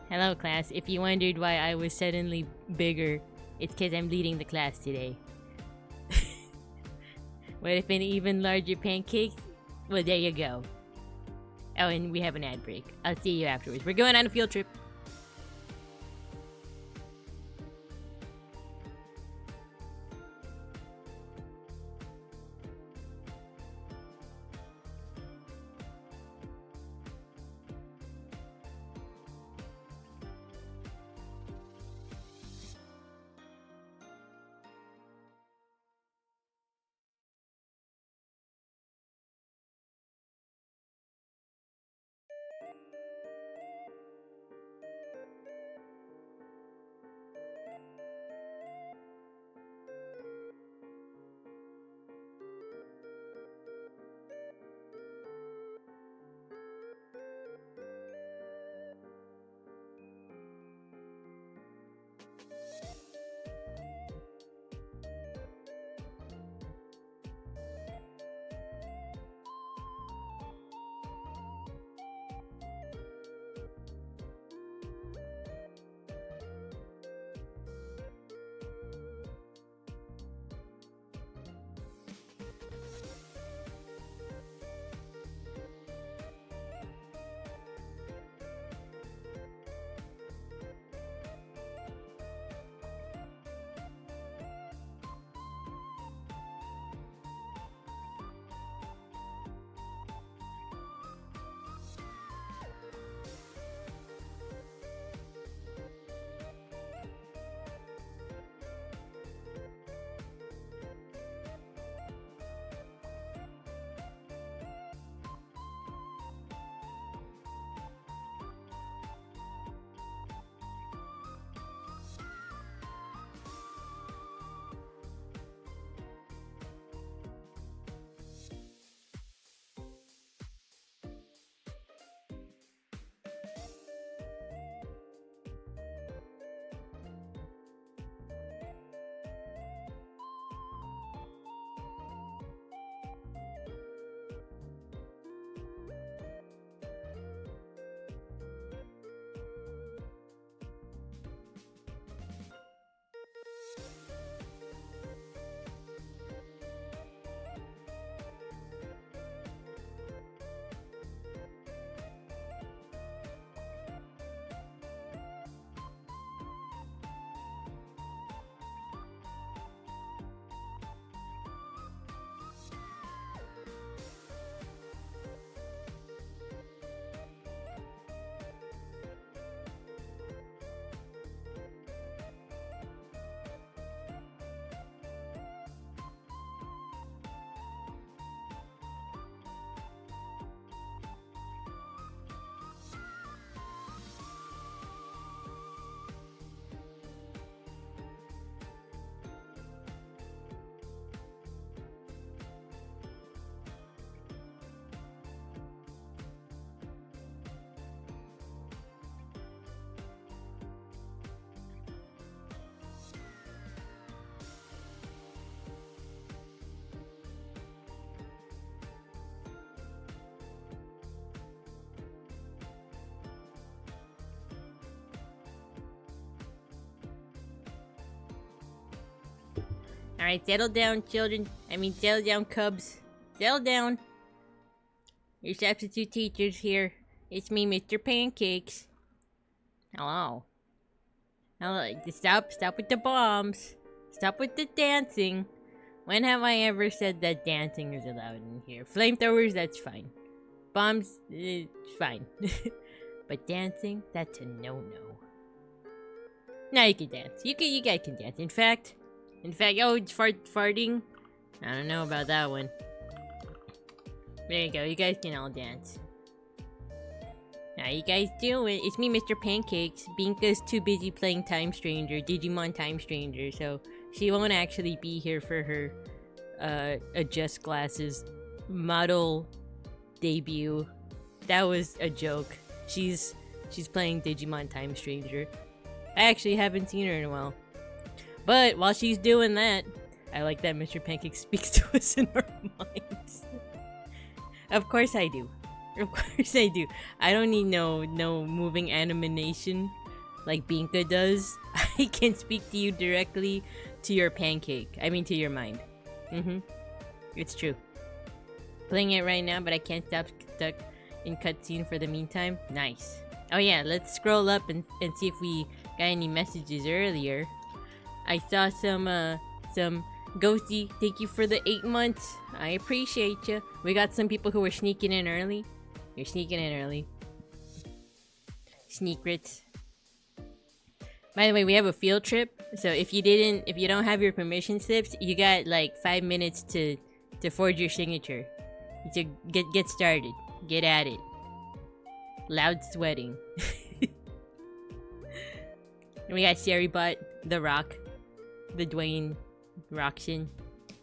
Hello class, if you wondered why I was suddenly bigger, it's cause I'm leading the class today. What if an even larger pancake? Well, there you go. Oh, and we have an ad break. I'll see you afterwards. We're going on a field trip. Alright, settle down, children. Settle down, cubs. Settle down. Your substitute teacher's here. It's me, Mr. Pancakes. Hello. Hello. Stop with the bombs. Stop with the dancing. When have I ever said that dancing is allowed in here? Flamethrowers, that's fine. Bombs, it's fine. But dancing, that's a no-no. Now you can dance. You guys can dance. In fact, oh, it's farting. I don't know about that one. There you go. You guys can all dance. How you guys doing? It's me, Mr. Pancakes. Binka's too busy playing Time Stranger, Digimon Time Stranger, so she won't actually be here for her Adjust Glasses model debut. That was a joke. She's playing Digimon Time Stranger. I actually haven't seen her in a while. But while she's doing that, I like that Mr. Pancake speaks to us in our minds. Of course I do. Of course I do. I don't need no moving animation like Binka does. I can speak to you directly to your pancake. To your mind. It's true. Playing it right now, but I can't stop stuck in cutscene for the meantime. Nice. Oh yeah, let's scroll up and see if we got any messages earlier. I saw some Ghosty, thank you for the 8 months. I appreciate you. We got some people who were sneaking in early. You're sneaking in early. Sneakrits. By the way, we have a field trip. So if you don't have your permission slips, you got like 5 minutes to forge your signature. To get started. Get at it. Loud sweating. And we got Seribot, The Rock, the Dwayne Roxon.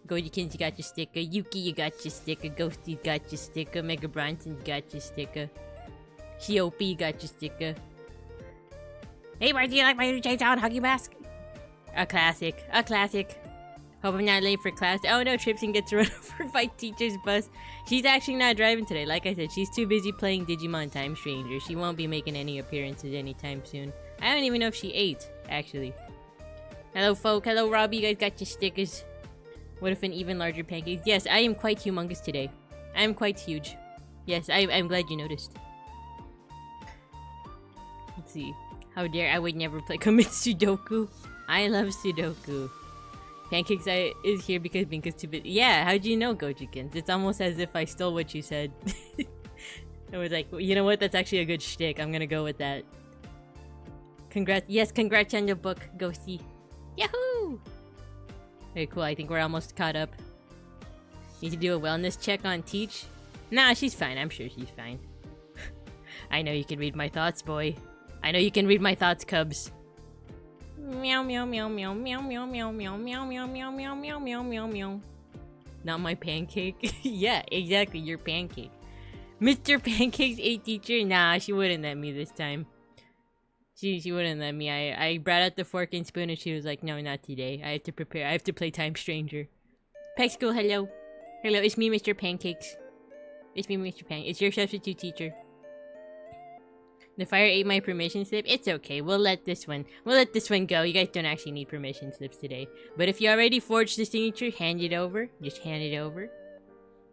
Gojikins, you got your sticker. Yuki, you got your sticker. Ghosty, you got your sticker. Mega Bronson, you got your sticker. Shiopi, you got your sticker. Hey, Bart, do you like my new James Allen hockey mask? A classic. A classic. Hope I'm not late for class. Oh no, Tripson gets run over by teacher's bus. She's actually not driving today. Like I said, she's too busy playing Digimon Time Stranger. She won't be making any appearances anytime soon. I don't even know if she ate, actually. Hello, folk. Hello, Robbie. You guys got your stickers. What if an even larger pancake? Yes, I am quite humongous today. I am quite huge. Yes, I'm glad you noticed. Let's see. How dare I would never play commit Sudoku. I love Sudoku. Pancakes is here because Binka's too busy. Yeah, how'd you know, Gojikins? It's almost as if I stole what you said. I was like, you know what? That's actually a good shtick. I'm gonna go with that. Congrats. Yes, congrats on your book, Ghosty. Yahoo! Very cool. I think we're almost caught up. Need to do a wellness check on Teach? Nah, she's fine. I'm sure she's fine. I know you can read my thoughts, boy. I know you can read my thoughts, Cubs. Meow meow meow meow meow meow meow meow meow meow meow meow meow meow meow meow. Not my pancake. Yeah, exactly, your pancake. Mr. Pancake's a teacher? Nah, she wouldn't let me this time. She wouldn't let me. I brought out the fork and spoon and she was like, no, not today. I have to prepare. I have to play Time Stranger. Pack School, hello. Hello, it's me, Mr. Pancakes. It's me, Mr. Pancakes. It's your substitute teacher. The fire ate my permission slip. It's okay. We'll let this one go. You guys don't actually need permission slips today. But if you already forged the signature, hand it over. Just hand it over.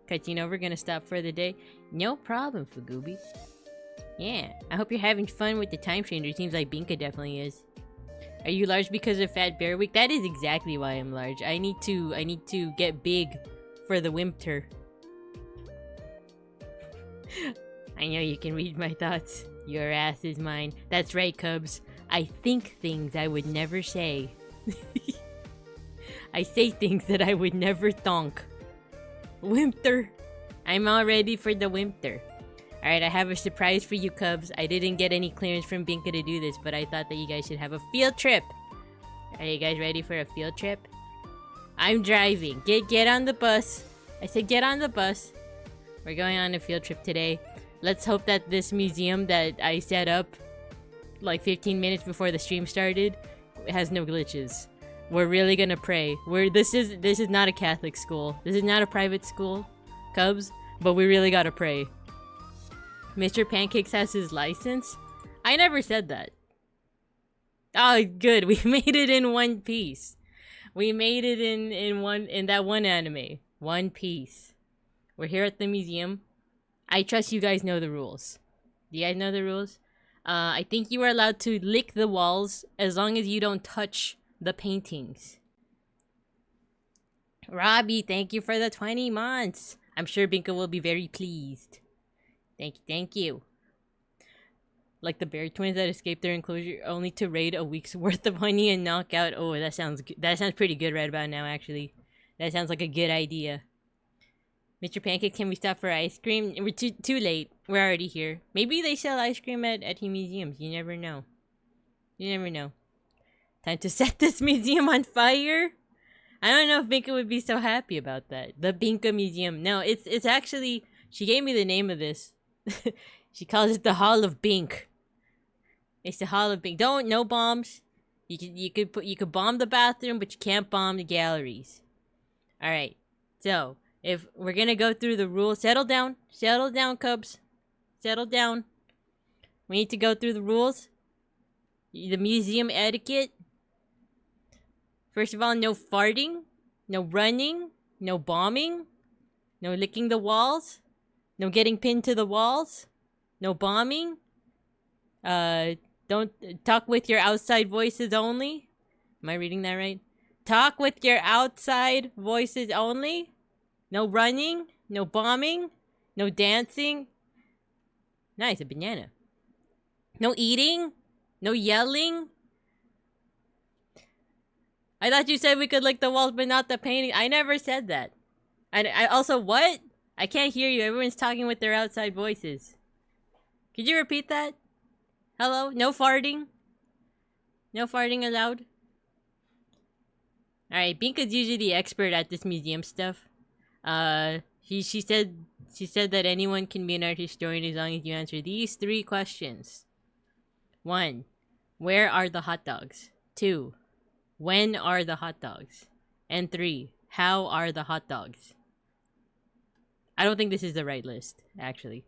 Cutscene over. Gonna stop for the day. No problem, Fagooby. Yeah, I hope you're having fun with the Time Stranger. Seems like Binka definitely is. Are you large because of Fat Bear Week? That is exactly why I'm large. I need to get big for the winter. I know you can read my thoughts. Your ass is mine. That's right, Cubs. I think things I would never say. I say things that I would never thonk. Winter. I'm all ready for the winter. Alright, I have a surprise for you, Cubs. I didn't get any clearance from Binka to do this, but I thought that you guys should have a field trip. Are you guys ready for a field trip? I'm driving. Get on the bus. I said get on the bus. We're going on a field trip today. Let's hope that this museum that I set up like 15 minutes before the stream started has no glitches. We're really gonna pray. This is not a Catholic school. This is not a private school, Cubs, but we really gotta pray. Mr. Pancakes has his license? I never said that. Oh, good. We made it in one piece. We made it in that one anime, One Piece. We're here at the museum. I trust you guys know the rules. Do you guys know the rules? I think you are allowed to lick the walls as long as you don't touch the paintings. Robbie, thank you for the 20 months. I'm sure BINKA will be very pleased. Thank you. Like the bear twins that escaped their enclosure only to raid a week's worth of honey and knock out. Oh, that sounds pretty good right about now, actually. That sounds like a good idea. Mr. Pancake, can we stop for ice cream? We're too late. We're already here. Maybe they sell ice cream at museums. You never know. You never know. Time to set this museum on fire? I don't know if BINKA would be so happy about that. The BINKA Museum. No, it's actually... She gave me the name of this. She calls it the Hall of Bink. It's the Hall of Bink. No bombs. You could bomb the bathroom, but you can't bomb the galleries. All right. So if we're gonna go through the rules, settle down, Cubs, settle down. We need to go through the rules. The museum etiquette. First of all, no farting, no running, no bombing, no licking the walls, no getting pinned to the walls, no bombing. Don't talk with your outside voices only. Am I reading that right? Talk with your outside voices only. No running, no bombing, no dancing. Nice, a banana. No eating, no yelling. I thought you said we could lick the walls but not the painting. I never said that. I also, what? I can't hear you. Everyone's talking with their outside voices. Could you repeat that? Hello? No farting? No farting allowed? Alright, BINKA's usually the expert at this museum stuff. She said that anyone can be an art historian as long as you answer these 3 questions. 1. Where are the hot dogs? 2. When are the hot dogs? And 3. How are the hot dogs? I don't think this is the right list, actually.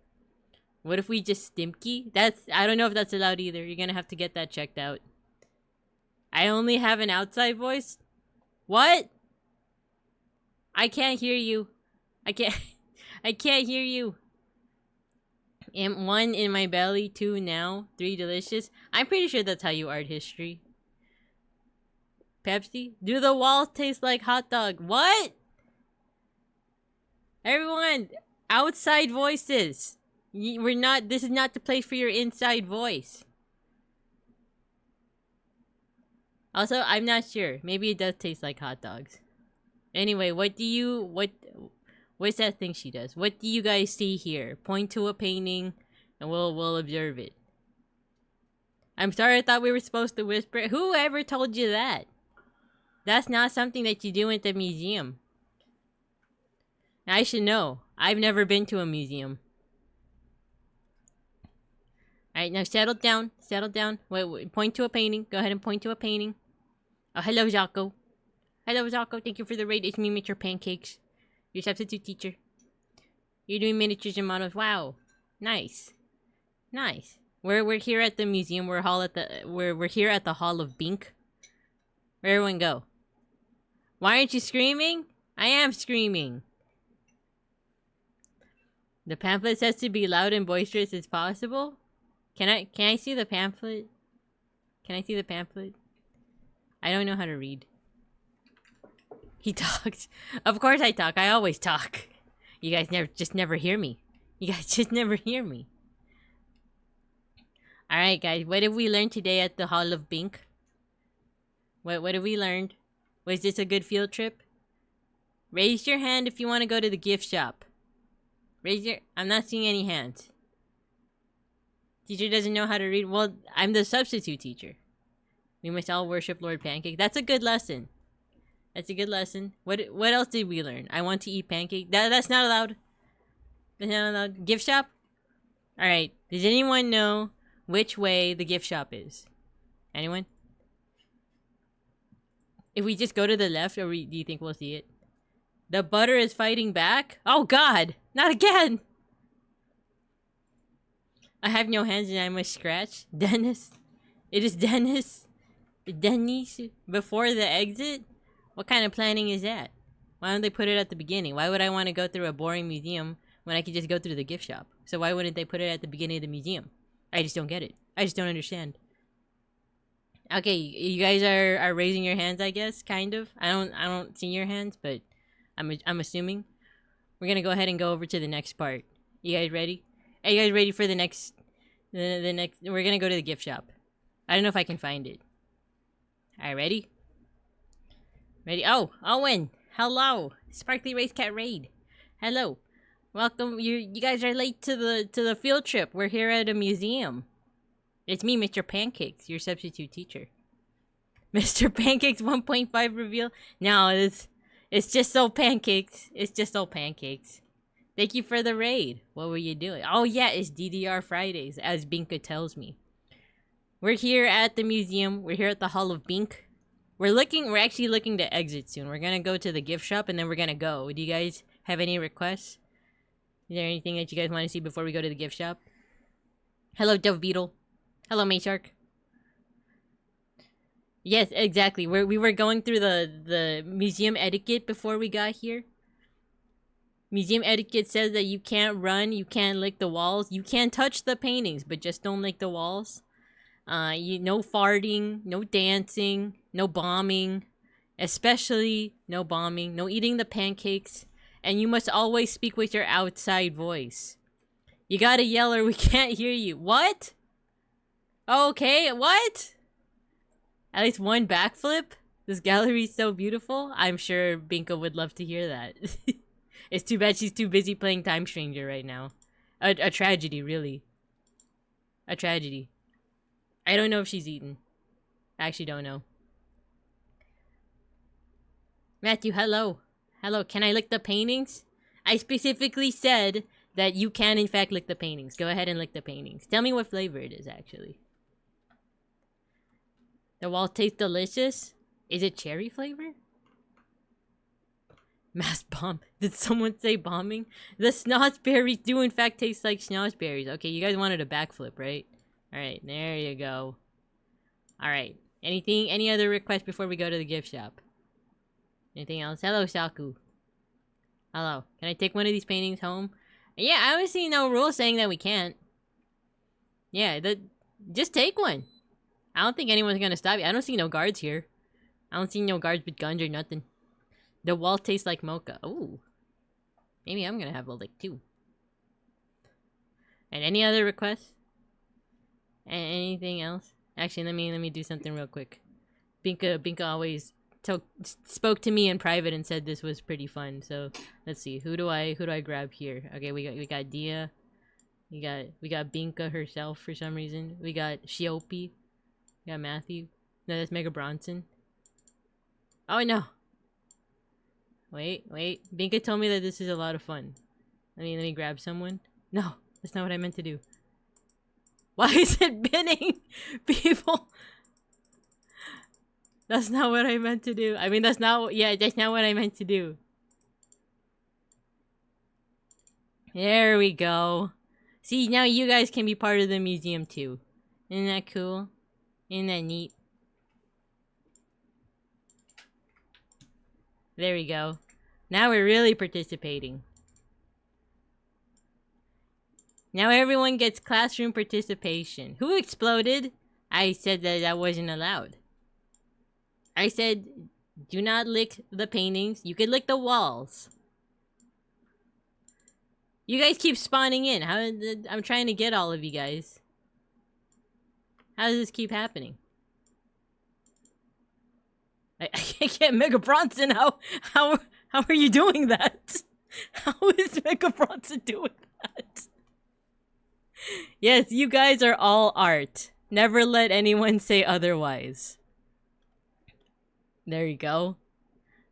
What if we just Stimkey? I don't know if that's allowed either. You're gonna have to get that checked out. I only have an outside voice? What? I can't hear you. I can't hear you. 1 in my belly, 2 now, 3 delicious. I'm pretty sure that's how you art history. Pepsi? Do the walls taste like hot dog? What? Everyone, outside voices. This is not the place for your inside voice. Also, I'm not sure. Maybe it does taste like hot dogs. Anyway, what's that thing she does? What do you guys see here? Point to a painting and we'll observe it. I'm sorry, I thought we were supposed to whisper. Whoever told you that? That's not something that you do at the museum. I should know. I've never been to a museum. Alright, now settle down. Settle down. Wait, point to a painting. Go ahead and point to a painting. Oh, hello, Jaco. Hello, Jaco. Thank you for the raid. It's me, Mr. Pancakes. Your substitute teacher. You're doing miniatures and models. Wow. Nice. Nice. We're here at the museum. We're here at the Hall of Bink. Where everyone go? Why aren't you screaming? I am screaming. The pamphlet says to be loud and boisterous as possible. Can I see the pamphlet? Can I see the pamphlet? I don't know how to read. He talks. Of course I talk. I always talk. You guys just never hear me. You guys just never hear me. Alright guys, what have we learned today at the Hall of Bink? What have we learned? Was this a good field trip? Raise your hand if you want to go to the gift shop. I'm not seeing any hands. Teacher doesn't know how to read. Well, I'm the substitute teacher. We must all worship Lord Pancake. That's a good lesson. That's a good lesson. What else did we learn? I want to eat pancake. That's not allowed. That's not allowed. Gift shop? Alright. Does anyone know which way the gift shop is? Anyone? If we just go to the left, or do you think we'll see it? The butter is fighting back? Oh god! Not again! I have no hands and I must scratch. Dennis? It is Dennis? Dennis? Before the exit? What kind of planning is that? Why don't they put it at the beginning? Why would I want to go through a boring museum when I could just go through the gift shop? So why wouldn't they put it at the beginning of the museum? I just don't get it. I just don't understand. Okay, you guys are raising your hands, I guess, kind of. I don't see your hands, but I'm assuming. We're gonna go ahead and go over to the next part. You guys ready? Are you guys ready for the next we're gonna go to the gift shop. I don't know if I can find it. Alright, ready? Ready? Oh, Owen! Hello! Sparkly Race Cat Raid. Hello. Welcome. You guys are late to the field trip. We're here at a museum. It's me, Mr. Pancakes, your substitute teacher. Mr. Pancakes 1.5 reveal. No, it's just old pancakes. It's just old pancakes. Thank you for the raid. What were you doing? Oh yeah, it's DDR Fridays, as BINKA tells me. We're here at the museum. We're here at the Hall of Bink. We're actually looking to exit soon. We're gonna go to the gift shop and then we're gonna go. Do you guys have any requests? Is there anything that you guys want to see before we go to the gift shop? Hello, Dove Beetle. Hello, Mayshark. Yes, exactly. We were going through the museum etiquette before we got here. Museum etiquette says that you can't run, you can't lick the walls, you can touch the paintings, but just don't lick the walls. No farting, no dancing, no bombing, especially no bombing, no eating the pancakes, and you must always speak with your outside voice. You gotta yell or we can't hear you. What? Okay, what? At least one backflip? This gallery is so beautiful. I'm sure BINKA would love to hear that. It's too bad she's too busy playing Time Stranger right now. A tragedy, really. A tragedy. I don't know if she's eaten. I actually don't know. Matthew, hello. Hello, can I lick the paintings? I specifically said that you can in fact lick the paintings. Go ahead and lick the paintings. Tell me what flavor it is, actually. The wall tastes delicious? Is it cherry flavor? Mass bomb. Did someone say bombing? The schnozberries do in fact taste like schnozberries. Okay, you guys wanted a backflip, right? Alright, there you go. Alright. Any other requests before we go to the gift shop? Anything else? Hello, Saku. Hello. Can I take one of these paintings home? Yeah, I don't see no rule saying that we can't. Yeah, just take one. I don't think anyone's gonna stop you. I don't see no guards here. I don't see no guards with guns or nothing. The wall tastes like mocha. Ooh. Maybe I'm gonna have a lick too. And any other requests? Anything else? Actually, let me do something real quick. BINKA always spoke to me in private and said this was pretty fun. So let's see. Who do I grab here? Okay, we got Dia. We got BINKA herself for some reason. We got Shiopi. We got Matthew. No, that's Mega Bronson. Oh no. Wait. BINKA told me that this is a lot of fun. Let me grab someone. No, that's not what I meant to do. Why is it binning people? That's not what I meant to do. I mean, that's not what I meant to do. There we go. See, now you guys can be part of the museum too. Isn't that cool? Isn't that neat? There we go. Now we're really participating. Now everyone gets classroom participation. Who exploded? I said that wasn't allowed. I said, do not lick the paintings. You can lick the walls. You guys keep spawning in. I'm trying to get all of you guys. How does this keep happening? I can't get Mega Bronson. How are you doing that? How is Mega Bronson doing that? Yes, you guys are all art. Never let anyone say otherwise. There you go.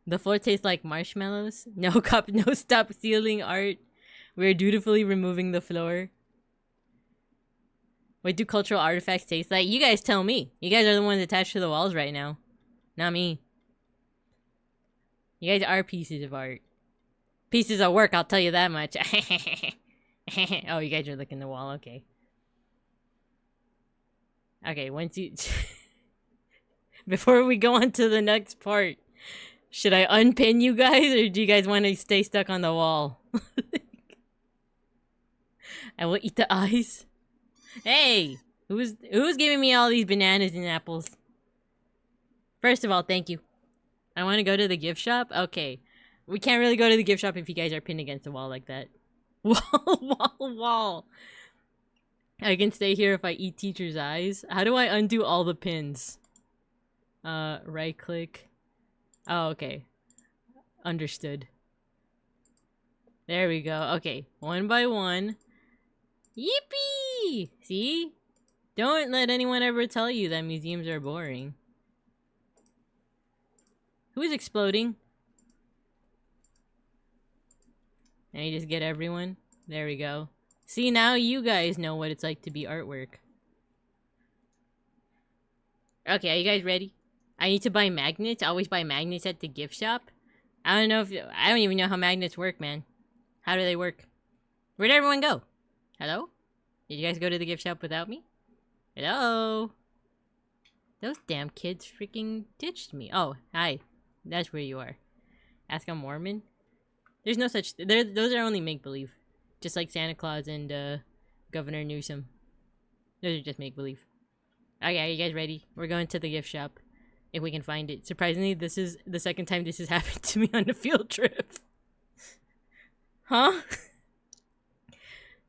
The floor tastes like marshmallows. No cup, no stop stealing art. We're dutifully removing the floor. What do cultural artifacts taste like? You guys tell me. You guys are the ones attached to the walls right now. Not me. You guys are pieces of art. Pieces of work, I'll tell you that much. Oh, you guys are licking the wall, okay. Okay, once you... Before we go on to the next part, Should I unpin you guys, or do you guys want to stay stuck on the wall? I will eat the eyes. Hey! Who's giving me all these bananas and apples? First of all, thank you. I want to go to the gift shop? Okay. We can't really go to the gift shop if you guys are pinned against the wall like that. Wall. I can stay here if I eat teacher's eyes. How do I undo all the pins? Right click. Oh, okay. Understood. There we go. Okay, one by one. Yippee! See? Don't let anyone ever tell you that museums are boring. Who's exploding? And you just get everyone? There we go. See, now you guys know what it's like to be artwork. Okay, are you guys ready? I need to buy magnets. I always buy magnets at the gift shop. I don't even know how magnets work, man. How do they work? Where'd everyone go? Hello? Did you guys go to the gift shop without me? Hello? Those damn kids freaking ditched me. Oh, hi. That's where you are. Ask a Mormon? There's no such... Those are only make-believe. Just like Santa Claus and Governor Newsom. Those are just make-believe. Okay, are you guys ready? We're going to the gift shop. If we can find it. Surprisingly, this is the second time this has happened to me on a field trip. Huh?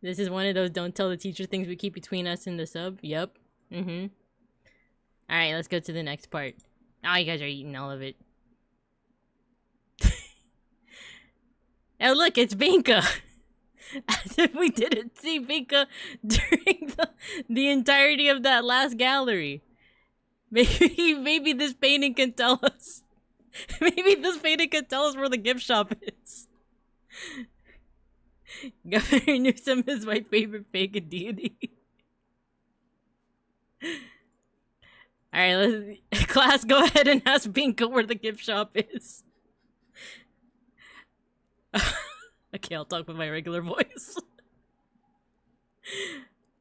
This is one of those don't tell the teacher things we keep between us and the sub. Yup. Mm-hmm. Alright, let's go to the next part. Oh, you guys are eating all of it. Oh, look, it's BINKA! As if we didn't see BINKA during the entirety of that last gallery. Maybe this painting can tell us. Maybe this painting can tell us where the gift shop is. Governor Newsom is my favorite pagan deity. Alright, class, go ahead and ask BINKA where the gift shop is. Okay, I'll talk with my regular voice.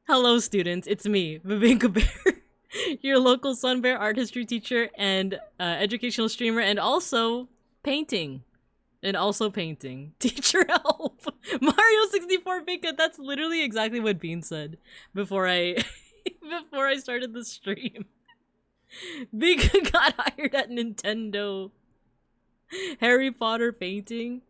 Hello, students. It's me, BINKA Bear, your local Sun Bear art history teacher and educational streamer, and also painting. Teacher help! Mario 64 BINKA. That's literally exactly what Bean said before I started the stream. BINKA got hired at Nintendo. Harry Potter painting.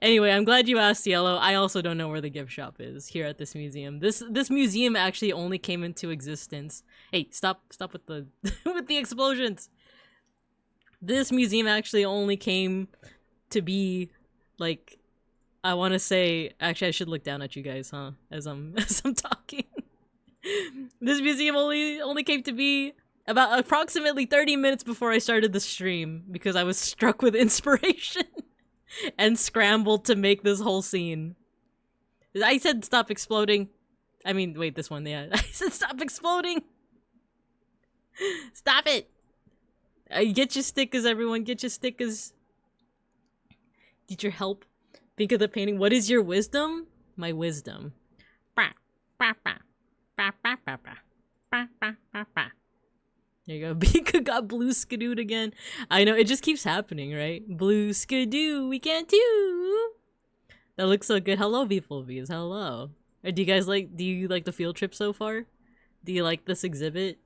Anyway, I'm glad you asked, Yellow. I also don't know where the gift shop is here at this museum. This museum actually only came into existence. Hey, stop with the with the explosions. This museum actually only came to be, like, I want to say, actually I should look down at you guys, huh? As I'm talking. This museum only came to be about approximately 30 minutes before I started the stream because I was struck with inspiration. And scrambled to make this whole scene. I said stop exploding. I mean, wait, this one, yeah. I said stop exploding! Stop it! Get your stickers, everyone, get your stickers. Did your help? Think of the painting. What is your wisdom? My wisdom. There you go. BINKA got blue skidooed again. I know, it just keeps happening, right? Blue skidoo, we can't do. That looks so good. Hello, beeplebees. Hello. Do you like the field trip so far? Do you like this exhibit?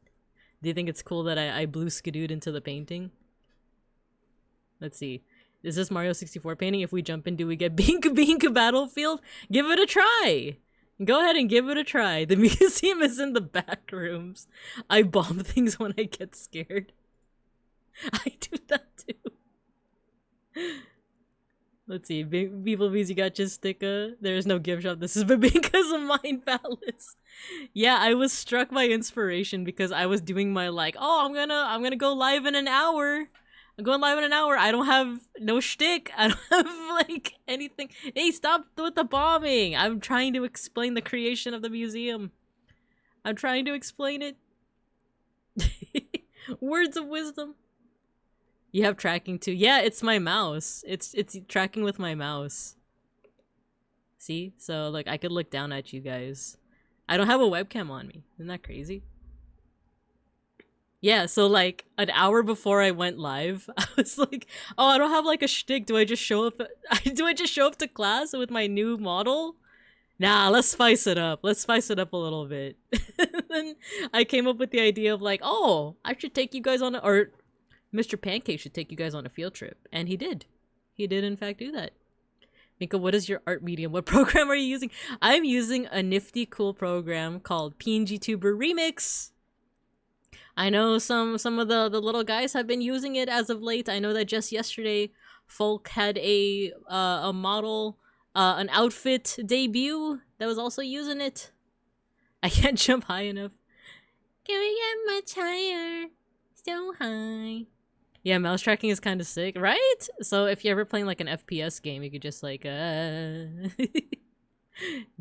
Do you think it's cool that I blue skidooed into the painting? Let's see. Is this Mario 64 painting? If we jump in, do we get BINKA Battlefield? Give it a try! Go ahead and give it a try. The museum is in the back rooms. I bomb things when I get scared. I do that too. Let's see. Beeplebees, you got your sticker. There's no gift shop. This is BINKA's Mind Palace. Yeah, I was struck by inspiration because I was doing my oh, I'm gonna go live in an hour. I'm going live in an hour. I don't have no shtick. I don't have anything. Hey, stop with the bombing. I'm trying to explain the creation of the museum. I'm trying to explain it. Words of wisdom. You have tracking too. Yeah, it's my mouse. It's tracking with my mouse. See? So I could look down at you guys. I don't have a webcam on me. Isn't that crazy? Yeah, so like an hour before I went live, I was like, "Oh, I don't have like a shtick. Do I just show up? Do I just show up to class with my new model? Nah, let's spice it up. Let's spice it up a little bit." Then I came up with the idea of like, "Oh, I should take you guys on a, or Mr. Pancake should take you guys on a field trip," and he did. He did in fact do that. Mika, what is your art medium? What program are you using? I'm using a nifty, cool program called PNGTUBER Remix. I know some of the little guys have been using it as of late. I know that just yesterday, Folk had a model, an outfit debut that was also using it. I can't jump high enough. Can we get much higher? So high. Yeah, mouse tracking is kind of sick, right? So if you're ever playing like an FPS game, you could just like,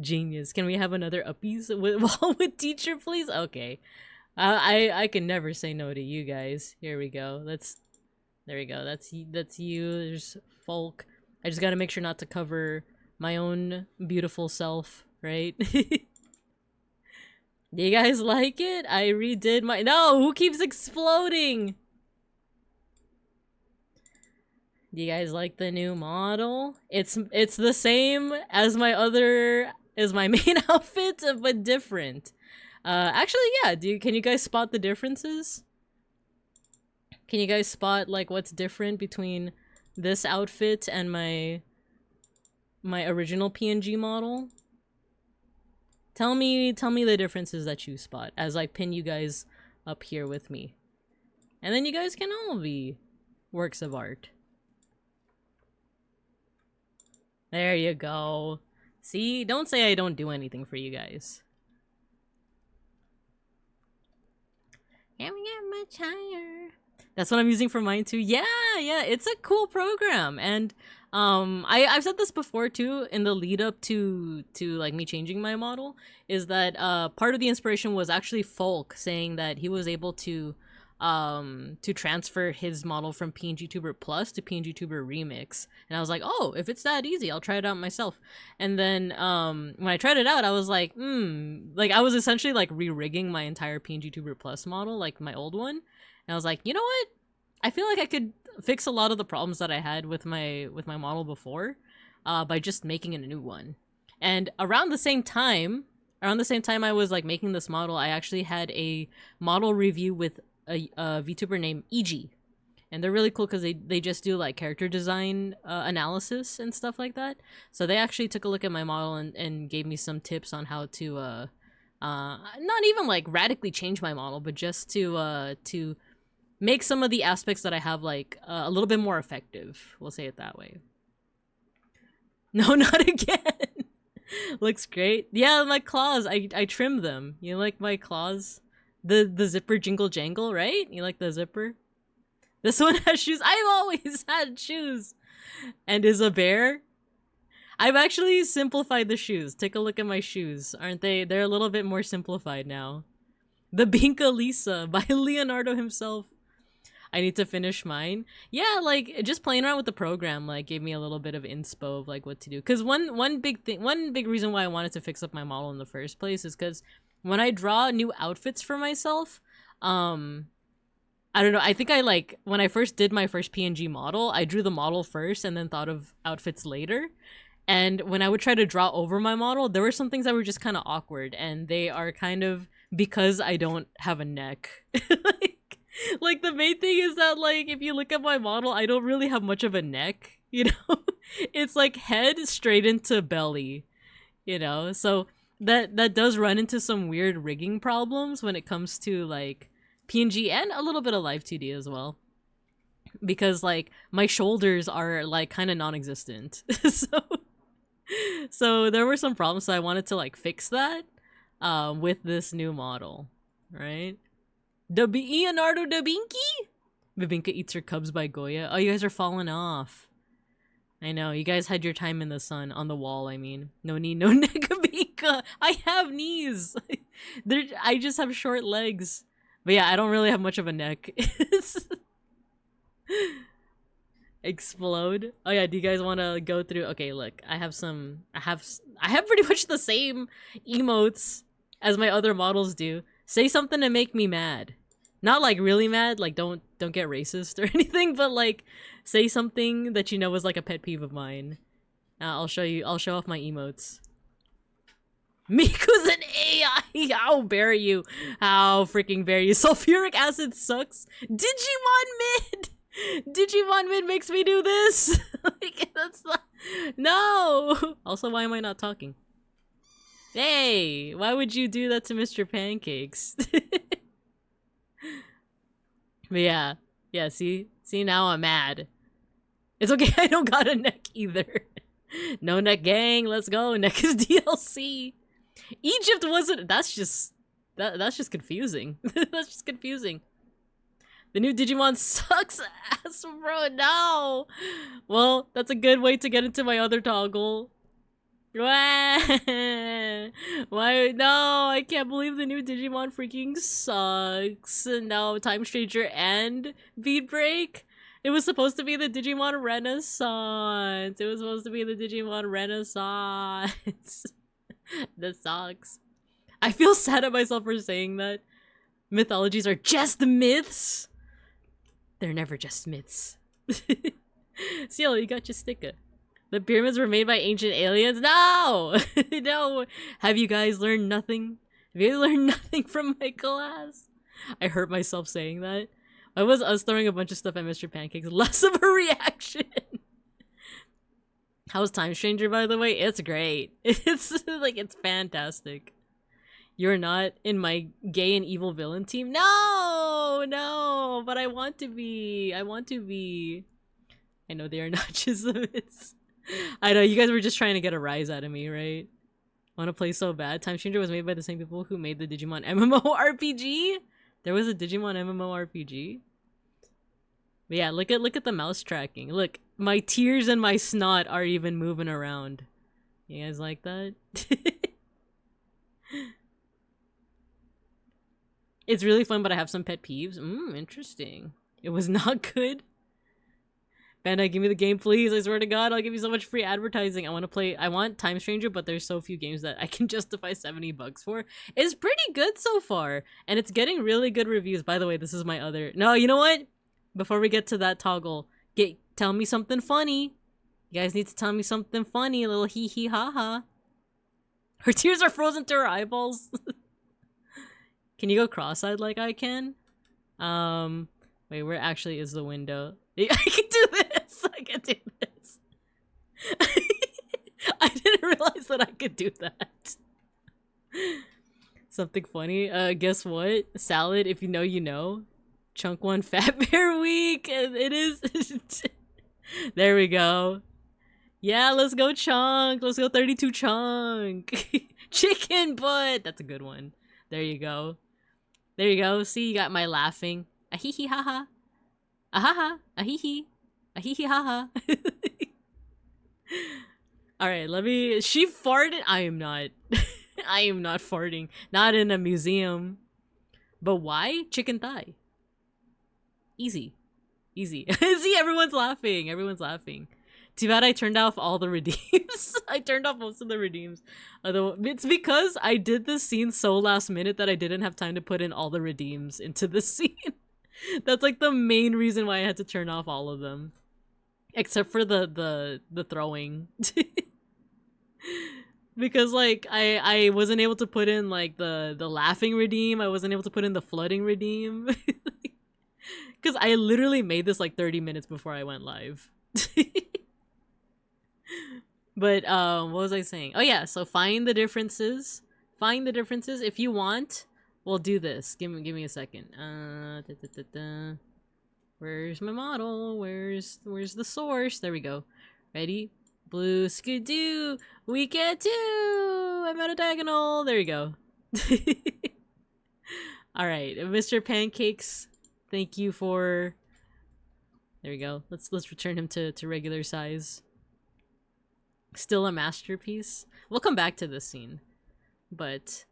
genius. Can we have another uppies with teacher, please? Okay. I can never say no to you guys. Here we go. There we go. That's you. There's Folk. I just gotta make sure not to cover my own beautiful self, right? Do you guys like it? I redid my— No! Who keeps exploding? Do you guys like the new model? It's the same as my main outfit, but different. Actually, yeah. Can you guys spot the differences? Can you guys spot like what's different between this outfit and my original PNG model? Tell me the differences that you spot as I pin you guys up here with me. And then you guys can all be works of art. There you go. See? Don't say I don't do anything for you guys. Can we get much higher? That's what I'm using for mine too. Yeah, it's a cool program. And I've said this before too in the lead up to like me changing my model, is that part of the inspiration was actually Folk saying that he was able to transfer his model from PNGTuber Plus to PNGTuber Remix. And I was like, oh, if it's that easy, I'll try it out myself. And then when I tried it out, I was like, like I was essentially like re-rigging my entire PNGTuber Plus model, like my old one. And I was like, you know what? I feel like I could fix a lot of the problems that I had with my model before by just making it a new one. And around the same time I was like making this model, I actually had a model review with a VTuber named EG, and they're really cool because they just do like character design analysis and stuff like that. So they actually took a look at my model and gave me some tips on how to not even like radically change my model, but just to make some of the aspects that I have like a little bit more effective. We'll say it that way. No, not again. Looks great. Yeah, my claws. I trimmed them. You like my claws? The zipper jingle jangle, right? You like the zipper? This one has shoes. I've always had shoes. And is a bear. I've actually simplified the shoes. Take a look at my shoes. Aren't they? They're a little bit more simplified now. The BINKA Lisa by Leonardo himself. I need to finish mine. Yeah, like just playing around with the program like gave me a little bit of inspo of like what to do. Cause one big reason why I wanted to fix up my model in the first place is because when I draw new outfits for myself, I don't know, I think I like when I first did my first PNG model, I drew the model first and then thought of outfits later. And when I would try to draw over my model, there were some things that were just kind of awkward, and they are kind of because I don't have a neck. Like the main thing is that like if you look at my model, I don't really have much of a neck, you know? It's like head straight into belly, you know? So that does run into some weird rigging problems when it comes to like PNG and a little bit of Live 2D as well. Because like my shoulders are like kind of non-existent. So there were some problems, so I wanted to like fix that with this new model, right? Leonardo da Vinci? Bibinka eats her cubs by Goya. Oh, you guys are falling off. I know, you guys had your time in the sun, on the wall, I mean. No knee, no neck, Bibinka! I have knees! I just have short legs. But yeah, I don't really have much of a neck. Explode. Oh yeah, do you guys want to go through? Okay, look, I have pretty much the same emotes as my other models do. Say something to make me mad. Not like really mad, like don't get racist or anything, but like say something that you know is like a pet peeve of mine. I'll show off my emotes. Miku's an AI! How dare you? How freaking dare you? Sulfuric acid sucks. Digimon mid! Digimon mid makes me do this! Like, that's not... No! Also, why am I not talking? Hey! Why would you do that to Mr. Pancakes? But yeah. Yeah, see? See, now I'm mad. It's okay, I don't got a neck either. No neck gang, let's go. Neck is DLC. Egypt wasn't... That's just confusing. That's just confusing. The new Digimon sucks ass, bro. No! Well, that's a good way to get into my other toggle. Why? No, I can't believe the new Digimon freaking sucks. No, Time Stranger and Beat Break. It was supposed to be the Digimon Renaissance. It was supposed to be the Digimon Renaissance. That sucks. I feel sad at myself for saying that. Mythologies are just myths. They're never just myths. Cielo, you got your sticker. The pyramids were made by ancient aliens? No! No! Have you guys learned nothing? Have you learned nothing from my class? I hurt myself saying that. Why was us throwing a bunch of stuff at Mr. Pancakes less of a reaction? How's Time Stranger, by the way? It's great. It's like, it's fantastic. You're not in my gay and evil villain team? No! No! But I want to be. I want to be. I know they are not just myths. I know, you guys were just trying to get a rise out of me, right? Want to play so bad? Time Stranger was made by the same people who made the Digimon MMORPG? There was a Digimon MMORPG? But yeah, look at the mouse tracking. Look, my tears and my snot are even moving around. You guys like that? It's really fun, but I have some pet peeves. Interesting. It was not good. Bandai, give me the game, please. I swear to God, I'll give you so much free advertising. I want Time Stranger, but there's so few games that I can justify $70 for. It's pretty good so far, and it's getting really good reviews. By the way, this is my other... No, you know what? Before we get to that toggle, tell me something funny. You guys need to tell me something funny, a little hee hee ha ha. Her tears are frozen to her eyeballs. Can you go cross-eyed like I can? Wait, where actually is the window? I can do this! I can do this! I didn't realize that I could do that. Something funny? Guess what? Salad, if you know, you know. Chunk 1 Fat Bear Week! It is... There we go. Yeah, let's go Chunk! Let's go 32 Chunk! Chicken butt! That's a good one. There you go. There you go. See, you got my laughing. Ahihi haha. Ahaha. Ahihi. Ahihi haha. Alright, let me... She farted? I am not. I am not farting. Not in a museum. But why? Chicken thigh. Easy. Easy. See, everyone's laughing. Everyone's laughing. Too bad I turned off all the redeems. I turned off most of the redeems. Although it's because I did this scene so last minute that I didn't have time to put in all the redeems into the scene. That's like the main reason why I had to turn off all of them. Except for the throwing. Because like I wasn't able to put in like the laughing redeem. I wasn't able to put in the flooding redeem. Because I literally made this like 30 minutes before I went live. But what was I saying? Oh yeah, so find the differences. Find the differences. If you want, we'll do this. Give me a second. Where's my model? Where's the source? There we go. Ready? Blue skidoo. We get two. I'm at a diagonal. There you go. All right, Mr. Pancakes. Thank you for. There we go. Let's return him to regular size. Still a masterpiece. We'll come back to this scene, but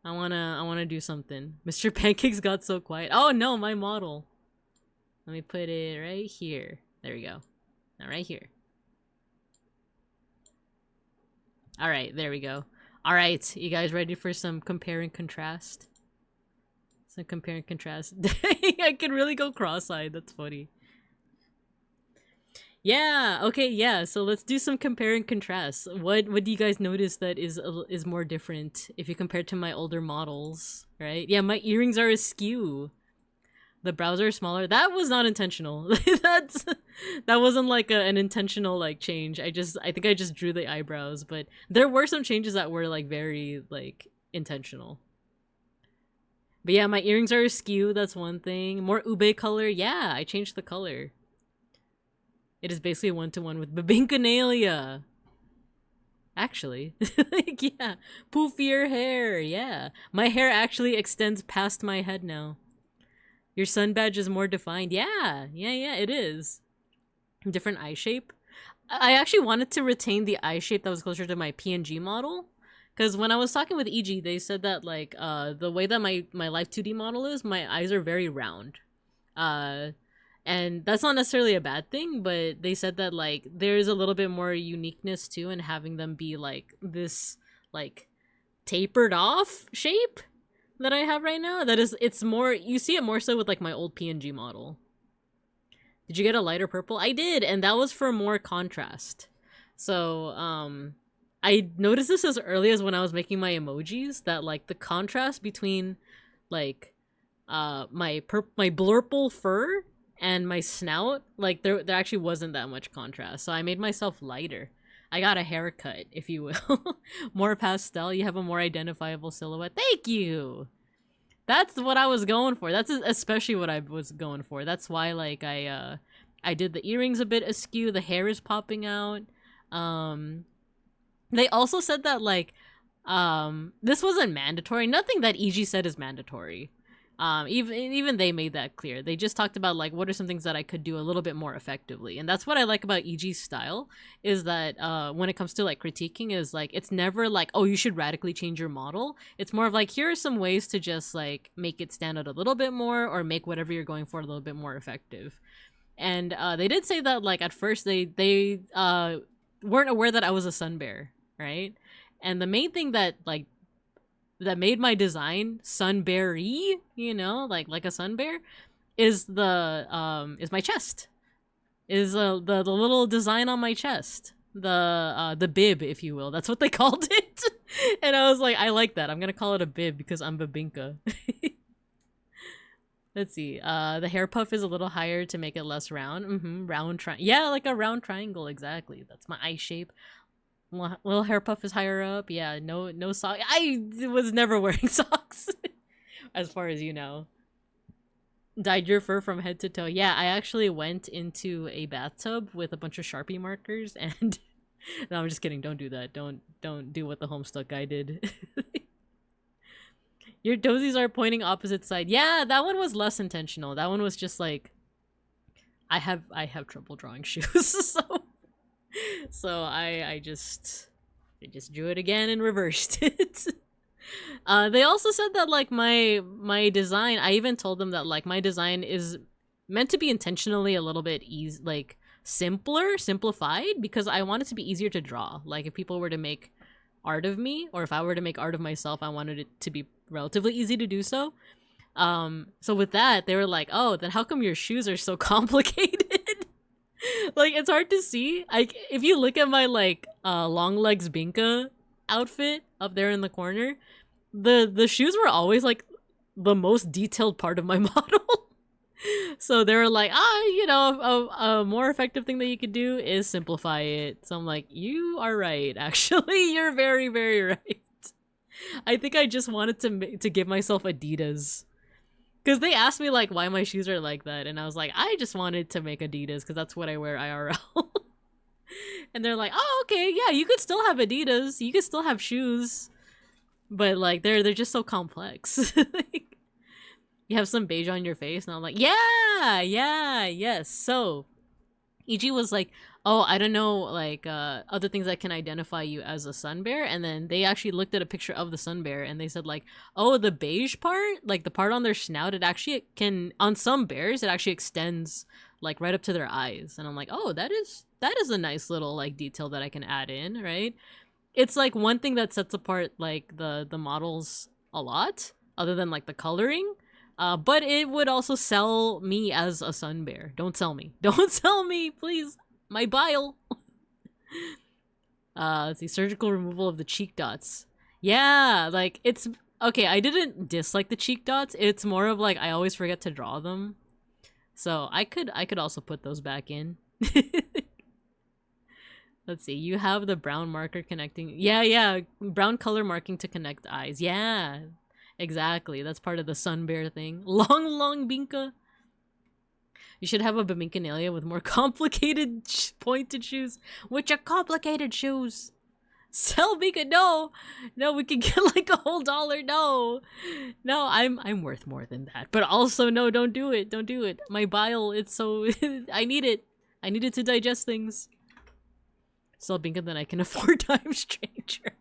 I wanna do something. Mr. Pancakes got so quiet. Oh no, my model. Let me put it right here. There we go. Now right here. All right, there we go. All right, you guys ready for some compare and contrast? So compare and contrast. I can really go cross-eyed. That's funny. Yeah. Okay. Yeah. So let's do some compare and contrast. What do you guys notice that is more different if you compare to my older models? Right. Yeah. My earrings are askew. The brows are smaller. That was not intentional. That wasn't like an intentional like change. I think I just drew the eyebrows, but there were some changes that were like very like intentional. But yeah, my earrings are askew. That's one thing. More ube color. Yeah, I changed the color. It is basically a 1-to-1 with BINKA. Actually. Like, yeah. Poofier hair. Yeah. My hair actually extends past my head now. Your sun badge is more defined. Yeah. Yeah, it is. Different eye shape. I actually wanted to retain the eye shape that was closer to my PNG model. Because when I was talking with EG, they said that, like, the way that my live 2D model is, my eyes are very round. And that's not necessarily a bad thing, but they said that, like, there's a little bit more uniqueness, too, in having them be, like, this, like, tapered off shape that I have right now. That is, it's more, you see it more so with, like, my old PNG model. Did you get a lighter purple? I did, and that was for more contrast. So, I noticed this as early as when I was making my emojis, that, like, the contrast between, like, my blurple fur and my snout, like, there actually wasn't that much contrast. So I made myself lighter. I got a haircut, if you will. More pastel, you have a more identifiable silhouette. Thank you! That's what I was going for. That's especially what I was going for. That's why, like, I did the earrings a bit askew, the hair is popping out. They also said that, like, this wasn't mandatory. Nothing that EG said is mandatory. Even they made that clear. They just talked about, like, what are some things that I could do a little bit more effectively. And that's what I like about EG's style, is that when it comes to, like, critiquing, is, like, it's never like, oh, you should radically change your model. It's more of like, here are some ways to just, like, make it stand out a little bit more, or make whatever you're going for a little bit more effective. And they did say that, like, at first they weren't aware that I was a sun bear, right? And the main thing that, like, that made my design sun-bear-y, you know, like a sun bear, is is my chest. Is the little design on my chest. The bib, if you will. That's what they called it. And I was like, I like that. I'm gonna call it a bib because I'm BINKA. Let's see. The hair puff is a little higher to make it less round. Round yeah, like a round triangle, exactly. That's my eye shape. Little hair puff is higher up. Yeah, no sock. I was never wearing socks, as far as you know. Dyed your fur from head to toe. Yeah, I actually went into a bathtub with a bunch of Sharpie markers, and no, I'm just kidding. Don't do that. Don't do what the Homestuck guy did. Your dozies are pointing opposite side. Yeah, that one was less intentional. That one was just like, I have trouble drawing shoes, so I just drew it again and reversed it. They also said that, like, my design, I even told them that, like, my design is meant to be intentionally a little bit simplified, because I want it to be easier to draw. Like, if people were to make art of me, or if I were to make art of myself, I wanted it to be relatively easy to do so. So with that, they were like, oh, then how come your shoes are so complicated? Like, it's hard to see. If you look at my, like, long legs BINKA outfit up there in the corner, the shoes were always, like, the most detailed part of my model. So they were like, you know, a more effective thing that you could do is simplify it. So I'm like, you are right, actually. You're very, very right. I think I just wanted to give myself Adidas. Because they asked me, like, why my shoes are like that. And I was like, I just wanted to make Adidas because that's what I wear IRL. And they're like, oh, okay, yeah, you could still have Adidas. You could still have shoes. But, like, they're just so complex. Like, you have some beige on your face. And I'm like, yeah, yes. So, EG was like, oh, I don't know, like, other things that can identify you as a sun bear. And then they actually looked at a picture of the sun bear and they said, like, oh, the beige part, like the part on their snout, it actually can, on some bears, it actually extends, like, right up to their eyes. And I'm like, oh, that is a nice little, like, detail that I can add in, right? It's, like, one thing that sets apart, like, the models a lot, other than, like, the coloring. But it would also sell me as a sun bear. Don't sell me. Don't sell me, please. My bile. Let's see. Surgical removal of the cheek dots. Yeah, like, it's... Okay, I didn't dislike the cheek dots. It's more of like, I always forget to draw them. So, I could also put those back in. Let's see. You have the brown marker connecting... Yeah. Brown color marking to connect eyes. Yeah. Exactly. That's part of the sun bear thing. Long BINKA. You should have a Baminkanalia with more complicated pointed shoes. Which are complicated shoes. Sell BINKA. No, we could get like a whole $1. No, I'm worth more than that. But also, no, don't do it. Don't do it. My bile, it's so... I need it. I need it to digest things. Sell BINKA, then I can afford Time Stranger.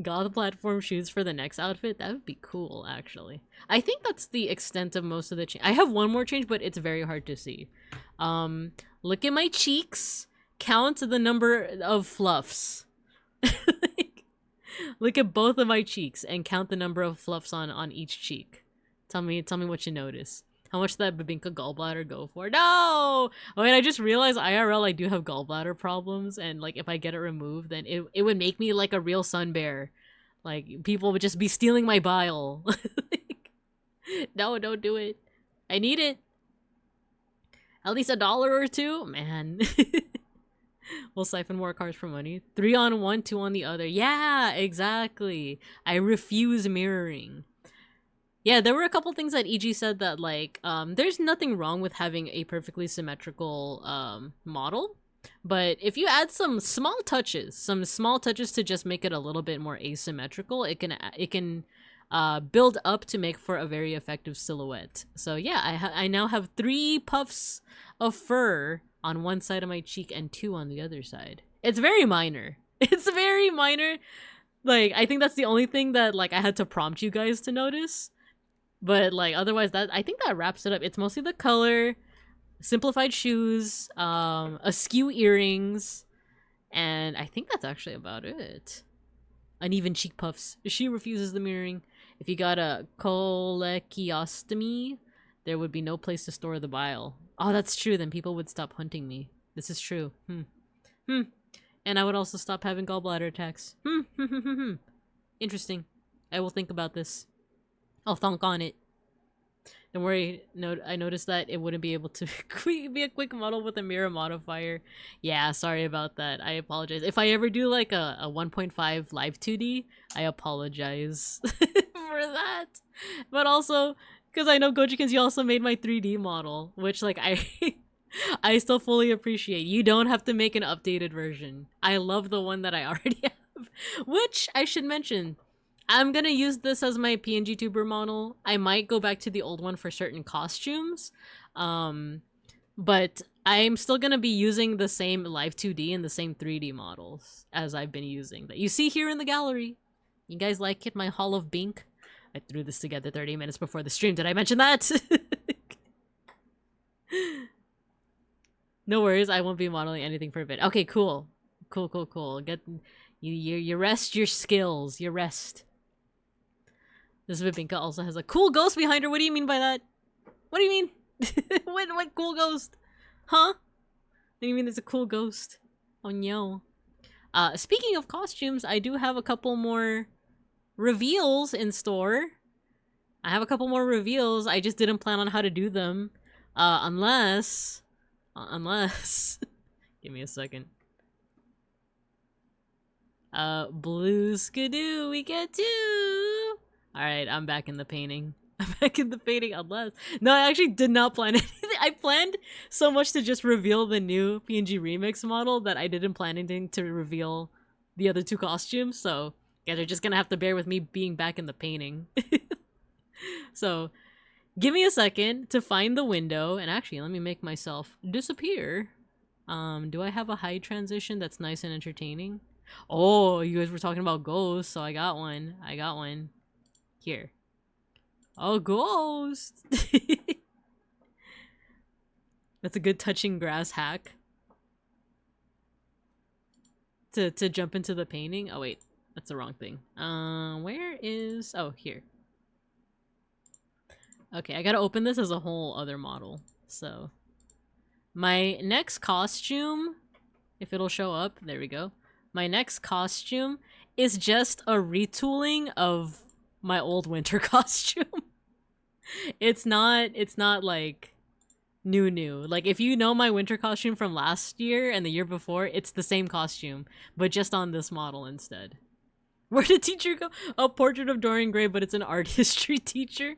Goth platform shoes for the next outfit? That would be cool, actually. I think that's the extent of most of the change. I have one more change, but it's very hard to see. Look at my cheeks. Count the number of fluffs. Look at both of my cheeks and count the number of fluffs on each cheek. Tell me what you notice. How much did that BINKA gallbladder go for? No! Wait, I just realized IRL I do have gallbladder problems, and like if I get it removed, then it would make me like a real sun bear. Like people would just be stealing my bile. No, don't do it. I need it. At least $1 or $2? Man. We'll siphon more cards for money. 3 on one, 2 on the other. Yeah, exactly. I refuse mirroring. Yeah, there were a couple things that EG said that, like, there's nothing wrong with having a perfectly symmetrical model, but if you add some small touches to just make it a little bit more asymmetrical, it can build up to make for a very effective silhouette. So yeah, I now have 3 puffs of fur on one side of my cheek and 2 on the other side. It's very minor. It's very minor. Like, I think that's the only thing that, like, I had to prompt you guys to notice. But, like, otherwise, I think that wraps it up. It's mostly the color, simplified shoes, askew earrings, and I think that's actually about it. Uneven cheek puffs. She refuses the mirroring. If you got a coleciostomy, there would be no place to store the bile. Oh, that's true. Then people would stop hunting me. This is true. And I would also stop having gallbladder attacks. Interesting. I will think about this. I'll thunk on it. Don't worry, I noticed that it wouldn't be able to be a quick model with a mirror modifier. Yeah, sorry about that. I apologize. If I ever do like a 1.5 live 2D, I apologize for that. But also, because I know Gojikins, you also made my 3D model, which like I still fully appreciate. You don't have to make an updated version. I love the one that I already have, which I should mention. I'm gonna use this as my PNGTuber model. I might go back to the old one for certain costumes. But I'm still gonna be using the same live 2D and the same 3D models as I've been using that you see here in the gallery. You guys like it? My Hall of Bink? I threw this together 30 minutes before the stream. Did I mention that? No worries, I won't be modeling anything for a bit. Okay, cool. Cool. Get you rest your skills. You rest. This BINKA also has a cool ghost behind her. What do you mean by that? What do you mean? what cool ghost? Huh? What do you mean there's a cool ghost? Oh no. Speaking of costumes, I do have a couple more reveals in store. I have a couple more reveals. I just didn't plan on how to do them. Unless... Give me a second. Blue skidoo, we get 2! Alright, I'm back in the painting. Unless... No, I actually did not plan anything. I planned so much to just reveal the new PNG Remix model that I didn't plan anything to reveal the other 2 costumes, so you guys are just gonna have to bear with me being back in the painting. So, give me a second to find the window, and actually, let me make myself disappear. Do I have a hide transition that's nice and entertaining? Oh, you guys were talking about ghosts, so I got one. Here. Oh, ghost! That's a good touching grass hack. To jump into the painting. Oh wait, that's the wrong thing. Where is... Oh, here. Okay, I gotta open this as a whole other model. So, my next costume, if it'll show up, there we go. My next costume is just a retooling of my old winter costume. It's not like new. Like, if you know my winter costume from last year and the year before, it's the same costume, but just on this model instead. Where did teacher go? A portrait of Dorian Gray, but it's an art history teacher.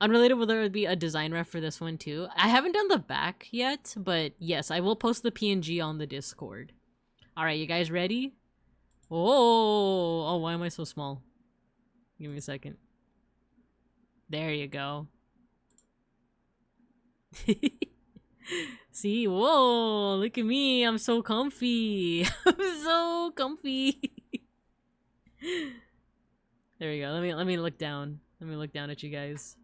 Unrelated, will there be a design ref for this one too? I haven't done the back yet, but yes, I will post the PNG on the Discord. Alright, you guys ready? Oh, why am I so small? Give me a second. There you go. See, whoa, look at me, I'm so comfy. I'm so comfy. There we go. Let me look down. Let me look down at you guys.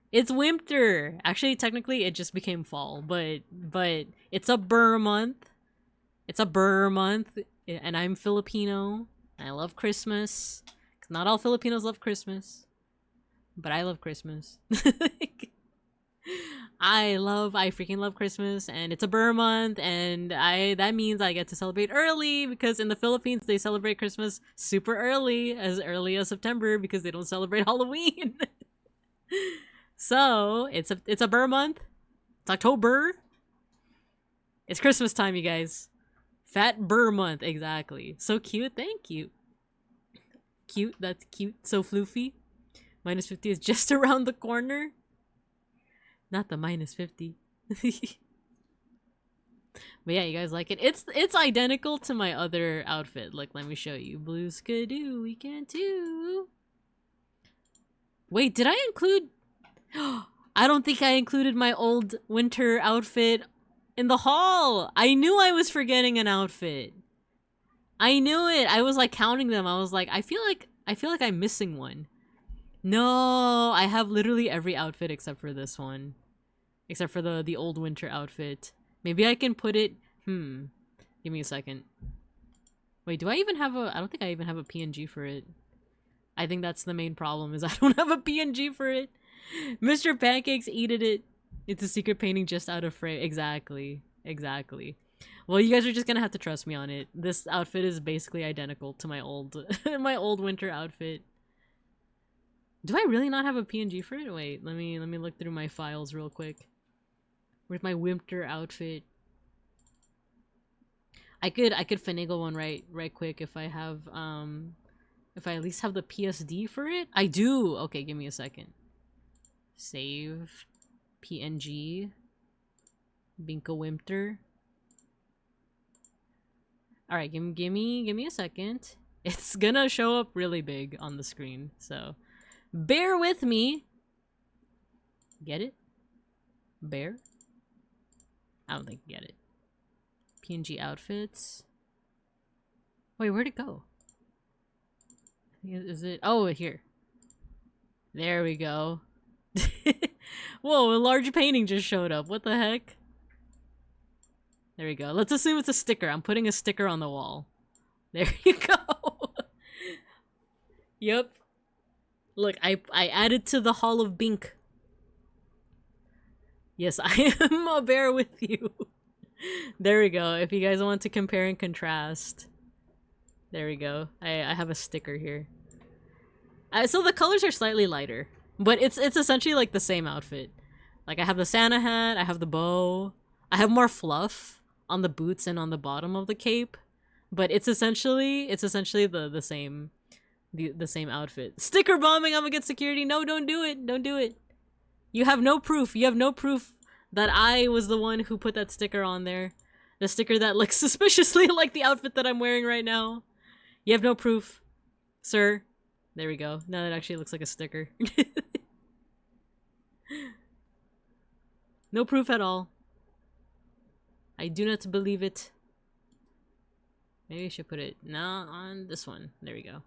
It's winter. Actually, technically, it just became fall, but it's a burr month. It's a burr month, and I'm Filipino. And I love Christmas. 'Cause not all Filipinos love Christmas, but I love Christmas. I freaking love Christmas, and it's a burr month, and that means I get to celebrate early, because in the Philippines they celebrate Christmas super early as September, because they don't celebrate Halloween. So it's a burr month. It's October. It's Christmas time, you guys. Fat burr month, exactly. So cute, thank you. Cute, that's cute. So floofy. -50 is just around the corner. Not the -50. But yeah, you guys like it. It's identical to my other outfit. Like, let me show you. Blue skidoo, we can too. Wait, did I include? I don't think I included my old winter outfit in the haul. I knew I was forgetting an outfit. I knew it. I was like counting them. I was like, I feel like I'm missing one. No, I have literally every outfit except for this one. Except for the old winter outfit. Maybe I can put it... Give me a second. Wait, do I even have a... I don't think I even have a PNG for it. I think that's the main problem, is I don't have a PNG for it. Mr. Pancakes eated it. It's a secret painting just out of frame. Exactly. Exactly. Well, you guys are just gonna have to trust me on it. This outfit is basically identical to my old my old winter outfit. Do I really not have a PNG for it? Wait, let me look through my files real quick. Where's my winter outfit? I could finagle one right quick if I have if I at least have the PSD for it. I do. Okay, give me a second. Save PNG BINKA winter. All right, give me a second. It's gonna show up really big on the screen, so bear with me. Get it? Bear? I don't think you get it. PNG outfits. Wait, where'd it go? Is it? Oh, here. There we go. Whoa, a large painting just showed up. What the heck? There we go. Let's assume it's a sticker. I'm putting a sticker on the wall. There you go. Yep. Look, I added to the Hall of Bink. Yes, I am a bear with you. There we go. If you guys want to compare and contrast. There we go. I have a sticker here. So the colors are slightly lighter. But it's essentially like the same outfit. Like, I have the Santa hat, I have the bow. I have more fluff on the boots and on the bottom of the cape. But it's essentially the same outfit. Sticker bombing, I'm against security. No, don't do it. Don't do it. You have no proof. You have no proof that I was the one who put that sticker on there. The sticker that looks suspiciously like the outfit that I'm wearing right now. You have no proof, sir. There we go. Now that actually looks like a sticker. No proof at all. I do not believe it. Maybe I should put it now on this one. There we go.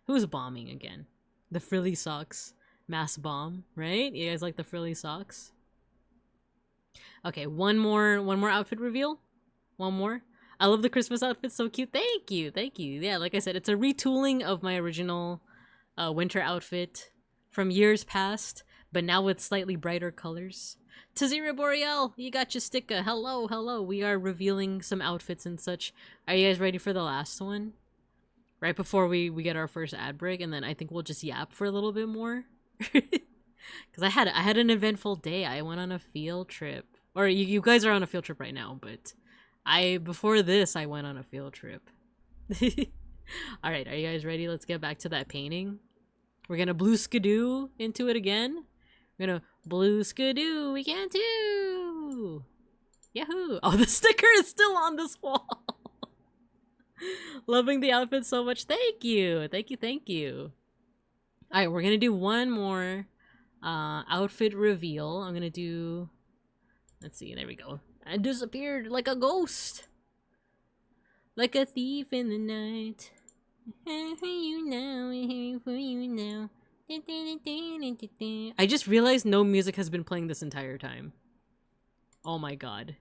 Who's bombing again? The frilly socks. Mass bomb, right? You guys like the frilly socks? Okay, one more outfit reveal. One more. I love the Christmas outfit, so cute. Thank you, thank you. Yeah, like I said, it's a retooling of my original winter outfit. from years past, but now with slightly brighter colors. Tazira Boreal, you got your sticker. Hello, hello. We are revealing some outfits and such. Are you guys ready for the last one? Right before we get our first ad break, and then I think we'll just yap for a little bit more. Because I had an eventful day. I went on a field trip. Or you guys are on a field trip right now, but before this I went on a field trip. Alright, are you guys ready? Let's get back to that painting. We're gonna blue skidoo into it again. We're gonna blue skidoo, we can too! Yahoo! Oh, the sticker is still on this wall! Loving the outfit so much. Thank you! Thank you, thank you. Alright, we're gonna do one more outfit reveal. I'm gonna do... Let's see, there we go. I disappeared like a ghost! Like a thief in the night. You know, for you now. I just realized no music has been playing this entire time. Oh my god.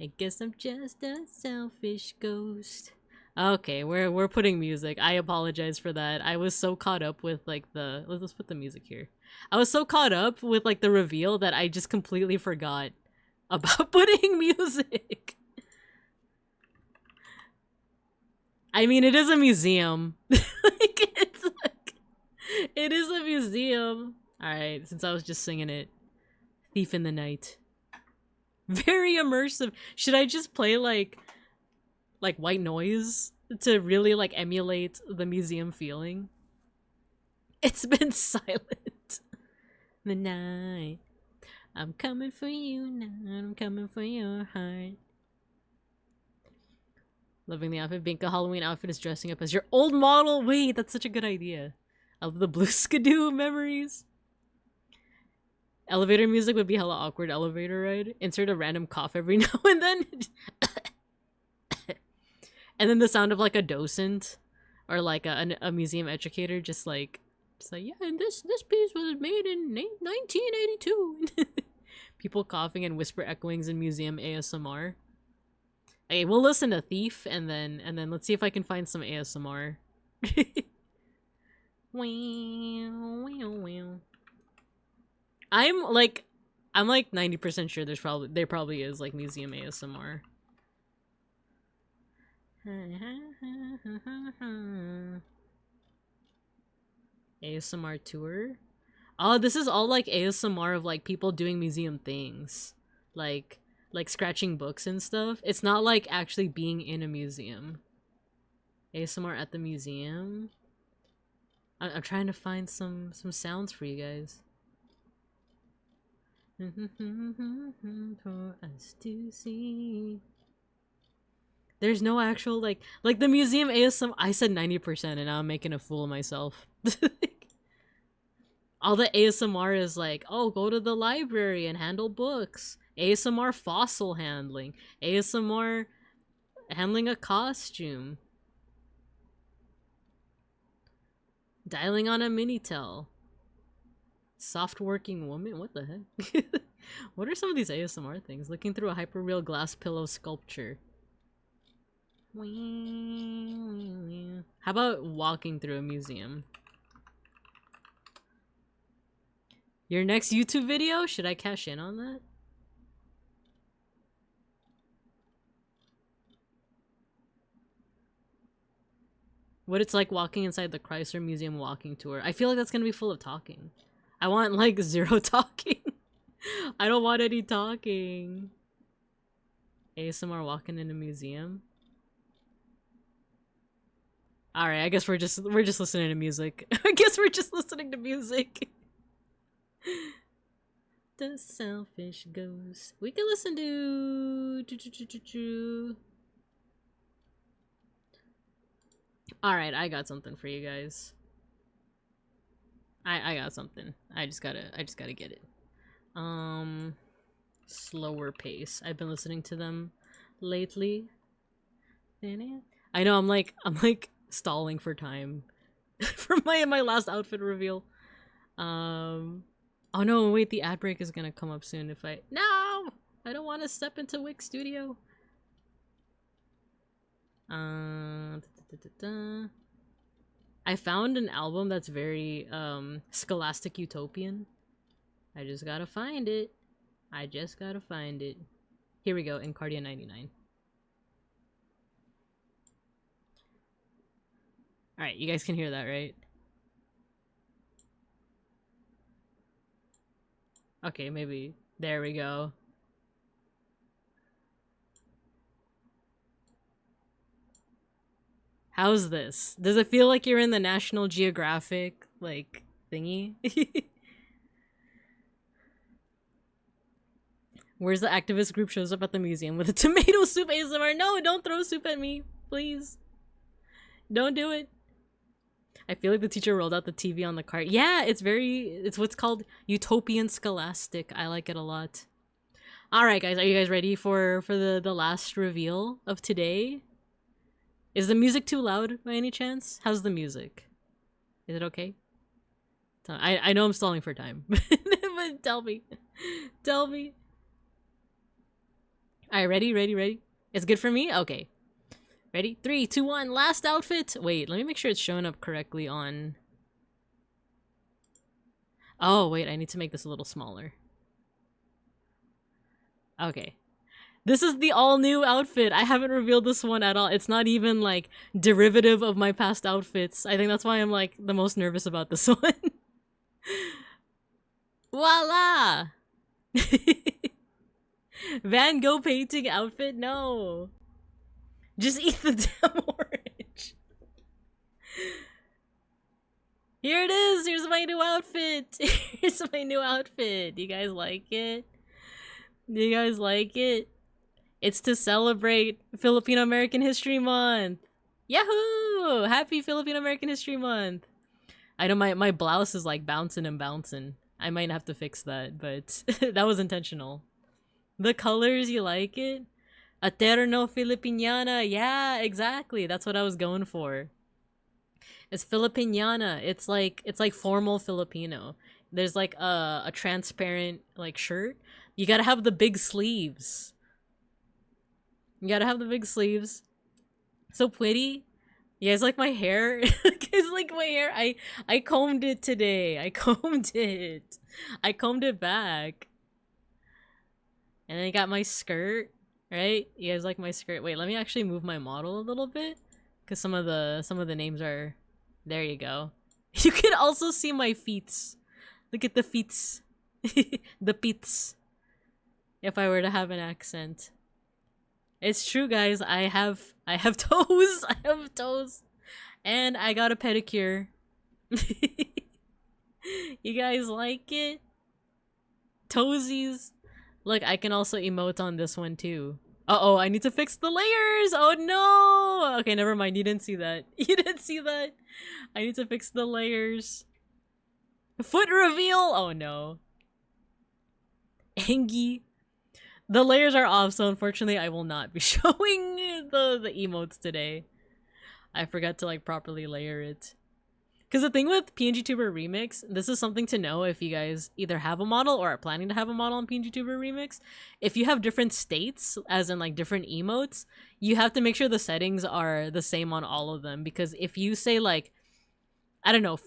I guess I'm just a selfish ghost. Okay, we're putting music. I apologize for that. I was so caught up with like the... Let's put the music here. I was so caught up with like the reveal that I just completely forgot about putting music. I mean, it is a museum. It is a museum. Alright, since I was just singing it. Thief in the Night. Very immersive. Should I just play like white noise to really like emulate the museum feeling? It's been silent. The night. I'm coming for you now. I'm coming for your heart. Loving the outfit. BINKA Halloween outfit is dressing up as your old model. Wait, that's such a good idea. I love the blue skidoo memories. Elevator music would be hella awkward elevator ride. Insert a random cough every now and then. And then the sound of like a docent or like a museum educator just like yeah, and this piece was made in 1982. People coughing and whisper echoings in museum ASMR. Okay, we'll listen to Thief and then let's see if I can find some ASMR. I'm like 90% sure there probably is like museum ASMR. ASMR tour. Oh, this is all like ASMR of like people doing museum things. Like scratching books and stuff. It's not like actually being in a museum. ASMR at the museum. I'm trying to find some sounds for you guys. For us to see. There's no actual like the museum ASMR. I said 90% and now I'm making a fool of myself. All the ASMR is like, oh, go to the library and handle books. ASMR fossil handling. ASMR handling a costume. Dialing on a Minitel. Soft working woman? What the heck? What are some of these ASMR things? Looking through a hyperreal glass pillow sculpture. How about walking through a museum? Your next YouTube video? Should I cash in on that? What it's like walking inside the Chrysler Museum walking tour. I feel like that's gonna be full of talking. I want like zero talking. I don't want any talking. ASMR walking in a museum. Alright, I guess we're just listening to music. I guess we're just listening to music. The selfish ghost. We can listen to Alright, I got something for you guys. I got something. I just gotta get it. Slower pace. I've been listening to them lately. I know I'm like stalling for time for my last outfit reveal. Oh no, wait, the ad break is gonna come up soon if I... No! I don't want to step into VtubeStudio. I I found an album that's very scholastic utopian. I just gotta find it. I just gotta find it. Here we go, Encardia 99. Alright, you guys can hear that, right? Okay, maybe. There we go. How's this? Does it feel like you're in the National Geographic, like, thingy? Where's the activist group shows up at the museum with a tomato soup ASMR? No, don't throw soup at me, please. Don't do it. I feel like the teacher rolled out the TV on the cart. Yeah, it's what's called utopian scholastic. I like it a lot. Alright guys, are you guys ready for the last reveal of today? Is the music too loud by any chance? How's the music? Is it okay? I know I'm stalling for time, but tell me. Tell me. Alright, ready? It's good for me? Okay. Ready? 3, 2, 1, last outfit! Wait, let me make sure it's showing up correctly on... Oh, wait, I need to make this a little smaller. Okay. This is the all-new outfit. I haven't revealed this one at all. It's not even, like, derivative of my past outfits. I think that's why I'm, like, the most nervous about this one. Voila! Van Gogh painting outfit? No. Just eat the damn orange. Here it is. Here's my new outfit. Here's my new outfit. Do you guys like it? Do you guys like it? It's to celebrate Filipino American History Month. Yahoo! Happy Filipino American History Month. I know my blouse is like bouncing and bouncing. I might have to fix that, but that was intentional. The colors, you like it? Eterno Filipiniana. Yeah, exactly. That's what I was going for. It's Filipiniana. It's like formal Filipino. There's like a transparent like shirt. You gotta have the big sleeves. You gotta have the big sleeves. So pretty. You guys like my hair? You guys like my hair? I combed it today. I combed it. I combed it back. And then I got my skirt. Right? You guys like my skirt? Wait, let me actually move my model a little bit. Cause some of the names are... There you go. You can also see my feets. Look at the feets. The feets. If I were to have an accent. It's true, guys. I have toes. I have toes. And I got a pedicure. You guys like it? Toesies. Look, I can also emote on this one too. Uh-oh, I need to fix the layers! Oh no! Okay, never mind. You didn't see that. You didn't see that. I need to fix the layers. Foot reveal! Oh no. Engie. The layers are off, so unfortunately I will not be showing the emotes today. I forgot to like properly layer it. Because the thing with PNGTuber Remix, this is something to know if you guys either have a model or are planning to have a model on PNGTuber Remix. If you have different states, as in like different emotes, you have to make sure the settings are the same on all of them. Because if you say like, I don't know,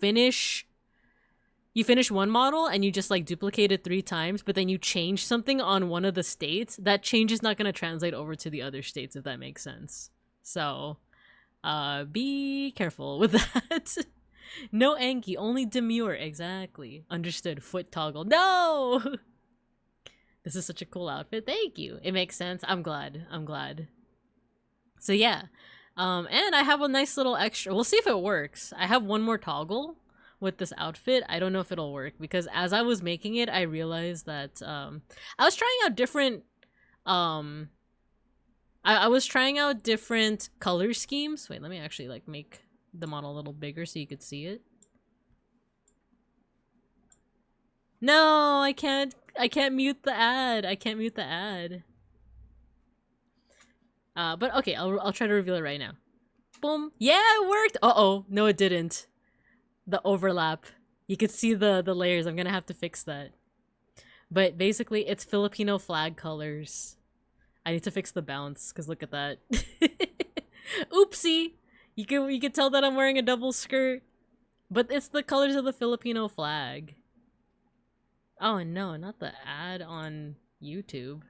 you finish one model and you just like duplicate it 3 times, but then you change something on one of the states, that change is not going to translate over to the other states, if that makes sense. So, be careful with that. No Anki, only demure. Exactly. Understood. Foot toggle. No! This is such a cool outfit. Thank you. It makes sense. I'm glad. I'm glad. So yeah. And I have a nice little extra. We'll see if it works. I have one more toggle with this outfit. I don't know if it'll work because as I was making it, I realized that I was trying out different I was trying out different color schemes. Wait, let me actually like make the model a little bigger so you could see it. No, I can't mute the ad. I can't mute the ad. But okay, I'll try to reveal it right now. Boom. Yeah, it worked. Uh-oh. No, it didn't. The overlap. You could see the layers. I'm gonna have to fix that. But basically, it's Filipino flag colors. I need to fix the bounce, because look at that. Oopsie! You can tell that I'm wearing a double skirt. But it's the colors of the Filipino flag. Oh no, not the ad on YouTube.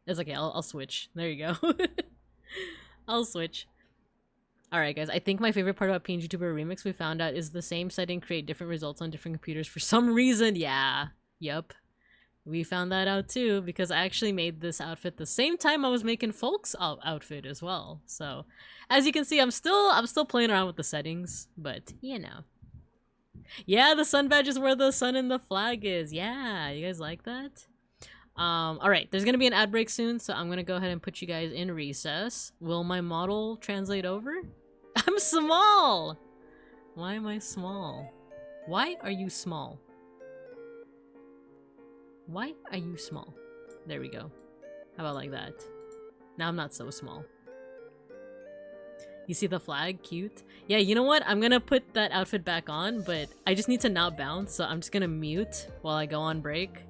It's okay, I'll switch. There you go. I'll switch. Alright guys, I think my favorite part about PNGTuber Remix we found out is the same setting create different results on different computers for some reason. Yeah. Yep. We found that out too because I actually made this outfit the same time I was making Folk's outfit as well. So, as you can see, I'm still playing around with the settings, but you know. Yeah, the sun badge is where the sun and the flag is. Yeah, you guys like that? Alright, there's gonna be an ad break soon, so I'm gonna go ahead and put you guys in recess. Will my model translate over? I'm small! Why am I small? Why are you small? Why are you small? There we go. How about like that? Now I'm not so small. You see the flag? Cute. Yeah, you know what? I'm gonna put that outfit back on, but I just need to not bounce, so I'm just gonna mute while I go on break.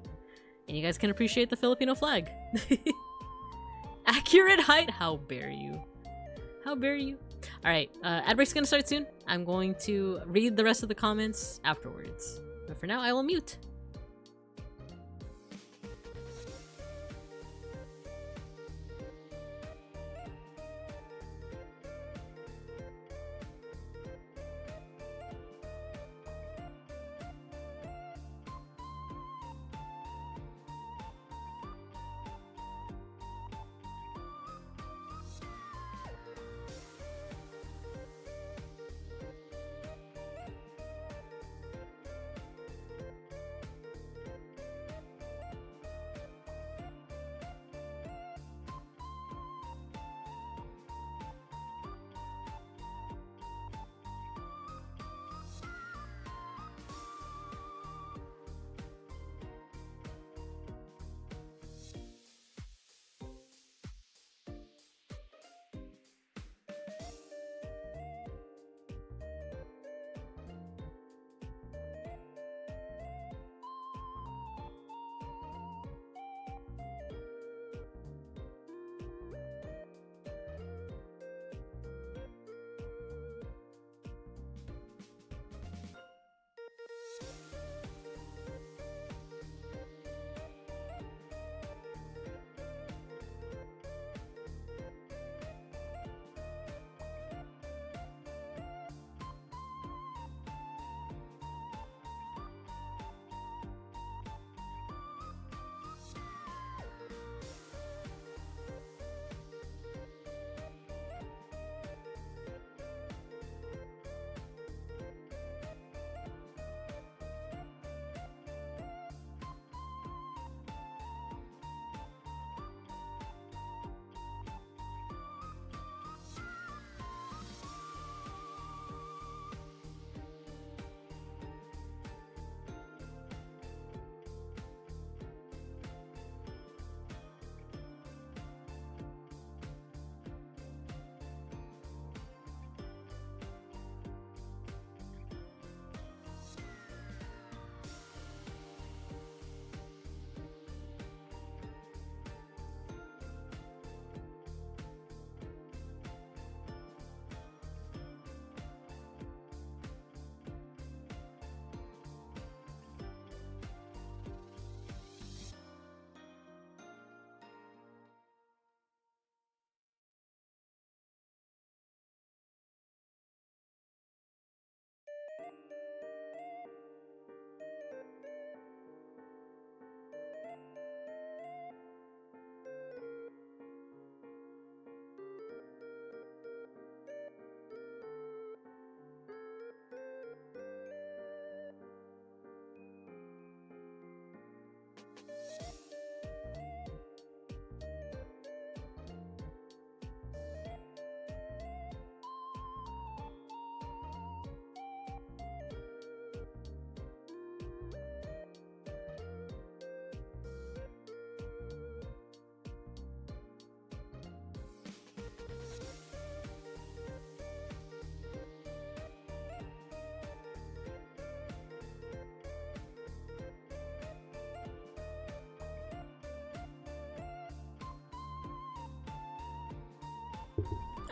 And you guys can appreciate the Filipino flag. Accurate height? How dare you? How dare you? Alright, ad break's gonna start soon. I'm going to read the rest of the comments afterwards. But for now, I will mute.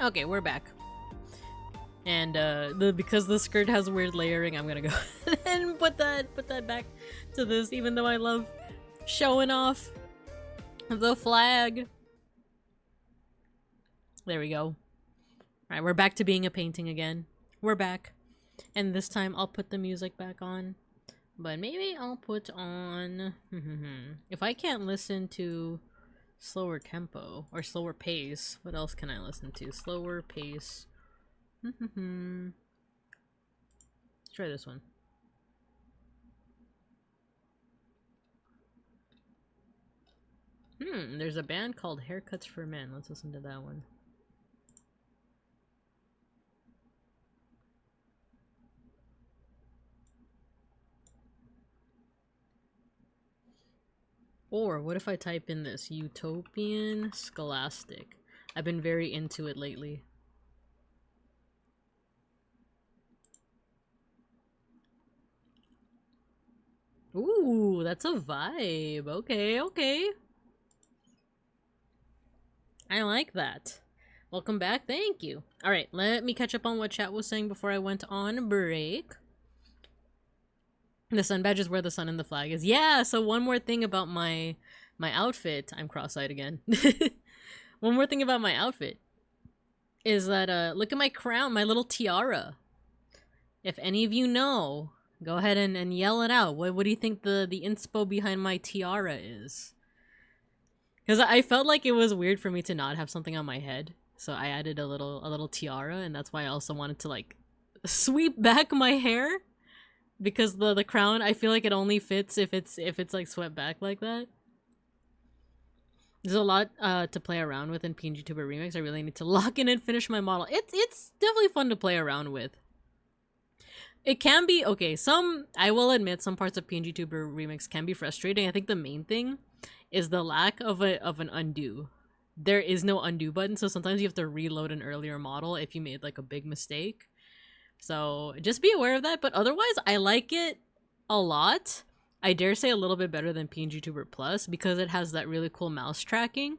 Okay, we're back. And because the skirt has weird layering, I'm gonna go and put that back to this, even though I love showing off the flag. There we go. Alright, we're back to being a painting again. We're back. And this time I'll put the music back on. But maybe I'll put on... if I can't listen to slower tempo or slower pace, what else can I listen to? Slower pace. Let's try this one. There's a band called Haircuts for Men. Let's listen to that one. Or what if I type in this? Utopian Scholastic. I've been very into it lately. Ooh, that's a vibe. Okay, okay. I like that. Welcome back. Thank you. Alright, let me catch up on what chat was saying before I went on break. The sun badge is where the sun and the flag is. Yeah, so one more thing about my outfit. I'm cross-eyed again. One more thing about my outfit is that, look at my crown, my little tiara. If any of you know, go ahead and yell it out. What do you think the inspo behind my tiara is? Because I felt like it was weird for me to not have something on my head. So I added a little tiara, and that's why I also wanted to, like, sweep back my hair. Because the crown, I feel like it only fits if it's like swept back like that. There's a lot to play around with in PNGTuber Remix. I really need to lock in and finish my model. It's definitely fun to play around with. It can be okay. I will admit, some parts of PNGTuber Remix can be frustrating. I think the main thing is the lack of an undo. There is no undo button, so sometimes you have to reload an earlier model if you made like a big mistake. So just be aware of that, but otherwise I like it a lot. I dare say a little bit better than PNGTuber Plus because it has that really cool mouse tracking.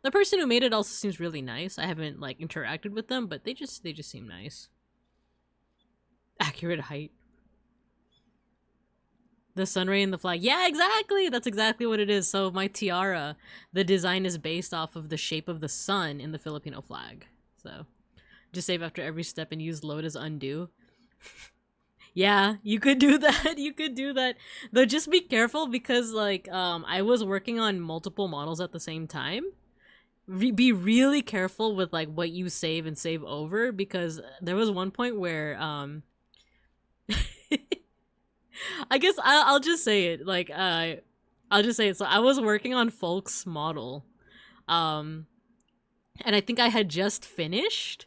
The person who made it also seems really nice. I haven't like interacted with them, but they just seem nice. Accurate height. The sun ray and the flag. Yeah, exactly! That's exactly what it is. So my tiara, the design is based off of the shape of the sun in the Filipino flag. So just save after every step and use load as undo. Yeah, you could do that. You could do that. Though just be careful because like I was working on multiple models at the same time. Be really careful with like what you save and save over because there was one point where I guess I'll just say it. Like I'll just say it. So I was working on Folk's model. And I think I had just finished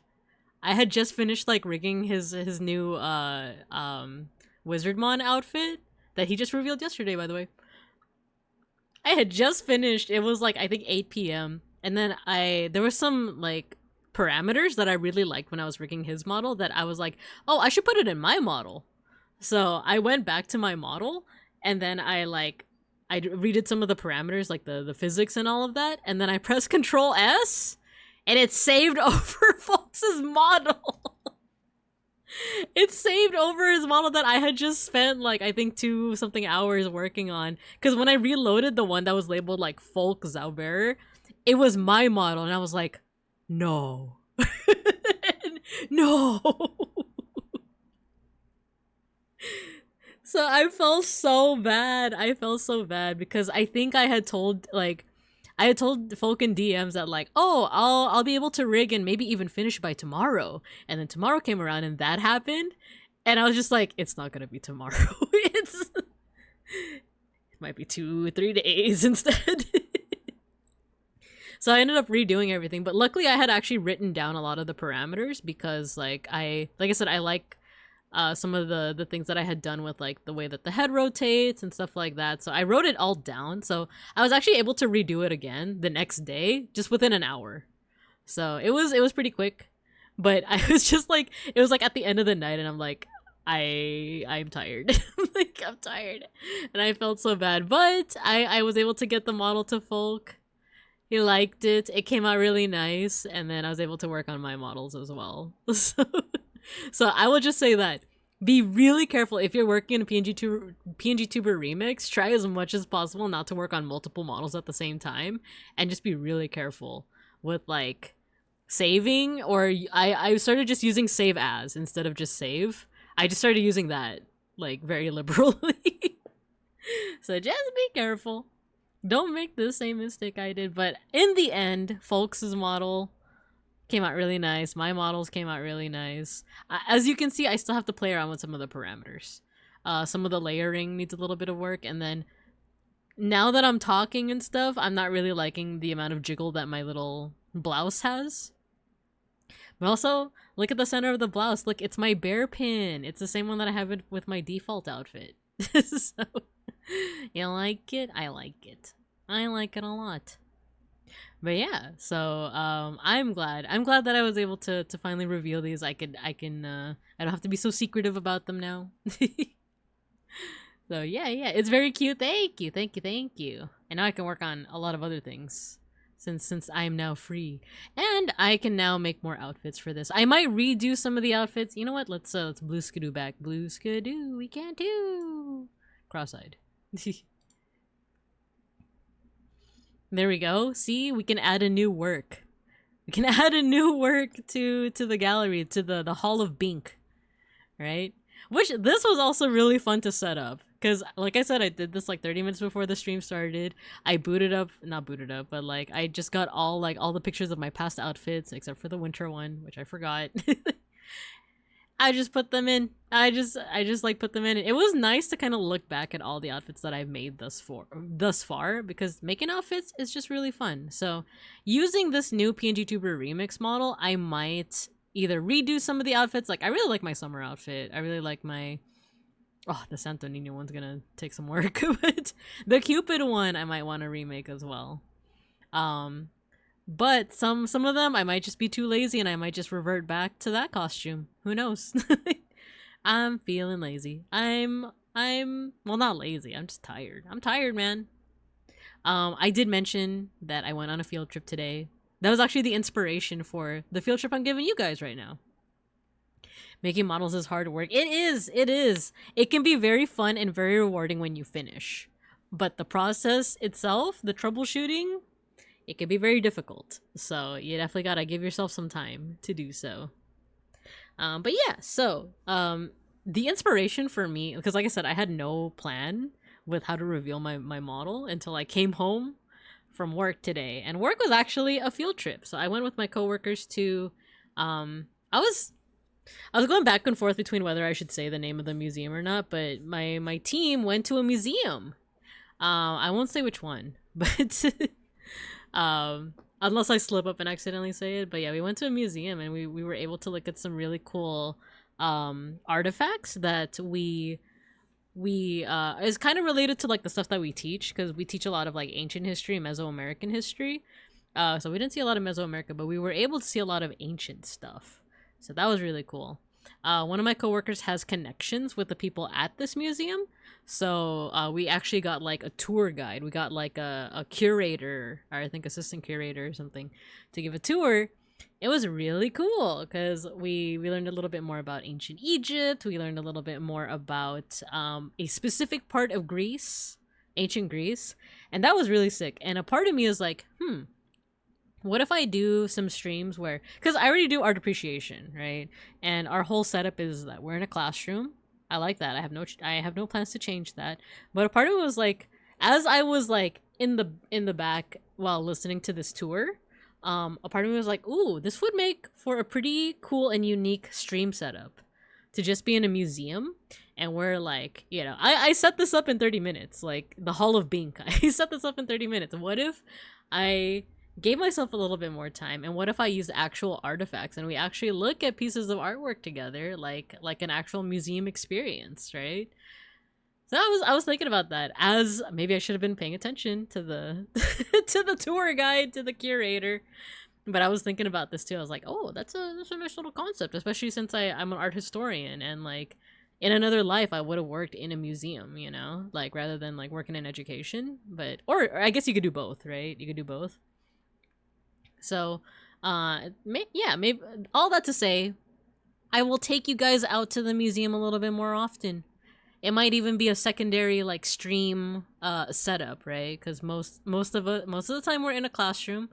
like rigging his new Wizardmon outfit that he just revealed yesterday, by the way. I had just finished. It was like I think 8 p.m. and then there was some like parameters that I really liked when I was rigging his model that I was like, "Oh, I should put it in my model." So, I went back to my model and then I redid some of the parameters like the physics and all of that, and then I pressed Control S and it saved over Fox's model. It saved over his model that I had just spent like I think 2-something hours working on. Because when I reloaded the one that was labeled like Folk Zauberer, it was my model and I was like, no. No. So I felt so bad. I felt so bad because I think I had told Folk in DMs that like, oh, I'll be able to rig and maybe even finish by tomorrow. And then tomorrow came around and that happened. And I was just like, it's not gonna be tomorrow. It might be 2-3 days instead. So I ended up redoing everything. But luckily I had actually written down a lot of the parameters because like I said, I like some of the things that I had done with like the way that the head rotates and stuff like that. So I wrote it all down. So I was actually able to redo it again the next day, just within an hour. So it was pretty quick. But I was just like, it was like at the end of the night and I'm like, I'm tired. Like, I'm tired. And I felt so bad. But I was able to get the model to Folk. He liked it. It came out really nice. And then I was able to work on my models as well. So So I will just say that be really careful if you're working in a PNGTuber remix. Try as much as possible not to work on multiple models at the same time, and just be really careful with like saving. Or I started just using save as instead of just save. I just started using that like very liberally. So just be careful. Don't make the same mistake I did. But in the end, Folks' model came out really nice. My models came out really nice. As you can see, I still have to play around with some of the parameters. Some of the layering needs a little bit of work. And then now that I'm talking and stuff, I'm not really liking the amount of jiggle that my little blouse has. But also, look at the center of the blouse. Look, it's my bear pin. It's the same one that I have with my default outfit. So, you like it? I like it. I like it a lot. But yeah, so I'm glad that I was able to finally reveal these. I don't have to be so secretive about them now. So yeah, it's very cute. Thank you. And now I can work on a lot of other things since I'm now free, and I can now make more outfits for this. I might redo some of the outfits. You know what? Let's blue skidoo back. Blue skidoo, we can't do cross-eyed. There we go. See, we can add a new work. We can add a new work to the gallery, to the Hall of Bink, right? Which this was also really fun to set up, because like I said, I did this like 30 minutes before the stream started. I not booted up, but like I just got all the pictures of my past outfits except for the winter one, which I forgot. I just put them in. I just like put them in. It was nice to kind of look back at all the outfits that I've made thus far, because making outfits is just really fun. So using this new PNGTuber remix model, I might either redo some of the outfits. Like I really like my summer outfit. I really like my the Santo Nino one's gonna take some work, but the Cupid one I might want to remake as well. But some of them I might just be too lazy and I might just revert back to that costume. Who knows? I'm feeling lazy. I'm well, not lazy. I'm just tired. I'm tired, man. I did mention that I went on a field trip today. That was actually the inspiration for the field trip I'm giving you guys right now. Making models is hard work. It is. It can be very fun and very rewarding when you finish. But the process itself, the troubleshooting, it can be very difficult. So you definitely gotta give yourself some time to do so. But yeah, so the inspiration for me, because like I said, I had no plan with how to reveal my model until I came home from work today. And work was actually a field trip. So I went with my coworkers to I was going back and forth between whether I should say the name of the museum or not, but my team went to a museum. I won't say which one, but unless I slip up and accidentally say it. But yeah, we went to a museum and we were able to look at some really cool artifacts that we is kind of related to like the stuff that we teach, because we teach a lot of like ancient history, Mesoamerican history. So we didn't see a lot of Mesoamerica, but we were able to see a lot of ancient stuff. So that was really cool. One of my coworkers has connections with the people at this museum. So we actually got like a tour guide. We got like a curator, or I think assistant curator or something, to give a tour. It was really cool because we learned a little bit more about ancient Egypt. We learned a little bit more about a specific part of Greece, ancient Greece. And that was really sick. And a part of me is like, what if I do some streams where, because I already do art appreciation, right? And our whole setup is that we're in a classroom. I like that. I have no plans to change that. But a part of it was like, as I was like in the back while listening to this tour, a part of me was like, ooh, this would make for a pretty cool and unique stream setup to just be in a museum. And we're like, you know, I set this up in 30 minutes, like the Hall of BINKA. I set this up in 30 minutes. What if I gave myself a little bit more time, and what if I use actual artifacts and we actually look at pieces of artwork together, like an actual museum experience, right? So I was thinking about that, as maybe I should have been paying attention to the to the tour guide, to the curator. But I was thinking about this too. I was like, oh, that's a nice little concept, especially since I'm an art historian, and like in another life I would have worked in a museum, you know, like rather than like working in education. But or I guess you could do both, right? You could do both. So maybe all that to say, I will take you guys out to the museum a little bit more often. It might even be a secondary like stream setup, right? Because most of the time we're in a classroom.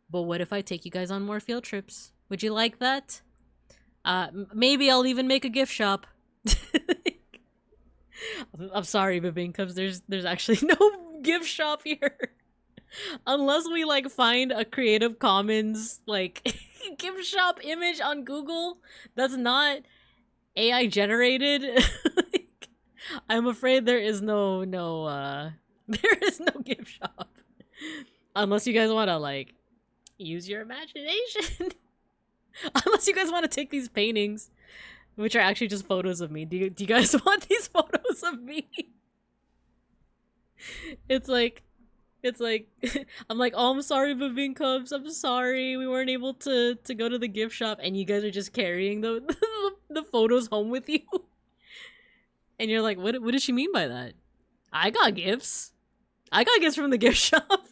But what if I take you guys on more field trips? Would you like that? Maybe I'll even make a gift shop. I'm sorry, BINKA, there's actually no gift shop here. Unless we like find a Creative Commons like gift shop image on Google that's not AI generated. Like, I'm afraid there is no there is no gift shop. Unless you guys want to like use your imagination. Unless you guys want to take these paintings, which are actually just photos of me. Do you guys want these photos of me? It's like I'm like, oh, I'm sorry, BINKA, I'm sorry, we weren't able to go to the gift shop, and you guys are just carrying the the photos home with you. And you're like, what does she mean by that? I got gifts. I got gifts from the gift shop.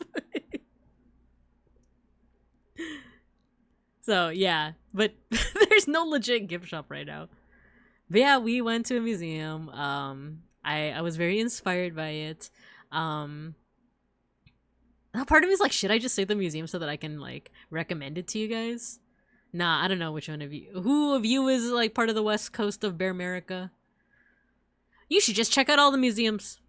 So yeah, but there's no legit gift shop right now. But yeah, we went to a museum. I was very inspired by it. Now part of me is like, should I just say the museum so that I can like recommend it to you guys? Nah, I don't know which one of you. Who of you is like part of the west coast of Bear America? You should just check out all the museums.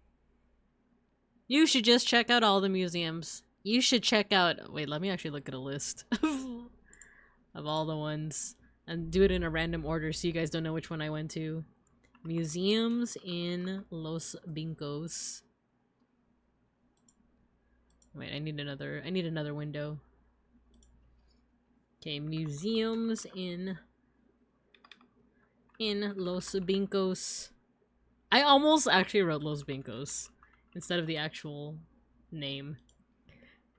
You should just check out all the museums. You should check out... Wait, let me actually look at a list of all the ones. And do it in a random order so you guys don't know which one I went to. Museums in Los Binkos. Wait, I need another window. Okay, museums in Los Binkos. I almost actually wrote Los Binkos instead of the actual name.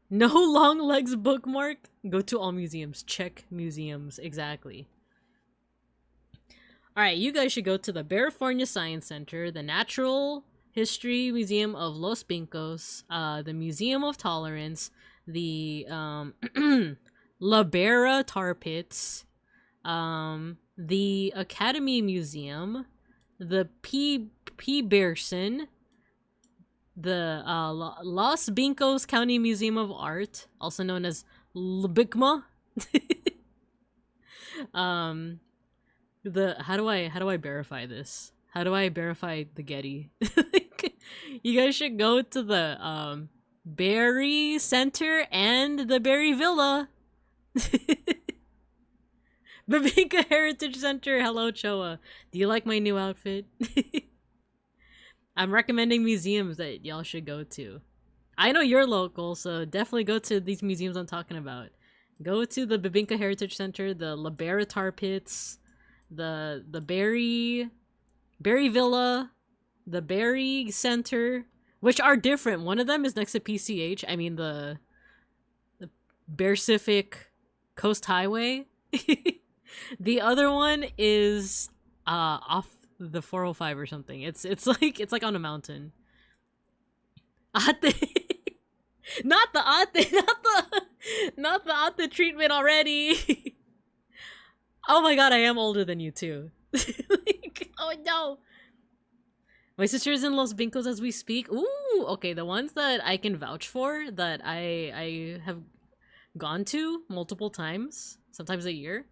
No long legs bookmark. Go to all museums. Check museums. Exactly. Alright, you guys should go to the California Science Center, the Natural History Museum of Los Binkos, the Museum of Tolerance, the La Barra Tar Pits, the Academy Museum, the P. Bearson, the Los Binkos County Museum of Art, also known as LBICMA. The how do I verify this? How do I verify the Getty? You guys should go to the Berry Center and the Berry Villa. The BINKA Heritage Center. Hello, Choa. Do you like my new outfit? I'm recommending museums that y'all should go to. I know you're local, so definitely go to these museums I'm talking about. Go to the BINKA Heritage Center, the La Barra Tar Pits, the Berry Villa, the Berry Center, which are different. One of them is next to PCH. I mean the Pacific Coast Highway. The other one is off the 405 or something. It's like on a mountain. Ate. Not the ate, not the ate treatment already. Oh my god, I am older than you too. Like, oh no. My sister is in Los Binkos as we speak. Ooh, okay, the ones that I can vouch for that I have gone to multiple times, sometimes a year.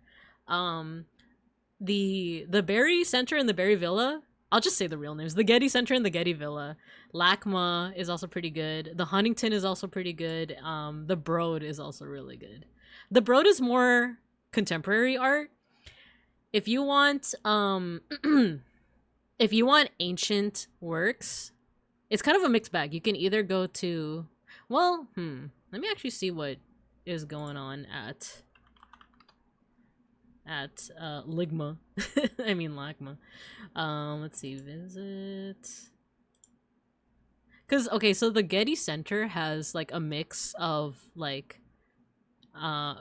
The Berry Center and the Berry Villa, I'll just say the real names. The Getty Center and the Getty Villa. LACMA is also pretty good. The Huntington is also pretty good. The Broad is also really good. The Broad is more contemporary art. If you want if you want ancient works, it's kind of a mixed bag. You can either go to, well, let me actually see what is going on at Ligma. I mean LACMA. Let's see, visit. Cause okay, so the Getty Center has like a mix of like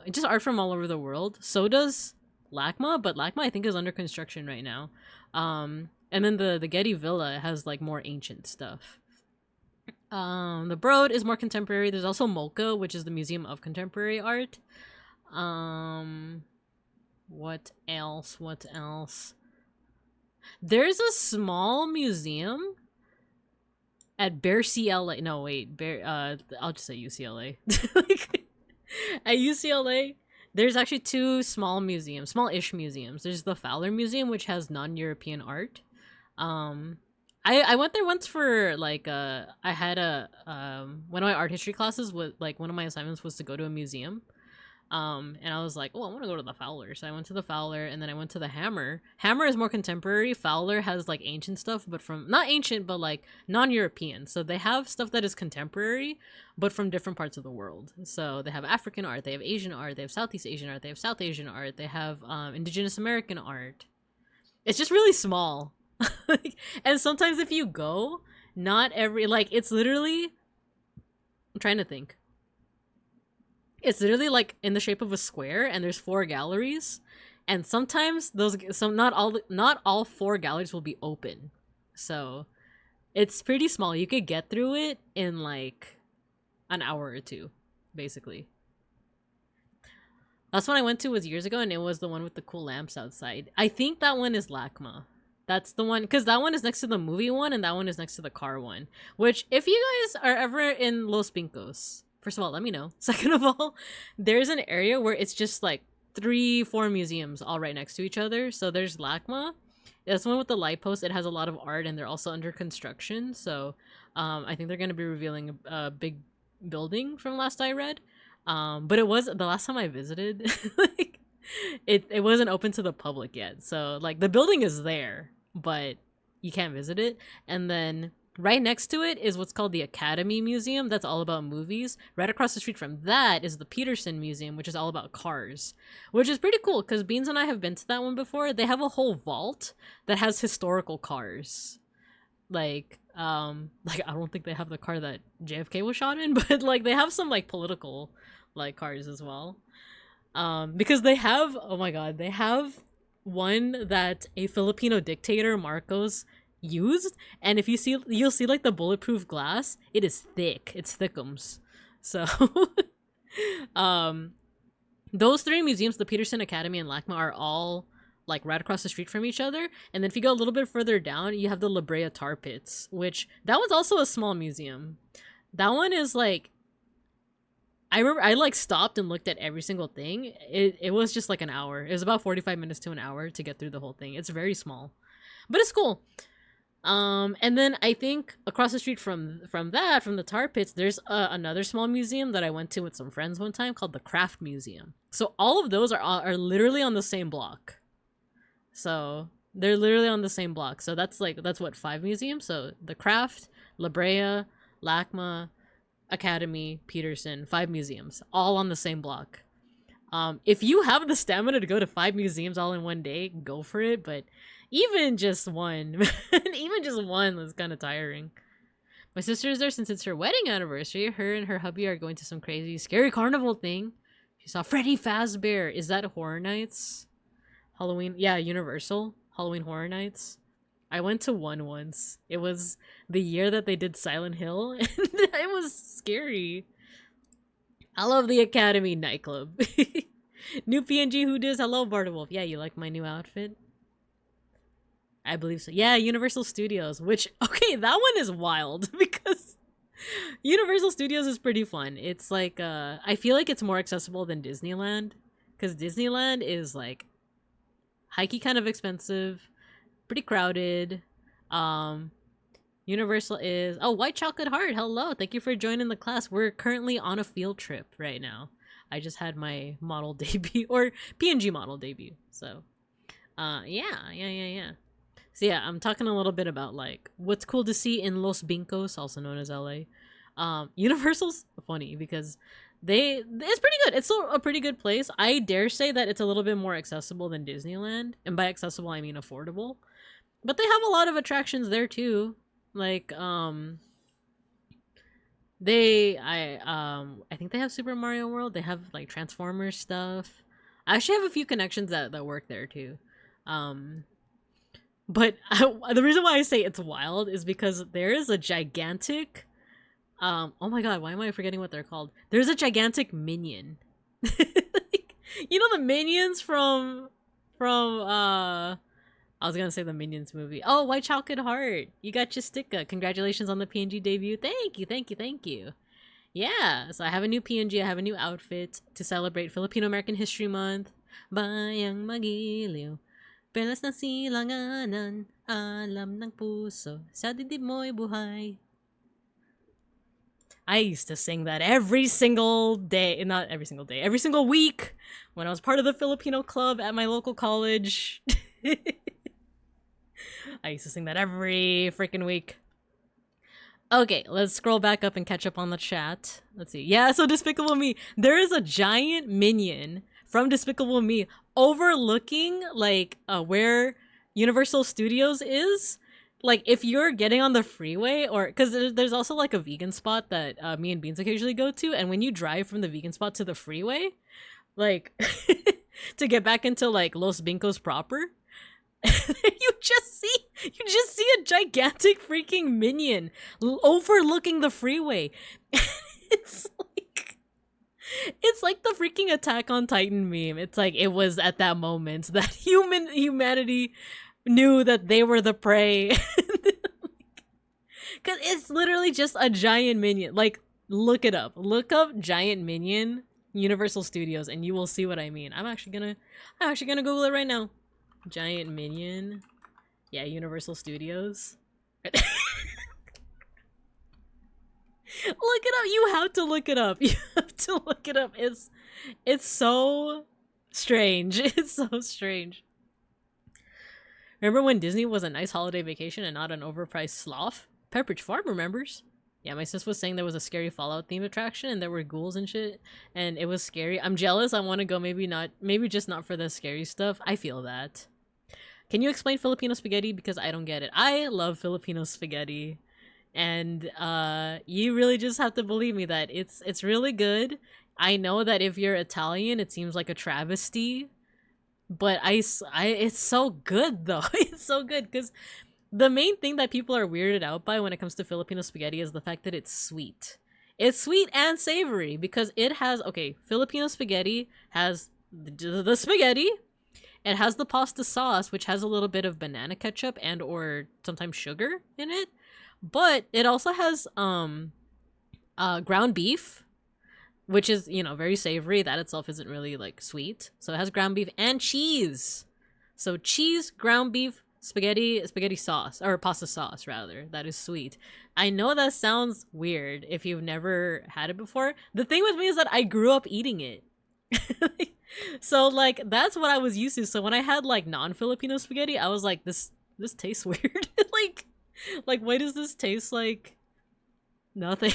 just art from all over the world. So does LACMA, but LACMA I think is under construction right now. And then the Getty Villa has like more ancient stuff. The Broad is more contemporary. There's also MoCA, which is the Museum of Contemporary Art. What else? What else? There's a small museum at CLA. No, wait. I'll just say UCLA. Like, at UCLA, there's actually two small museums, small-ish museums. There's the Fowler Museum, which has non-European art. I went there once for like I had a one of my art history classes was like one of my assignments was to go to a museum. And I was like, oh, I want to go to the Fowler. So I went to the Fowler, and then I went to the Hammer. Hammer is more contemporary. Fowler has like ancient stuff, but from not ancient, but like non-European. So they have stuff that is contemporary, but from different parts of the world. So they have African art, they have Asian art, they have Southeast Asian art, they have South Asian art, they have Indigenous American art. It's just really small. And sometimes if you go, not every like it's literally. I'm trying to think. It's literally like in the shape of a square, and there's 4 galleries, and sometimes not all 4 galleries will be open, so it's pretty small. You could get through it in like an hour or 2, basically. Last one I went to was years ago, and it was the one with the cool lamps outside. I think that one is LACMA. That's the one, because that one is next to the movie one, and that one is next to the car one. Which, if you guys are ever in Los Pincos, first of all, let me know. Second of all, there's an area where it's just like 3-4 museums all right next to each other. So there's LACMA. That's the one with the light post. It has a lot of art, and they're also under construction. So I think they're going to be revealing a big building from last I read. But it was the last time I visited. Like, it wasn't open to the public yet. So like the building is there, but you can't visit it. And then right next to it is what's called the Academy Museum. That's all about movies. Right across the street from that is the Peterson Museum, which is all about cars, which is pretty cool because Beans and I have been to that one before. They have a whole vault that has historical cars. Like I don't think they have the car that JFK was shot in, but like they have some like political like cars as well. Because they have, oh my god, they have one that a Filipino dictator, Marcos, used, and if you see, you'll see like the bulletproof glass. It is thick. It's thickums. So those 3 museums, the Peterson, Academy, and LACMA, are all like right across the street from each other. And then if you go a little bit further down, you have the La Brea Tar Pits, which that one's also a small museum. That one is like, I remember I like stopped and looked at every single thing. It was just like an hour. It was about 45 minutes to an hour to get through the whole thing. It's very small, but it's cool. And then I think across the street from the Tar Pits, there's another small museum that I went to with some friends one time called the Craft Museum. So all of those are literally on the same block. So they're literally on the same block. So that's what, 5 museums. So the Craft, La Brea, LACMA, Academy, Peterson, 5 museums, all on the same block. If you have the stamina to go to 5 museums all in one day, go for it. But even just one was kind of tiring. My sister is there since it's her wedding anniversary. Her and her hubby are going to some crazy, scary carnival thing. She saw Freddy Fazbear. Is that Horror Nights? Halloween? Yeah, Universal. Halloween Horror Nights. I went to one once. It was the year that they did Silent Hill, and it was scary. I love the Academy nightclub. New PNG Who Dis. Hello, Bartawolf. Yeah, you like my new outfit? I believe so. Yeah, Universal Studios, which, okay, that one is wild because Universal Studios is pretty fun. It's like, I feel like it's more accessible than Disneyland, because Disneyland is like hikey kind of expensive, pretty crowded. Universal is, oh, White Chocolate Heart, hello, thank you for joining the class. We're currently on a field trip right now. I just had my model debut, or PNG model debut, so yeah. So yeah, I'm talking a little bit about like what's cool to see in Los Binkos, also known as LA. Universal's funny because it's pretty good. It's still a pretty good place. I dare say that it's a little bit more accessible than Disneyland, and by accessible I mean affordable. But they have a lot of attractions there too. Like I think they have Super Mario World. They have like Transformers stuff. I actually have a few connections that work there too. But the reason why I say it's wild is because there is a gigantic, oh my god, why am I forgetting what they're called? There's a gigantic minion. Like, you know the minions from from I was gonna say the Minions movie. Oh, White Chocolate Heart. You got your sticker. Congratulations on the PNG debut. Thank you, thank you, thank you. Yeah, so I have a new PNG, I have a new outfit to celebrate Filipino American History Month. Bayang magiliw, pelas na silanganan, alam ng puso, sa dibdib mo'y buhay. I used to sing that every single day, not every single day, every single week when I was part of the Filipino club at my local college. I used to sing that every freaking week. Okay, let's scroll back up and catch up on the chat. Let's see. Yeah, so Despicable Me. There is a giant minion from Despicable Me overlooking, like, where Universal Studios is. Like, if you're getting on the freeway, or because there's also like a vegan spot that me and Beans occasionally go to, and when you drive from the vegan spot to the freeway, like, to get back into like Los Bincos proper, you just see a gigantic freaking minion overlooking the freeway. It's like the freaking Attack on Titan meme. It's like it was at that moment that humanity knew that they were the prey. Cause it's literally just a giant minion. Like, look it up. Look up giant minion Universal Studios and you will see what I mean. I'm actually gonna Google it right now. Giant minion. Yeah, Universal Studios. Look it up. You have to look it up. You have to look it up. It's so strange. It's so strange. Remember when Disney was a nice holiday vacation and not an overpriced sloth? Pepperidge Farm remembers. Yeah, my sis was saying there was a scary Fallout themed attraction and there were ghouls and shit and it was scary. I'm jealous. I want to go. Maybe just not for the scary stuff. I feel that. Can you explain Filipino spaghetti? Because I don't get it. I love Filipino spaghetti. And you really just have to believe me that it's really good. I know that if you're Italian, it seems like a travesty. But it's so good though. It's so good because the main thing that people are weirded out by when it comes to Filipino spaghetti is the fact that it's sweet. It's sweet and savory because it has, okay, Filipino spaghetti has the spaghetti. It has the pasta sauce, which has a little bit of banana ketchup and or sometimes sugar in it. But it also has ground beef, which is, you know, very savory. That itself isn't really like sweet. So it has ground beef and cheese. So cheese, ground beef, spaghetti sauce, or pasta sauce rather. That is sweet. I know that sounds weird if you've never had it before. The thing with me is that I grew up eating it. So like that's what I was used to. So when I had like non-Filipino spaghetti, I was like, this tastes weird. like why does this taste like nothing?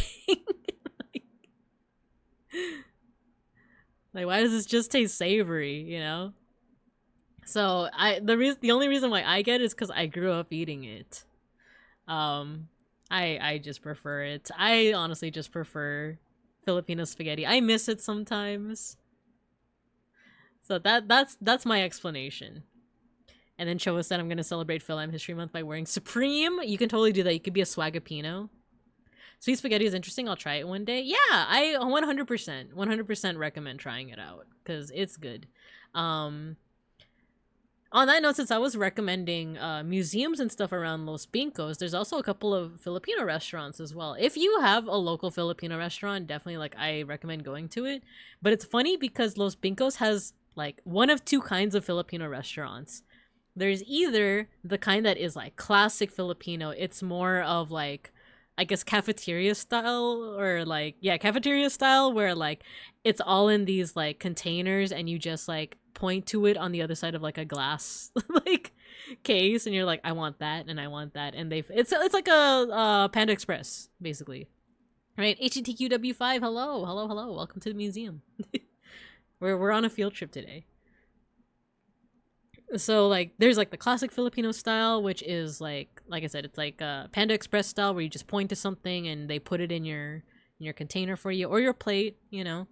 like why does this just taste savory, you know? So the only reason why I get it is because I grew up eating it. I just prefer it. I honestly just prefer Filipino spaghetti. I miss it sometimes. So that's my explanation. And then Choa said I'm gonna celebrate Phil-Am History Month by wearing Supreme. You can totally do that. You could be a Swagapino. Sweet spaghetti is interesting. I'll try it one day. Yeah, I 100% recommend trying it out because it's good. On that note, since I was recommending museums and stuff around Los Bincos, there's also a couple of Filipino restaurants as well. If you have a local Filipino restaurant, definitely like I recommend going to it. But it's funny because Los Bincos has like one of two kinds of Filipino restaurants. There's either the kind that is like classic Filipino. It's more of like, I guess, cafeteria style or like, yeah, cafeteria style where like it's all in these like containers and you just like point to it on the other side of like a glass like case and you're like, I want that and I want that. And it's like a Panda Express basically. Right? HTTQW5, hello. Welcome to the museum. We're on a field trip today. So like there's like the classic Filipino style, which is like I said, it's like Panda Express style where you just point to something and they put it in your container for you or your plate, you know.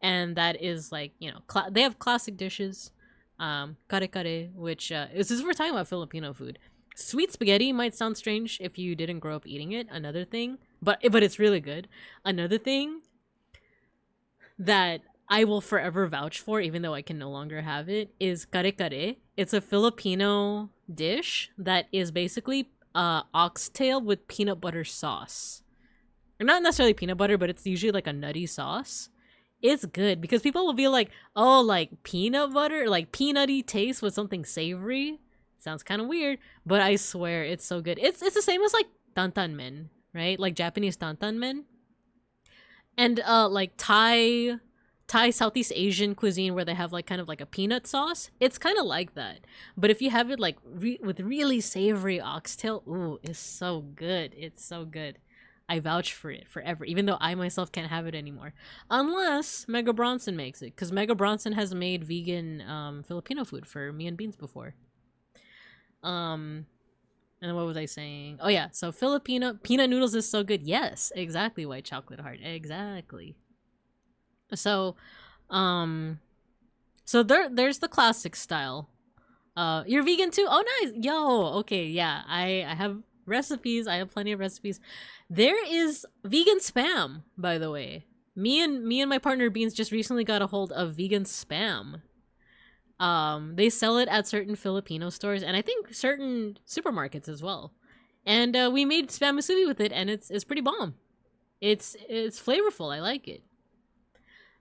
And that is like, you know, they have classic dishes, kare-kare, which this is we're talking about Filipino food. Sweet spaghetti might sound strange if you didn't grow up eating it. Another thing, but it's really good. Another thing that I will forever vouch for, even though I can no longer have it, is kare-kare. It's a Filipino dish that is basically oxtail with peanut butter sauce. Or not necessarily peanut butter, but it's usually like a nutty sauce. It's good because people will be like, oh, like peanut butter, like peanutty taste with something savory. Sounds kind of weird, but I swear it's so good. It's the same as like tantan men, right? Like Japanese tantan men. And like Thai Southeast Asian cuisine where they have like kind of like a peanut sauce. It's kind of like that. But if you have it like with really savory oxtail, ooh, it's so good. It's so good. I vouch for it forever, even though I myself can't have it anymore. Unless Mega Bronson makes it. Because Mega Bronson has made vegan Filipino food for me and Beans before. And what was I saying? Oh yeah, so Filipino peanut noodles is so good. Yes, exactly, White Chocolate Heart. Exactly. So, there's the classic style. You're vegan too? Oh nice. Yo, okay, yeah. I have recipes. I have plenty of recipes. There is vegan spam, by the way. Me and my partner Beans just recently got a hold of vegan spam. They sell it at certain Filipino stores and I think certain supermarkets as well. And we made spam musubi with it, and it's pretty bomb. It's flavorful. I like it.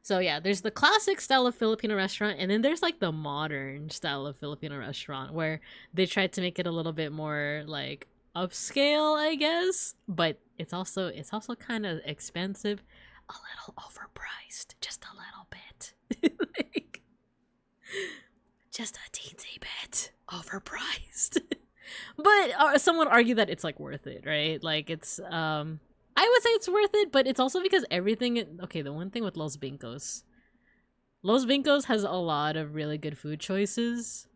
So yeah, there's the classic style of Filipino restaurant, and then there's like the modern style of Filipino restaurant where they tried to make it a little bit more like upscale, I guess, but it's also kind of expensive, a little overpriced, just a little bit. Like, just a teensy bit overpriced. But someone argued that it's like worth it, right? Like it's I would say it's worth it, but it's also because everything... Okay, the one thing with Los Bincos has a lot of really good food choices,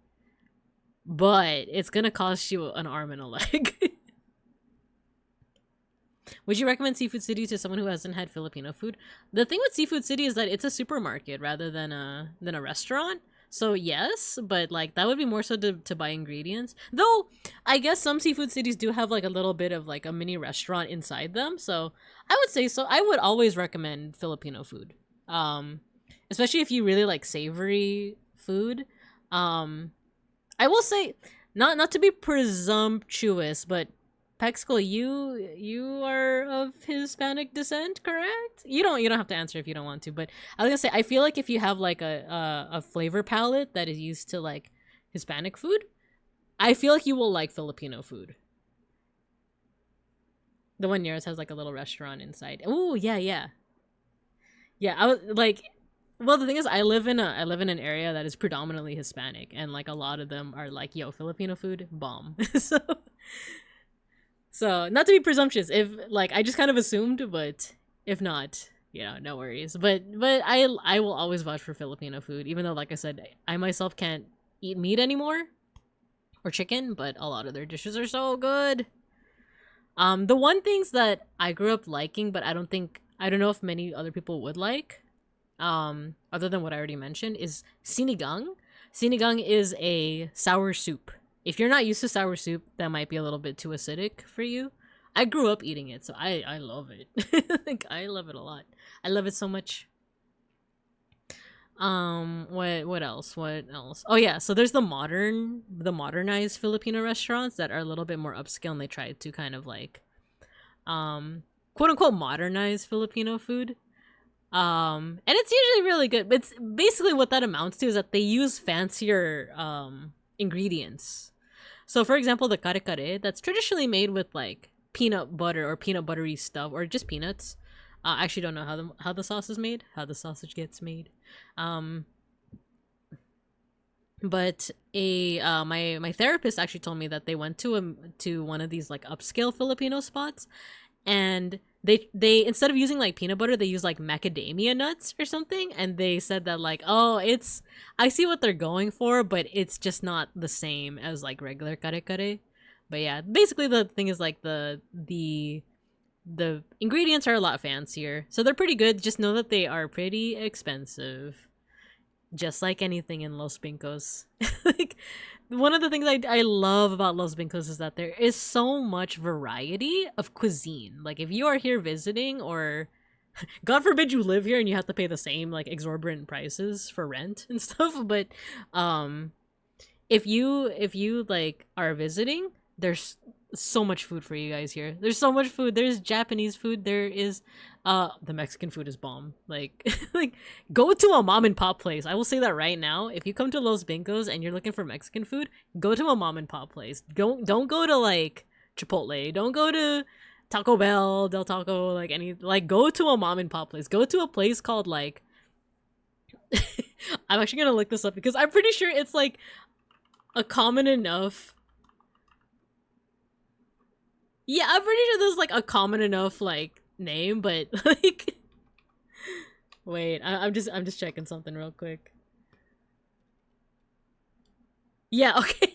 but it's gonna cost you an arm and a leg. Would you recommend Seafood City to someone who hasn't had Filipino food? The thing with Seafood City is that it's a supermarket rather than a restaurant. So yes, but like that would be more so to buy ingredients. Though I guess some seafood cities do have like a little bit of like a mini restaurant inside them. So I would say so. I would always recommend Filipino food. Especially if you really like savory food. I will say not to be presumptuous, but Pexco, you are of Hispanic descent, correct? You don't have to answer if you don't want to, but I was gonna say I feel like if you have like a flavor palette that is used to like Hispanic food, I feel like you will like Filipino food. The one near us has like a little restaurant inside. Oh yeah. I was like, well, the thing is, I live in an area that is predominantly Hispanic, and like a lot of them are like, yo, Filipino food, bomb. So, not to be presumptuous, if like I just kind of assumed, but if not, you know, no worries. But I will always vouch for Filipino food, even though, like I said, I myself can't eat meat anymore or chicken, but a lot of their dishes are so good. The one things that I grew up liking, but I don't know if many other people would like, other than what I already mentioned, is sinigang. Sinigang is a sour soup. If you're not used to sour soup, that might be a little bit too acidic for you. I grew up eating it, so I love it. Like, I love it a lot. I love it so much. What else? Oh yeah, so there's the modernized Filipino restaurants that are a little bit more upscale, and they try to kind of like quote unquote modernize Filipino food. And it's usually really good. But it's basically what that amounts to is that they use fancier ingredients. So for example, the kare-kare, that's traditionally made with like peanut butter or peanut buttery stuff, or just peanuts. I actually don't know how the sauce is made, how the sausage gets made. But my therapist actually told me that they went to one of these like upscale Filipino spots, and they instead of using like peanut butter, they use like macadamia nuts or something, and they said that like, oh, I see what they're going for, but it's just not the same as like regular kare-kare. But yeah, basically the thing is like the ingredients are a lot fancier, so they're pretty good. Just know that they are pretty expensive, just like anything in Los Bincos. Like, one of the things I love about Los Bincos is that there is so much variety of cuisine. Like, if you are here visiting, or God forbid you live here and you have to pay the same like exorbitant prices for rent and stuff, but if you like are visiting, there's so much food for you guys here. There's so much food. There's Japanese food. There is the Mexican food is bomb. Like like go to a mom and pop place. I will say that right now. If you come to Los Binkos and you're looking for Mexican food, go to a mom and pop place. Don't go to like Chipotle. Don't go to Taco Bell, Del Taco, like any like go to a mom and pop place. Go to a place called like I'm actually gonna look this up because I'm pretty sure it's like a common enough. Yeah, I'm pretty sure there's like a common enough like name, but like wait, I'm just checking something real quick. Yeah, okay.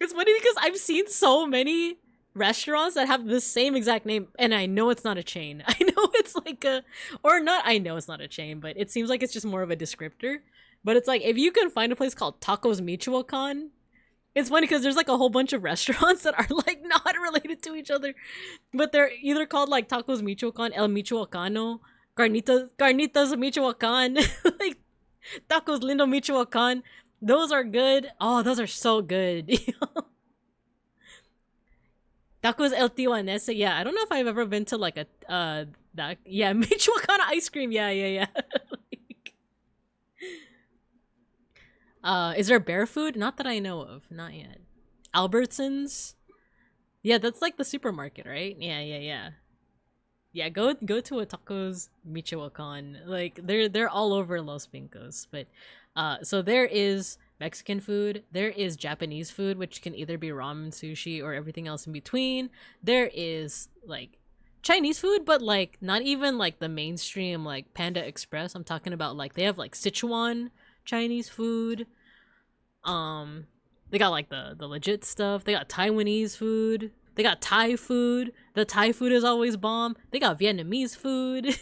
It's funny because I've seen so many restaurants that have the same exact name, and I know it's not a chain. I know it's like a, or not, I know it's not a chain, but it seems like it's just more of a descriptor. But it's like, if you can find a place called Tacos Michoacan, it's funny because there's like a whole bunch of restaurants that are like not related to each other, but they're either called like Tacos Michoacan, El Michoacano, Carnitas Michoacan, like Tacos Lindo Michoacan. Those are good. Oh, those are so good. Tacos El Tijuanese. Yeah, I don't know if I've ever been to like a that yeah, Michoacana ice cream. Yeah. Is there bear food? Not that I know of. Not yet. Albertsons. Yeah, that's like the supermarket, right? Yeah. Yeah, go to a Tacos Michoacan. Like they're all over Los Pincos. But so there is Mexican food, there is Japanese food, which can either be ramen, sushi, or everything else in between. There is like Chinese food, but like not even like the mainstream like Panda Express. I'm talking about like they have like Sichuan Chinese food. They got like the legit stuff. They got Taiwanese food. They got Thai food. The Thai food is always bomb. They got Vietnamese food.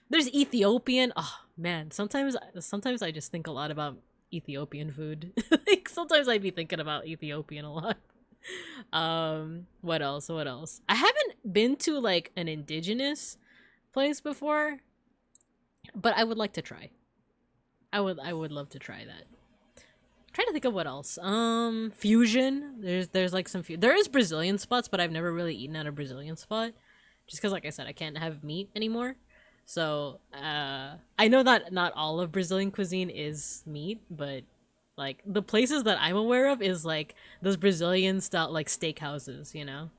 There's Ethiopian. Oh man, sometimes I just think a lot about Ethiopian food. Like sometimes I'd be thinking about Ethiopian a lot. What else? I haven't been to like an indigenous place before, but I would like to try. I would love to try that. Trying to think of what else. Fusion. There's like some there is Brazilian spots, but I've never really eaten at a Brazilian spot, just because, like I said, I can't have meat anymore. So I know that not all of Brazilian cuisine is meat, but like the places that I'm aware of is like those Brazilian style like steakhouses, you know.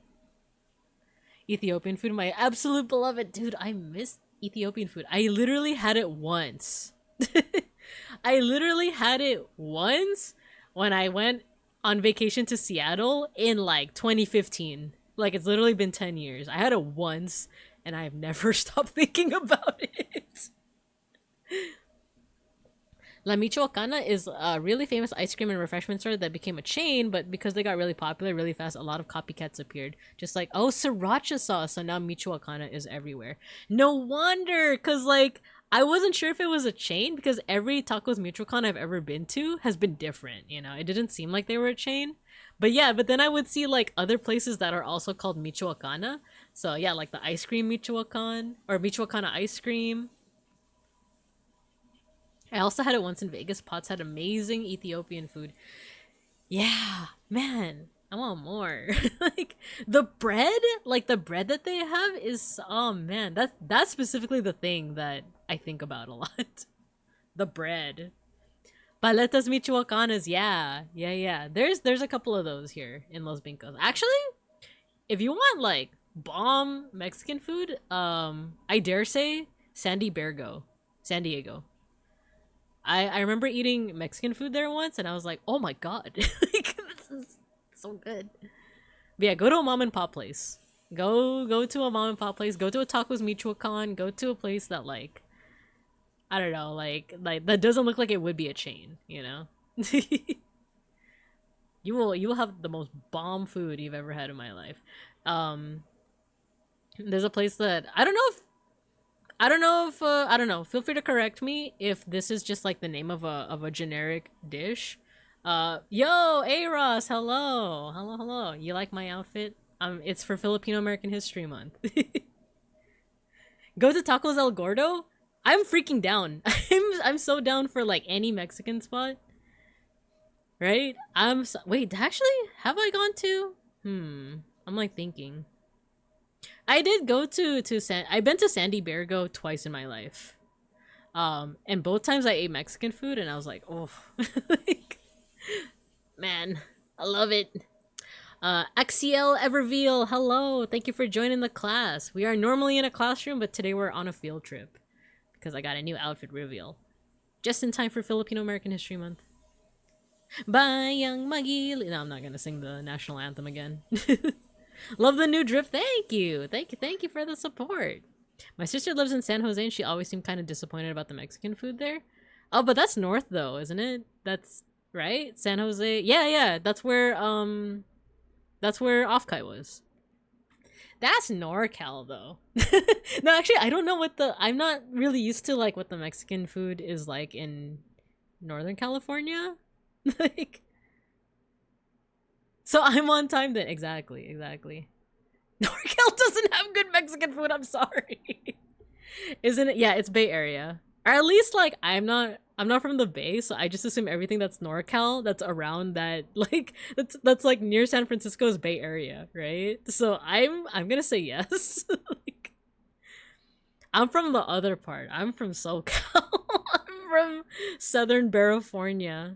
Ethiopian food, my absolute beloved, dude. I miss Ethiopian food. I literally had it once. I literally had it once when I went on vacation to Seattle in like 2015. Like it's literally been 10 years. I had it once and I've never stopped thinking about it. La Michoacana is a really famous ice cream and refreshment store that became a chain, but because they got really popular really fast, a lot of copycats appeared. Just like, oh, sriracha sauce, so now Michoacana is everywhere. No wonder, because like I wasn't sure if it was a chain because every Tacos Michoacan I've ever been to has been different, you know? It didn't seem like they were a chain. But yeah, but then I would see like other places that are also called Michoacana. So yeah, like the ice cream Michoacan or Michoacana ice cream. I also had it once in Vegas. Potts had amazing Ethiopian food. Yeah, man, I want more. Like the bread that they have is, oh man, that's specifically the thing that I think about a lot. The bread. Paletas Michoacanas, yeah. There's a couple of those here in Los Bincos. Actually, if you want like bomb Mexican food, I dare say San Diego. I remember eating Mexican food there once and I was like, oh my god. Like this is so good. But yeah, go to a mom and pop place. Go to a mom and pop place. Go to a Tacos Michoacan. Go to a place that like, I don't know, like that doesn't look like it would be a chain, you know? You will have the most bomb food you've ever had in my life. There's a place that I don't know. Feel free to correct me if this is just like the name of a generic dish. Yo, Aros, hello. You like my outfit? It's for Filipino American History Month. Go to Tacos El Gordo. I'm freaking down. I'm so down for like any Mexican spot. Right? Wait, actually, have I gone to? I'm like thinking. I did go to I've been to San Diego twice in my life. And both times I ate Mexican food and I was like, oh, like, man, I love it. XCL Everveal, hello. Thank you for joining the class. We are normally in a classroom, but today we're on a field trip because I got a new outfit reveal. Just in time for Filipino American History Month. Bye, young Maggie. No, I'm not gonna sing the national anthem again. Love the new drip. Thank you. Thank you for the support. My sister lives in San Jose and she always seemed kind of disappointed about the Mexican food there. Oh, but that's north though, isn't it? That's right? San Jose. Yeah. That's where Offkai was. That's NorCal though. No, actually I don't know I'm not really used to like what the Mexican food is like in Northern California. Like, so I'm on time then. Exactly. NorCal doesn't have good Mexican food, I'm sorry. Isn't it? Yeah, it's Bay Area. Or at least like I'm not from the Bay, so I just assume everything that's NorCal that's around that like that's like near San Francisco's Bay Area, right? So I'm gonna say yes. Like, I'm from the other part. I'm from SoCal. I'm from Southern California.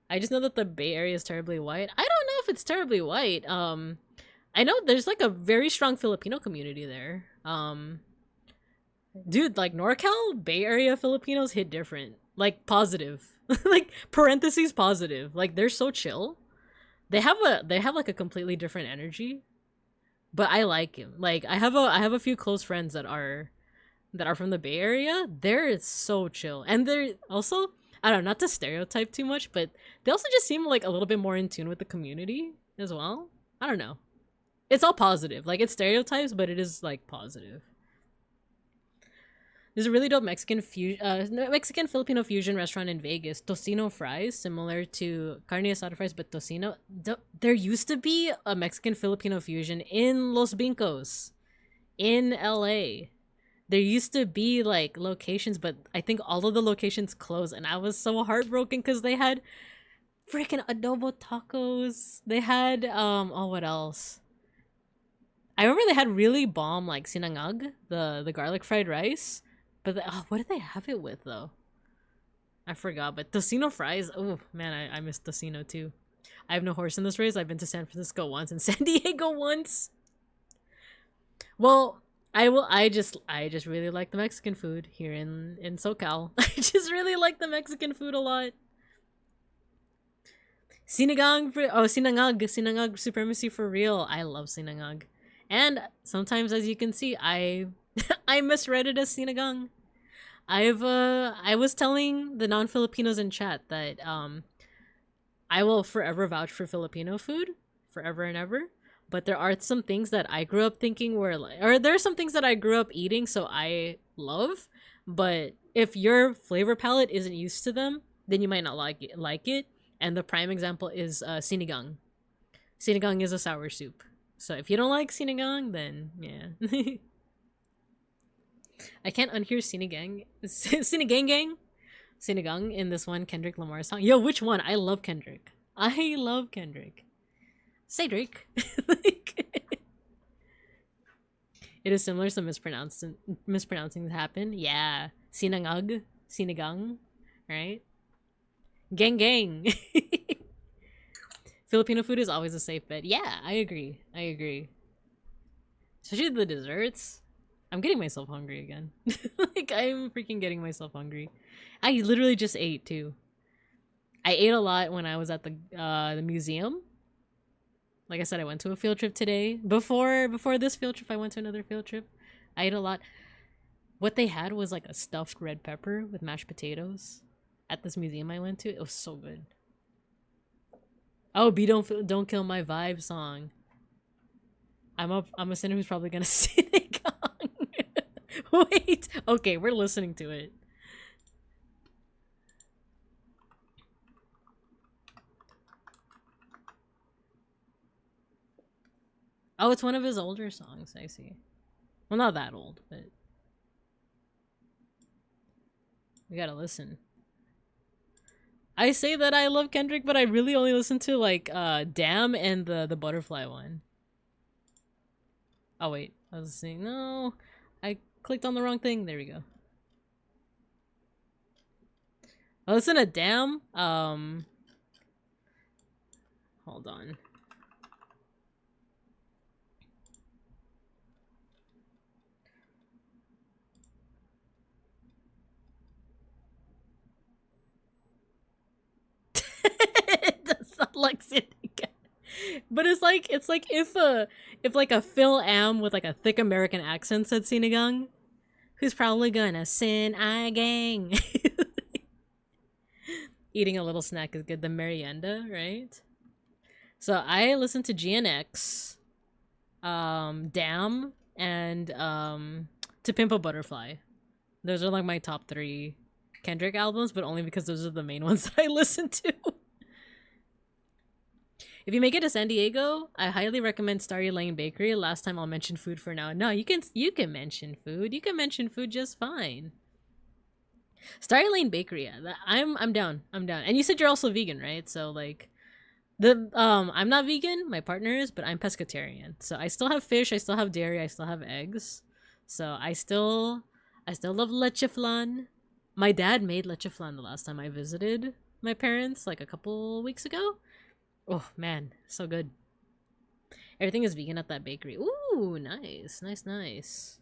I just know that the Bay Area is terribly white. I don't know if it's terribly white. I know there's like a very strong Filipino community there. Dude, like NorCal, Bay Area Filipinos hit different. Like positive. Like parentheses positive. Like they're so chill. They have like a completely different energy. But I like him. Like I have a few close friends that are from the Bay Area. They're so chill. And they're also, I don't know, not to stereotype too much, but they also just seem like a little bit more in tune with the community as well. I don't know. It's all positive. Like, it's stereotypes, but it is, like, positive. There's a really dope Mexican-Filipino fusion restaurant in Vegas, Tocino Fries, similar to carne asada fries, but tocino. There used to be a Mexican-Filipino fusion in Los Bincos, in LA. There used to be, like, locations, but I think all of the locations closed, and I was so heartbroken because they had freaking adobo tacos. They had, what else? I remember they had really bomb, like, sinangag, the garlic fried rice. But, what did they have it with, though? I forgot, but tocino fries, oh, man, I miss tocino, too. I have no horse in this race. I've been to San Francisco once and San Diego once. Well, I just really like the Mexican food here in SoCal. I just really like the Mexican food a lot. Sinangag supremacy for real. I love sinangag. And sometimes, as you can see, I misread it as sinigang. I was telling the non-Filipinos in chat that I will forever vouch for Filipino food, forever and ever. But there are some things that I grew up thinking were like, or there are some things that I grew up eating, so I love. But if your flavor palette isn't used to them, then you might not like it. And the prime example is sinigang. Sinigang is a sour soup. So if you don't like sinigang, then yeah. I can't unhear sinigang in this one Kendrick Lamar song. Yo, which one? I love Kendrick. Say Drake. Like, it is similar, so mispronouncings happen. Yeah. Sinigang, right? Gang. Filipino food is always a safe bet. Yeah, I agree. Especially the desserts. I'm getting myself hungry again. Like, I'm freaking getting myself hungry. I literally just ate, too. I ate a lot when I was at the museum. Like I said, I went to a field trip today. Before this field trip, I went to another field trip. I ate a lot. What they had was, like, a stuffed red pepper with mashed potatoes. At this museum I went to, it was so good. Oh, B don't kill my vibe song. I'm a sinner who's probably gonna sing it. Wait. Okay, we're listening to it. Oh, it's one of his older songs, I see. Well, not that old, but We gotta listen. I say that I love Kendrick, but I really only listen to like Damn and the Butterfly one. Oh wait, I was saying no. I clicked on the wrong thing. There we go. I listen to Damn. Hold on. It does sound like Seneca. But it's like if like a Phil Am with like a thick American accent said Sinigang, who's probably gonna sin I gang. Eating a little snack is good. The merienda, right? So I listen to GNX, Damn, and To Pimp a Butterfly. Those are like my top 3 Kendrick albums, but only because those are the main ones that I listen to. If you make it to San Diego, I highly recommend Starry Lane Bakery. Last time I'll mention food for now. No, you can mention food. You can mention food just fine. Starry Lane Bakery, yeah, I'm down. I'm down. And you said you're also vegan, right? So like I'm not vegan, my partner is, but I'm pescatarian. So I still have fish, I still have dairy, I still have eggs. So I still love leche flan. My dad made leche flan the last time I visited my parents, like a couple weeks ago. Oh man, so good. Everything is vegan at that bakery. Ooh, nice, nice, nice.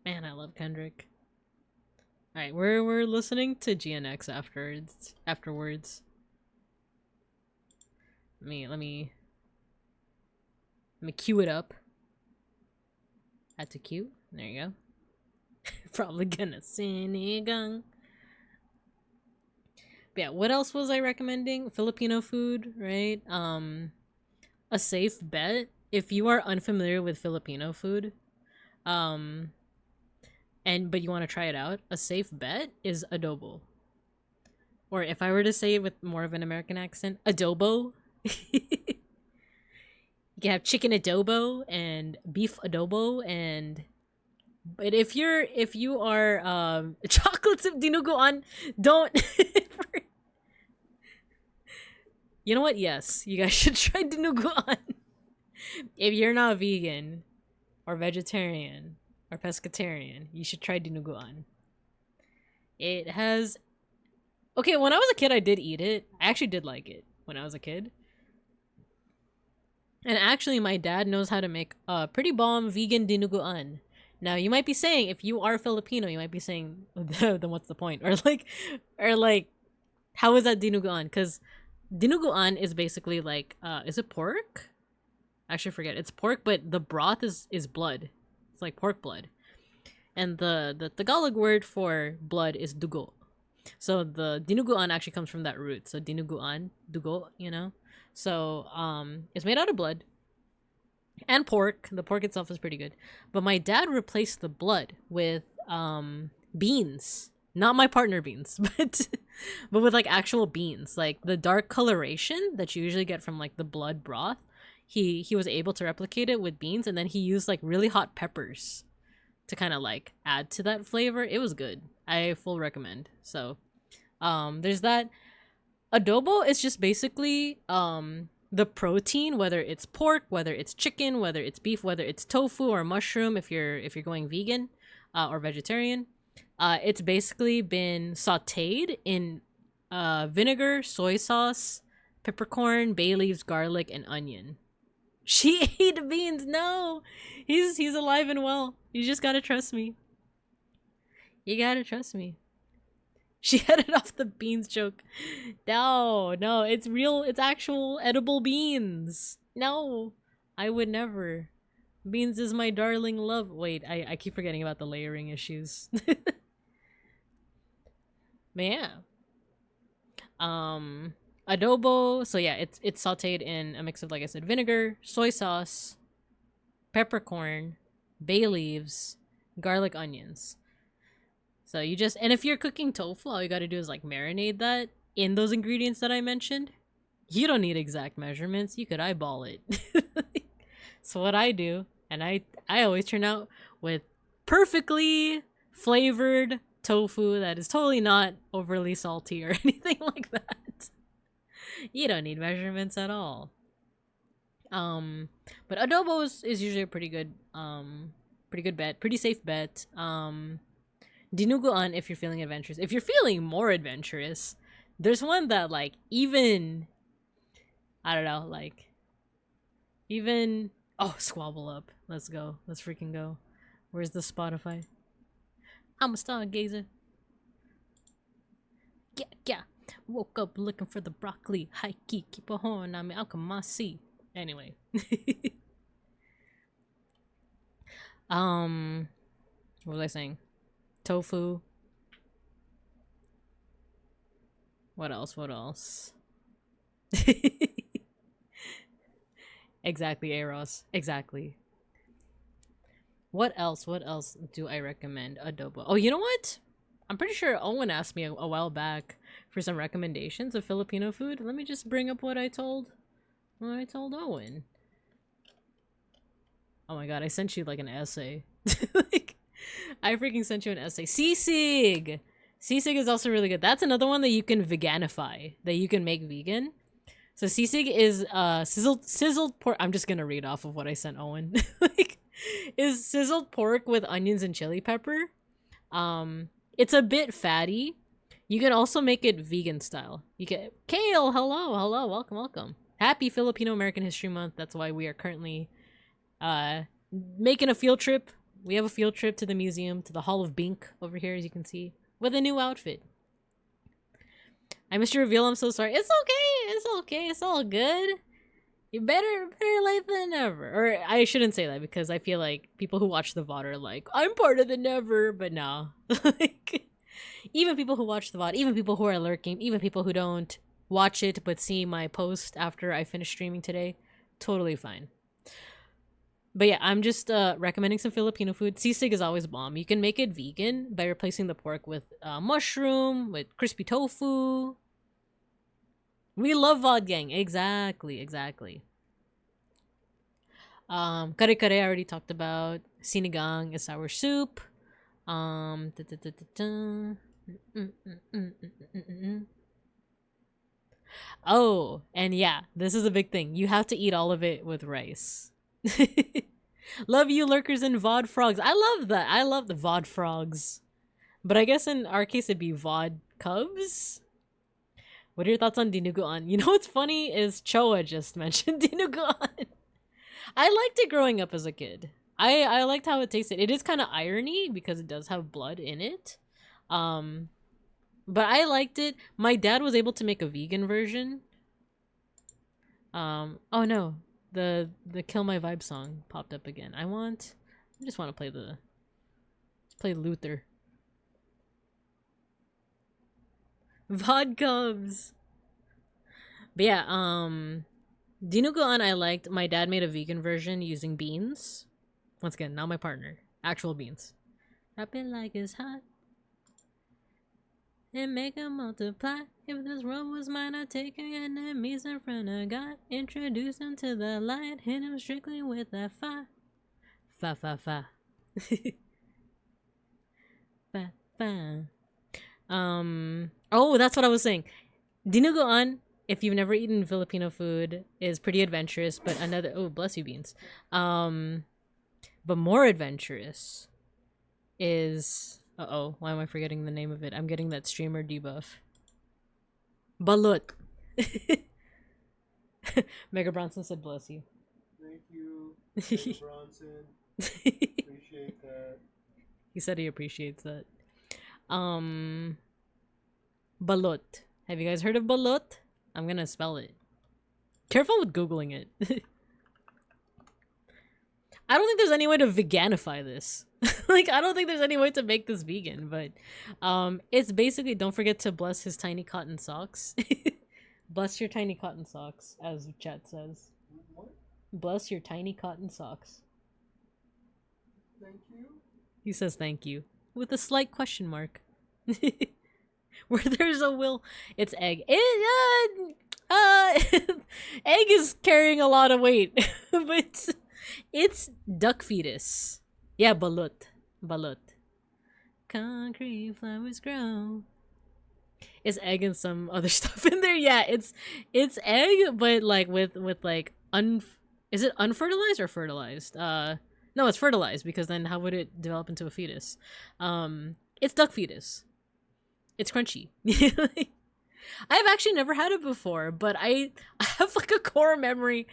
Man, I love Kendrick. All right, we're listening to GNX afterwards. Let me cue it up. Had to cue. There you go. Probably gonna sinigang. Yeah, what else was I recommending? Filipino food, right? A safe bet if you are unfamiliar with Filipino food, but you want to try it out, a safe bet is adobo. Or if I were to say it with more of an American accent, adobo. You can have chicken adobo and beef adobo, but if you are chocolates of dinuguan, don't. You know what? Yes, you guys should try dinuguan. If you're not vegan or vegetarian or pescatarian, you should try dinuguan. It has... Okay, when I was a kid, I did eat it. I actually did like it when I was a kid. And actually, my dad knows how to make a pretty bomb vegan dinuguan. Now, you might be saying, if you are Filipino, you might be saying, then what's the point? Or like, how is that dinuguan? Because dinuguan is basically like, is it pork? Actually, forget. It's pork, but the broth is blood. It's like pork blood. And the Tagalog word for blood is dugo. So the dinuguan actually comes from that root. So dinuguan, dugo, you know? So it's made out of blood and pork. The pork itself is pretty good. But my dad replaced the blood with beans. Not my partner beans, but with like actual beans. Like the dark coloration that you usually get from like the blood broth. He was able to replicate it with beans, and then he used like really hot peppers to kind of like add to that flavor. It was good. I full recommend. So there's that. Adobo is just basically the protein, whether it's pork, whether it's chicken, whether it's beef, whether it's tofu or mushroom if you're going vegan or vegetarian. It's basically been sauteed in vinegar, soy sauce, peppercorn, bay leaves, garlic, and onion. She ate beans. No, he's alive and well. You just gotta trust me. You gotta trust me. She headed off the beans joke. No, it's real. It's actual edible beans. No, I would never. Beans is my darling love. Wait, I keep forgetting about the layering issues. But yeah. Adobo. So yeah, it's sauteed in a mix of, like I said, vinegar, soy sauce, peppercorn, bay leaves, garlic, onions. So you just, and if you're cooking tofu, all you gotta do is like marinate that in those ingredients that I mentioned. You don't need exact measurements. You could eyeball it. So what I do, and I always turn out with perfectly flavored tofu that is totally not overly salty or anything like that. You don't need measurements at all. But adobo is usually a pretty good bet, pretty safe bet. Dinuguan if you're feeling adventurous. If you're feeling more adventurous, there's one that like even I don't know, like even Squabble Up. Let's go. Let's freaking go. Where's the Spotify? I'm a stargazer. Yeah. Woke up looking for the broccoli. High key, keep a horn on me. Alkamasi. Anyway. What was I saying? Tofu. What else? Exactly, Eros. Exactly. What else do I recommend? Adobo. Oh, you know what? I'm pretty sure Owen asked me a while back for some recommendations of Filipino food. Let me just bring up what I told Owen. Oh my god, I sent you like an essay. Like, I freaking sent you an essay. Sisig! Sisig is also really good. That's another one that you can veganify, that you can make vegan. So sisig is sizzled pork. I'm just gonna read off of what I sent Owen. Like, is sizzled pork with onions and chili pepper. It's a bit fatty. You can also make it vegan style. You can Kale, hello, welcome. Happy Filipino American History Month. That's why we are currently making a field trip. We have a field trip to the museum, to the Hall of BINK over here, as you can see, with a new outfit. I missed your reveal. I'm so sorry. It's okay. It's all good. You better late than never. Or I shouldn't say that because I feel like people who watch the VOD are like, I'm part of the never, but no. Like, even people who watch the VOD, even people who are lurking, even people who don't watch it but see my post after I finish streaming today, totally fine. But yeah, I'm just recommending some Filipino food. Sisig is always bomb. You can make it vegan by replacing the pork with mushroom, with crispy tofu. We love VOD gang. Exactly. Kare-kare I already talked about. Sinigang is sour soup. Oh, and yeah, this is a big thing. You have to eat all of it with rice. Love you, lurkers and VOD frogs. I love that. I love the VOD frogs. But I guess in our case it'd be VOD cubs. What are your thoughts on dinuguan? You know what's funny is Choa just mentioned dinuguan. I liked it growing up as a kid. I liked how it tasted. It is kind of irony because it does have blood in it. But I liked it. My dad was able to make a vegan version. Oh no. The Kill My Vibe song popped up again. I just want to play Luther. VOD Cubs. But yeah, dinuguan I liked. My dad made a vegan version using beans. Once again, not my partner. Actual beans. Wrap it like it's hot. And make them multiply. If this world was mine, I'd take your enemies in front of God. Introduce them to the light. Hit them strictly with that fire. Fa. Fa. Oh, that's what I was saying. Dinuguan, if you've never eaten Filipino food, is pretty adventurous, but another... Oh, bless you, beans. But more adventurous is... Uh-oh, why am I forgetting the name of it? I'm getting that streamer debuff. Balut. Mega Bronson said bless you. Thank you, Mega Bronson. Appreciate that. He said he appreciates that. Balut. Have you guys heard of balut? I'm gonna spell it. Careful with Googling it. I don't think there's any way to veganify this. Like, I don't think there's any way to make this vegan, but it's basically, don't forget to bless his tiny cotton socks. Bless your tiny cotton socks, as chat says. What? Bless your tiny cotton socks. Thank you. He says thank you. With a slight question mark. Where there's a will, it's egg. Egg is carrying a lot of weight. But it's duck fetus. Yeah, balut. concrete flowers grow. It's egg and some other stuff in there. Yeah, it's egg, but like with like is it unfertilized or fertilized? No, it's fertilized, because then how would it develop into a fetus? It's duck fetus. It's crunchy. I've actually never had it before, but I have like a core memory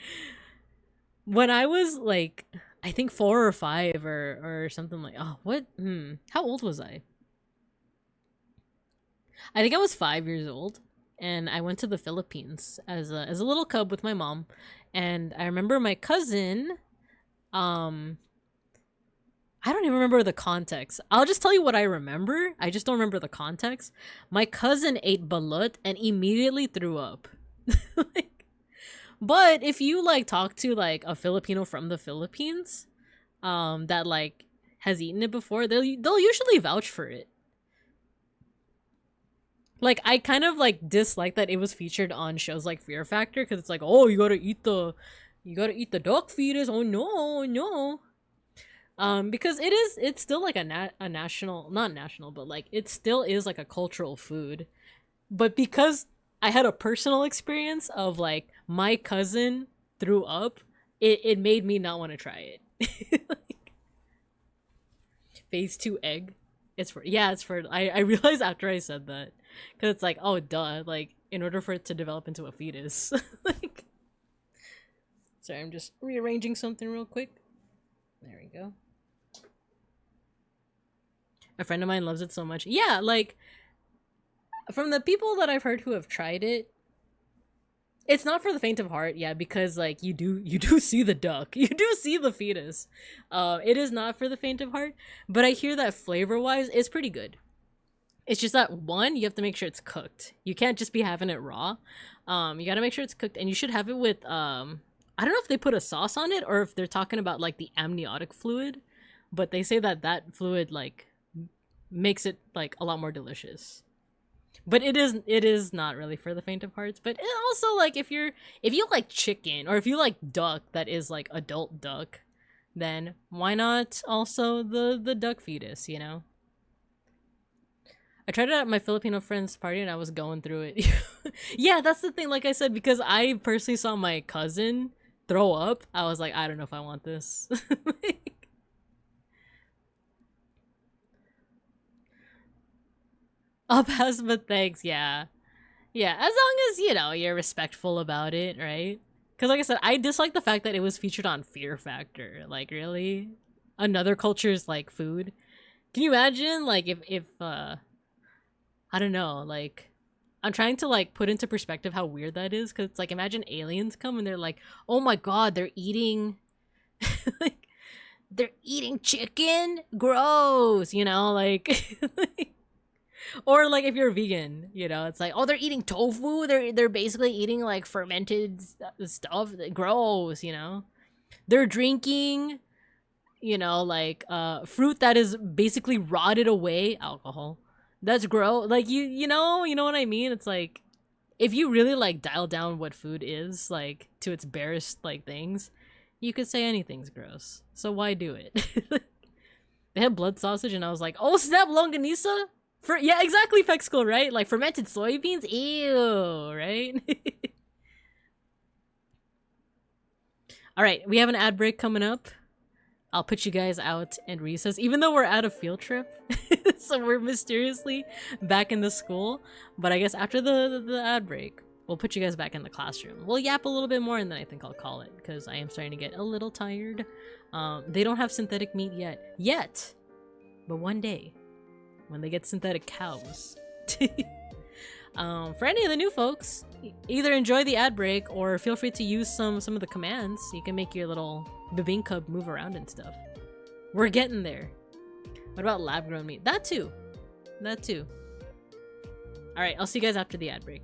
when I was like, I think 4 or 5 or something like, oh, what? How old was I? I think I was 5 years old, and I went to the Philippines as a little cub with my mom, and I remember my cousin, I don't even remember the context. I'll just tell you what I remember. I just don't remember the context. My cousin ate balut and immediately threw up. But if you like talk to like a Filipino from the Philippines, that like has eaten it before, they'll usually vouch for it. Like, I kind of like dislike that it was featured on shows like Fear Factor, because it's like, oh, you gotta eat the duck fetus. Oh no. Because it's still like a national, not national, but like it still is like a cultural food. But because I had a personal experience of like my cousin threw up, it made me not want to try it. Like, phase 2 egg. It's for I realized after I said that, because it's like, oh duh, like in order for it to develop into a fetus. Like, sorry, I'm just rearranging something real quick. There we go. A friend of mine loves it so much. Yeah, like, from the people that I've heard who have tried it, it's not for the faint of heart, yeah, because like you do see the duck. You do see the fetus. It is not for the faint of heart, but I hear that flavor-wise it's pretty good. It's just that, one, you have to make sure it's cooked. You can't just be having it raw. You gotta make sure it's cooked, and you should have it with I don't know if they put a sauce on it or if they're talking about like the amniotic fluid, but they say that fluid like makes it like a lot more delicious. But it is not really for the faint of hearts. But it also, like, if you like chicken, or if you like duck that is like adult duck, then why not also the duck fetus, you know? I tried it at my Filipino friend's party and I was going through it. Yeah, that's the thing, like I said, because I personally saw my cousin throw up, I was like, I don't know if I want this. I'll pass, but thanks, yeah. Yeah, as long as, you know, you're respectful about it, right? Because like I said, I dislike the fact that it was featured on Fear Factor. Like, really? Another culture's, like, food? Can you imagine, like, if I don't know, like, I'm trying to, like, put into perspective how weird that is, because it's like, imagine aliens come and they're like, oh my god, they're eating, like, they're eating chicken? Gross, you know, like, or like if you're a vegan, you know, it's like, oh, they're eating tofu, they're basically eating like fermented stuff, gross, you know. They're drinking, you know, like fruit that is basically rotted away, alcohol. That's gross. Like, you know what I mean? It's like, if you really like dial down what food is, like, to its barest like things, you could say anything's gross. So why do it? They had blood sausage and I was like, oh snap, longanisa? Yeah, exactly, Pexicle, right? Like, fermented soybeans? Ew, right? Alright, we have an ad break coming up. I'll put you guys out in recess, even though we're at a field trip. So we're mysteriously back in the school. But I guess after the ad break, we'll put you guys back in the classroom. We'll yap a little bit more and then I think I'll call it, because I am starting to get a little tired. They don't have synthetic meat yet. But one day, when they get synthetic cows. For any of the new folks, either enjoy the ad break or feel free to use some of the commands so you can make your little BINKA move around and stuff. We're getting there. What about lab-grown meat? That too. Alright, I'll see you guys after the ad break.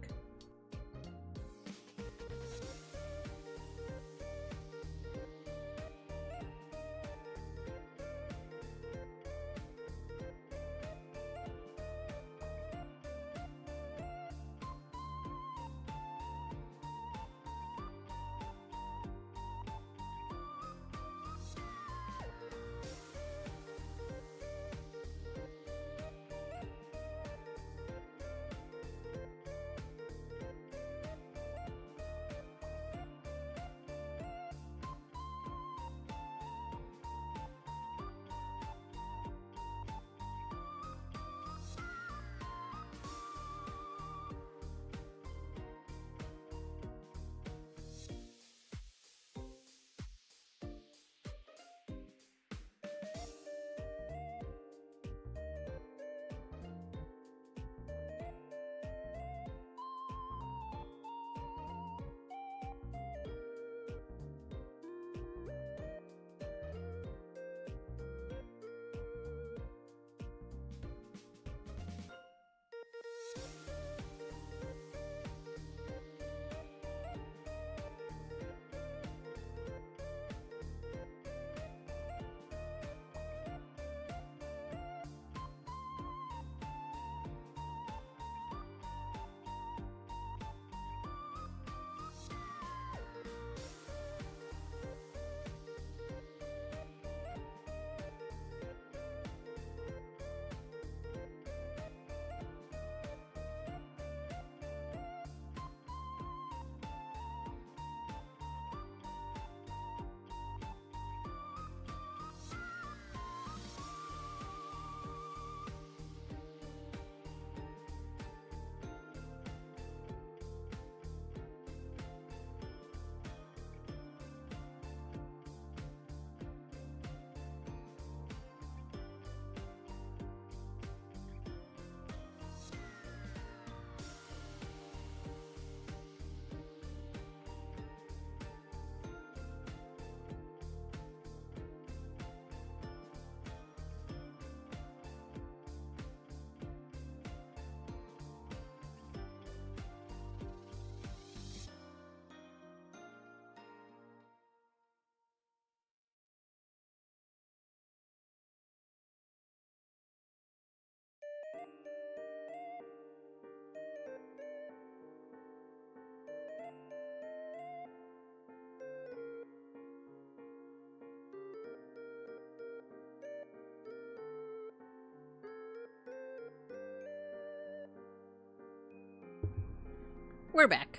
We're back.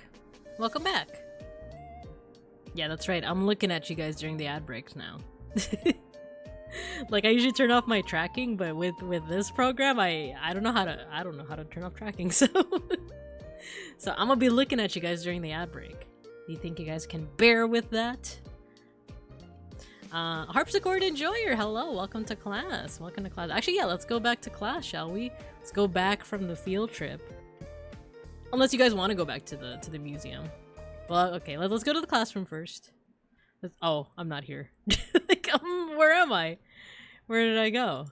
Welcome back. Yeah, that's right. I'm looking at you guys during the ad breaks now. Like I usually turn off my tracking, but with this program, I don't know how to turn off tracking. So so I'm gonna be looking at you guys during the ad break. Do you think you guys can bear with that? Harpsichord Enjoyer, hello, welcome to class. Welcome to class. Actually, yeah, let's go back to class, shall we? Let's go back from the field trip. Unless you guys want to go back to the museum. Well, okay, let's go to the classroom first. Oh, I'm not here. Like, where am I? Where did I go?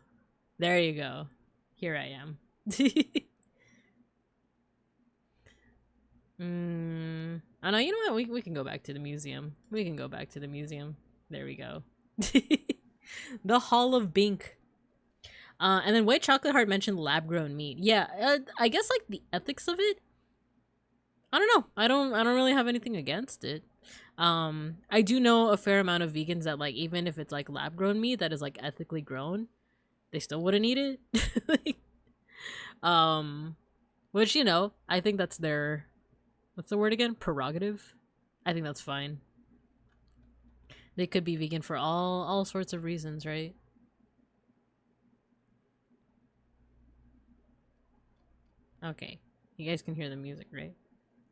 There you go. Here I am. Oh no, you know what? We can go back to the museum. We can go back to the museum. There we go. The Hall of Bink. And then White Chocolate Heart mentioned lab-grown meat. Yeah, I guess like the ethics of it. I don't know. I don't really have anything against it. I do know a fair amount of vegans that like even if it's like lab-grown meat that is like ethically grown, they still wouldn't eat it. Like, which you know, I think that's their, what's the word again? Prerogative. I think that's fine. They could be vegan for all sorts of reasons, right? Okay, you guys can hear the music, right?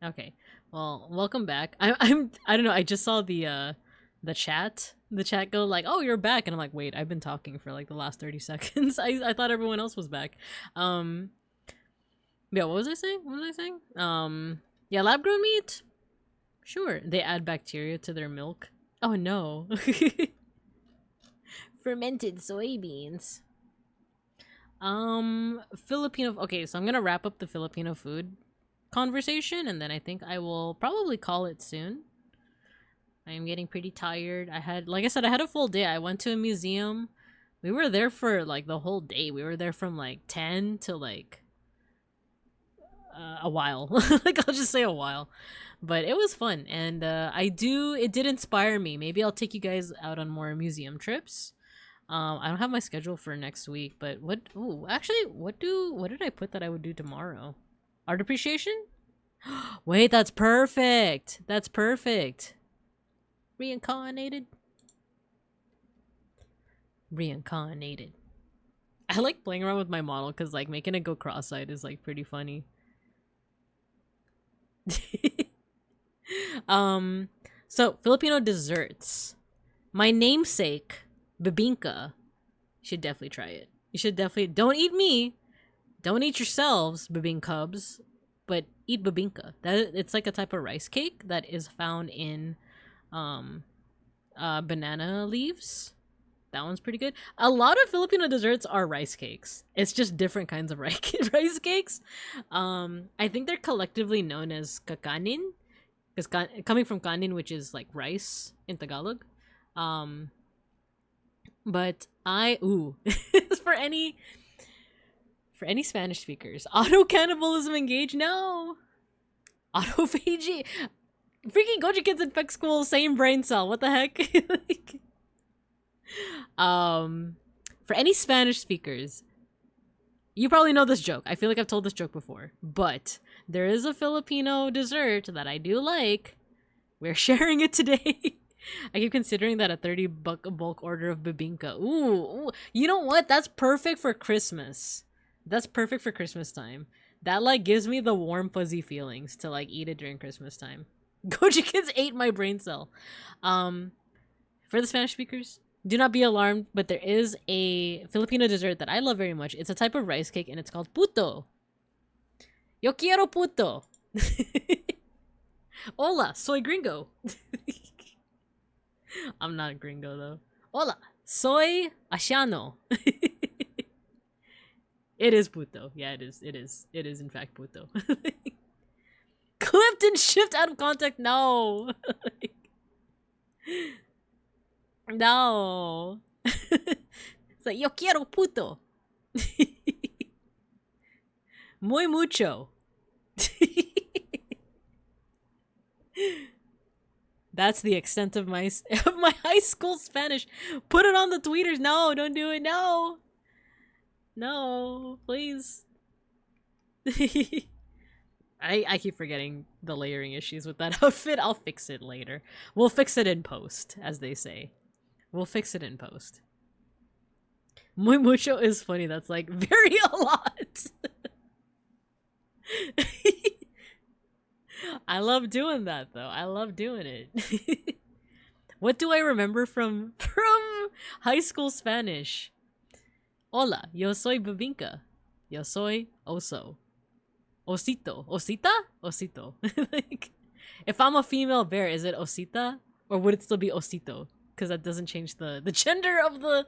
Okay, well, welcome back. I don't know. I just saw the chat go like, "Oh, you're back," and I'm like, "Wait, I've been talking for like the last 30 seconds. I thought everyone else was back." Yeah, what was I saying? Yeah, lab-grown meat. Sure, they add bacteria to their milk. Oh no. Fermented soybeans. Filipino. Okay, so I'm gonna wrap up the Filipino food conversation, and then I think I will probably call it soon. I am getting pretty tired. Like I said, I had a full day. I went to a museum. We were there for like the whole day. We were there from like 10 to like a while. Like I'll just say a while. But it was fun, and it did inspire me. Maybe I'll take you guys out on more museum trips. I don't have my schedule for next week, but what did I put that I would do tomorrow? Art appreciation? Wait, that's perfect. That's perfect. Reincarnated. I like playing around with my model because like making it go cross-eyed is like pretty funny. So Filipino desserts. My namesake, BINKA, should definitely try it. You should definitely, don't eat me. Don't eat yourselves, cubs, but eat BINKA. It's like a type of rice cake that is found in banana leaves. That one's pretty good. A lot of Filipino desserts are rice cakes. It's just different kinds of rice cakes. I think they're collectively known as kakanin, because coming from kanin, which is like rice in Tagalog. But for any Spanish speakers, auto cannibalism engaged? No. Autophagy. Freaking Gojikins in Peck School, same brain cell. What the heck? Like, for any Spanish speakers, you probably know this joke. I feel like I've told this joke before, but there is a Filipino dessert that I do like. We're sharing it today. I keep considering that a $30 bulk order of bibingka. Ooh, you know what? That's perfect for Christmas. That's perfect for Christmas time. That like gives me the warm fuzzy feelings to like eat it during Christmas time. Gojikins ate my brain cell. For the Spanish speakers, do not be alarmed, but there is a Filipino dessert that I love very much. It's a type of rice cake and it's called puto. Yo quiero puto. Hola, soy gringo. I'm not a gringo though. Hola, soy Asiano. It is puto. Yeah, it is. It is in fact puto. Clipped and shipped out of context. No. No. It's like, yo quiero puto. Muy mucho. That's the extent of my high school Spanish. Put it on the tweeters. No, don't do it. No. No, please. I keep forgetting the layering issues with that outfit. I'll fix it later. We'll fix it in post, as they say. We'll fix it in post. Muy mucho is funny. That's like very a lot. I love doing that though. I love doing it. What do I remember from high school Spanish? Hola, yo soy BINKA. Yo soy oso. Osito. Osita? Osito. Like, if I'm a female bear, is it osita? Or would it still be osito? Because that doesn't change the gender of the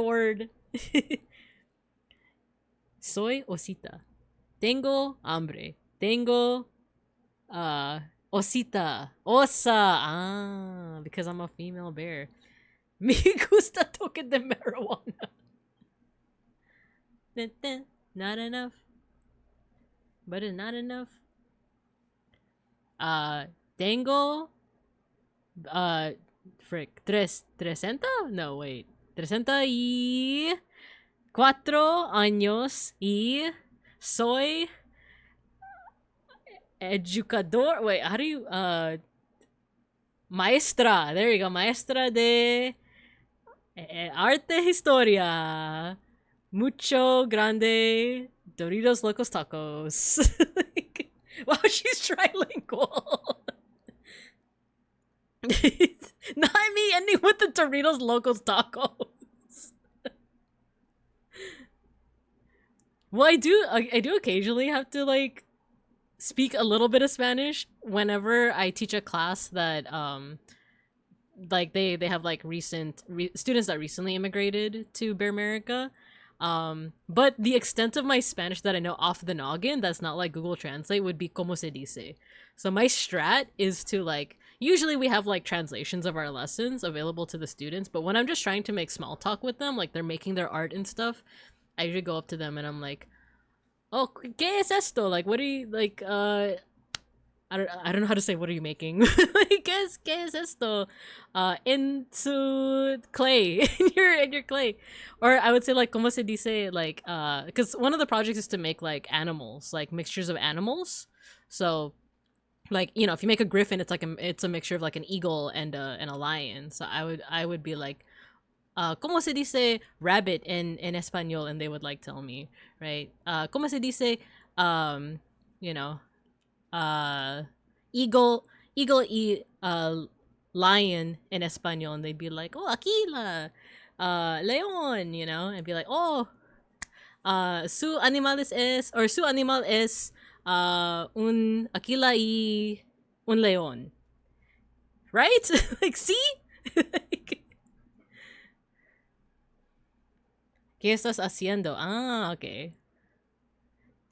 word. Soy osita. Tengo hambre. Tengo osita. Osa. Ah, because I'm a female bear. Me gusta toque de marijuana. Not enough. But it's not enough. Tengo frick. 300? No, wait. 304 años y soy educador. Wait, how do you maestra. There you go. Maestra de arte historia. Mucho grande Doritos Locos Tacos. Like, wow, she's trilingual. Not me ending with the Doritos Locos Tacos. Well, I do occasionally have to like speak a little bit of Spanish whenever I teach a class that like they have like students that recently immigrated to Bear America. But the extent of my Spanish that I know off the noggin that's not like Google Translate would be como se dice. So my strat is to like, usually we have like translations of our lessons available to the students, but when I'm just trying to make small talk with them, like they're making their art and stuff, I usually go up to them and I'm like, oh, ¿qué es esto? Like, what are you, like, I don't know how to say, what are you making? Like, ¿qué es esto? Into clay, in your clay. Or I would say, like, como se dice, like, because one of the projects is to make, like, animals, like, mixtures of animals. So, like, you know, if you make a griffin, it's a mixture of, like, an eagle and a lion. So I would be like, como se dice rabbit in español, and they would like tell me, right? Como se dice, you know, eagle y lion in español, and they'd be like, oh, aquila, león, you know, and be like, oh, su animal es un aquila y un león, right? Like, see. Like, ¿qué estás haciendo? Ah, okay.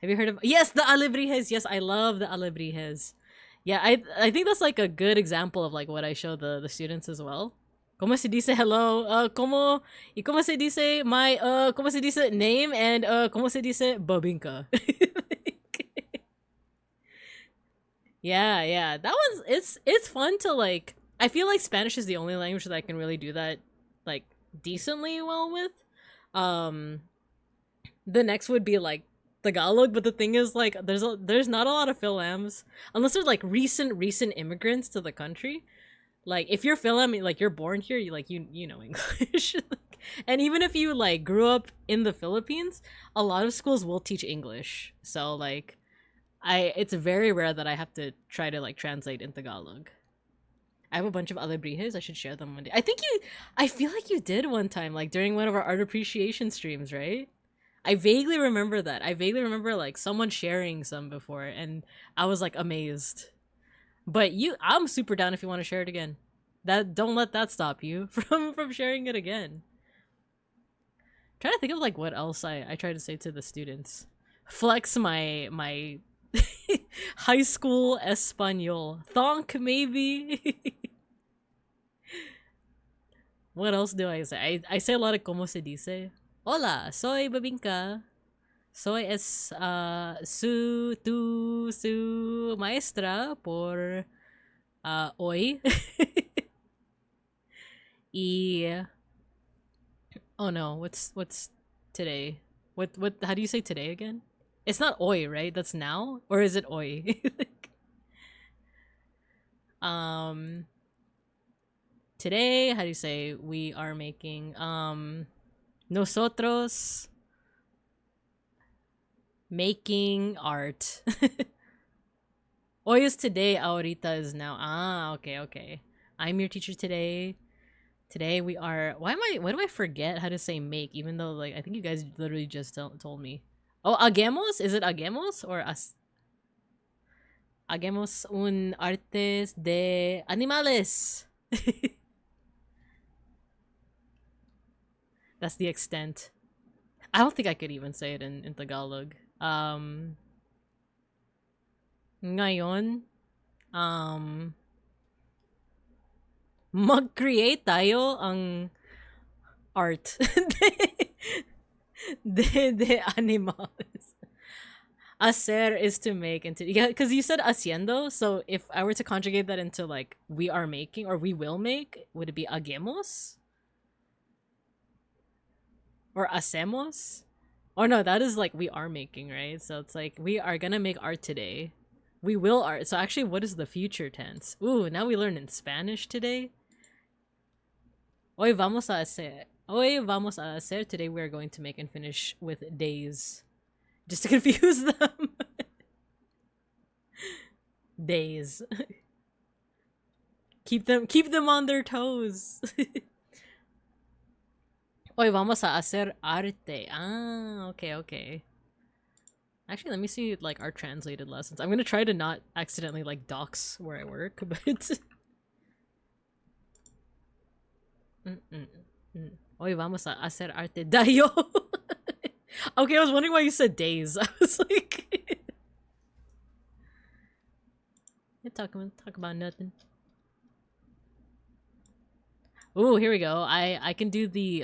Have you heard of... Yes, the alebrijes. Yes, I love the alebrijes. Yeah, I think that's like a good example of like what I show the students as well. ¿Cómo se dice hello? ¿Cómo se dice my ¿cómo se dice name? And ¿cómo se dice BINKA? Yeah. That one's it's fun to like... I feel like Spanish is the only language that I can really do that like decently well with. The next would be like Tagalog, but the thing is like there's not a lot of Philams unless they're like recent immigrants to the country. Like if you're Philam, like you're born here, you know English. Like, and even if you like grew up in the Philippines, a lot of schools will teach English. So like it's very rare that I have to try to like translate in Tagalog. I have a bunch of alebrijes. I should share them one day. I feel like you did one time, like during one of our art appreciation streams, right? I vaguely remember that. I vaguely remember like someone sharing some before, and I was like amazed. But I'm super down if you want to share it again. Don't let that stop you from sharing it again. I'm trying to think of like what else I try to say to the students. Flex my high school Espanol. Thonk, maybe. What else do I say? I say a lot of como se dice. Hola, soy BINKA. Soy su maestra por hoy. Y oh no, what's today? What how do you say today again? It's not oi, right? That's now? Or is it oi? Today, how do you say, we are making, nosotros making art. Hoy is today, ahorita is now. Ah, okay, okay. I'm your teacher today. Today we are, why do I forget how to say make, even though, like, I think you guys literally just told me. Oh, hagamos? Is it hagamos or as? Hagamos un artes de animales. That's the extent. I don't think I could even say it in Tagalog. Ngayon, mag-create tayo ang art de animals. Hacer is to make into, yeah, because you said haciendo, so if I were to conjugate that into like we are making or we will make, would it be hagemos? Or hacemos? Oh no, that is like we are making, right? So it's like we are gonna make art today. We will art. So actually, what is the future tense? Ooh, now we learn in Spanish today. Hoy vamos a hacer. Hoy vamos a hacer. Today we are going to make and finish with days. Just to confuse them. Days. Keep them on their toes. Hoy vamos a hacer arte. Ah, okay, okay. Actually, let me see like our translated lessons. I'm gonna try to not accidentally like dox where I work, but Hoy vamos a hacer arte. Dayo. Okay, I was wondering why you said days. I was like, you talk about nothing. Ooh, here we go. I can do the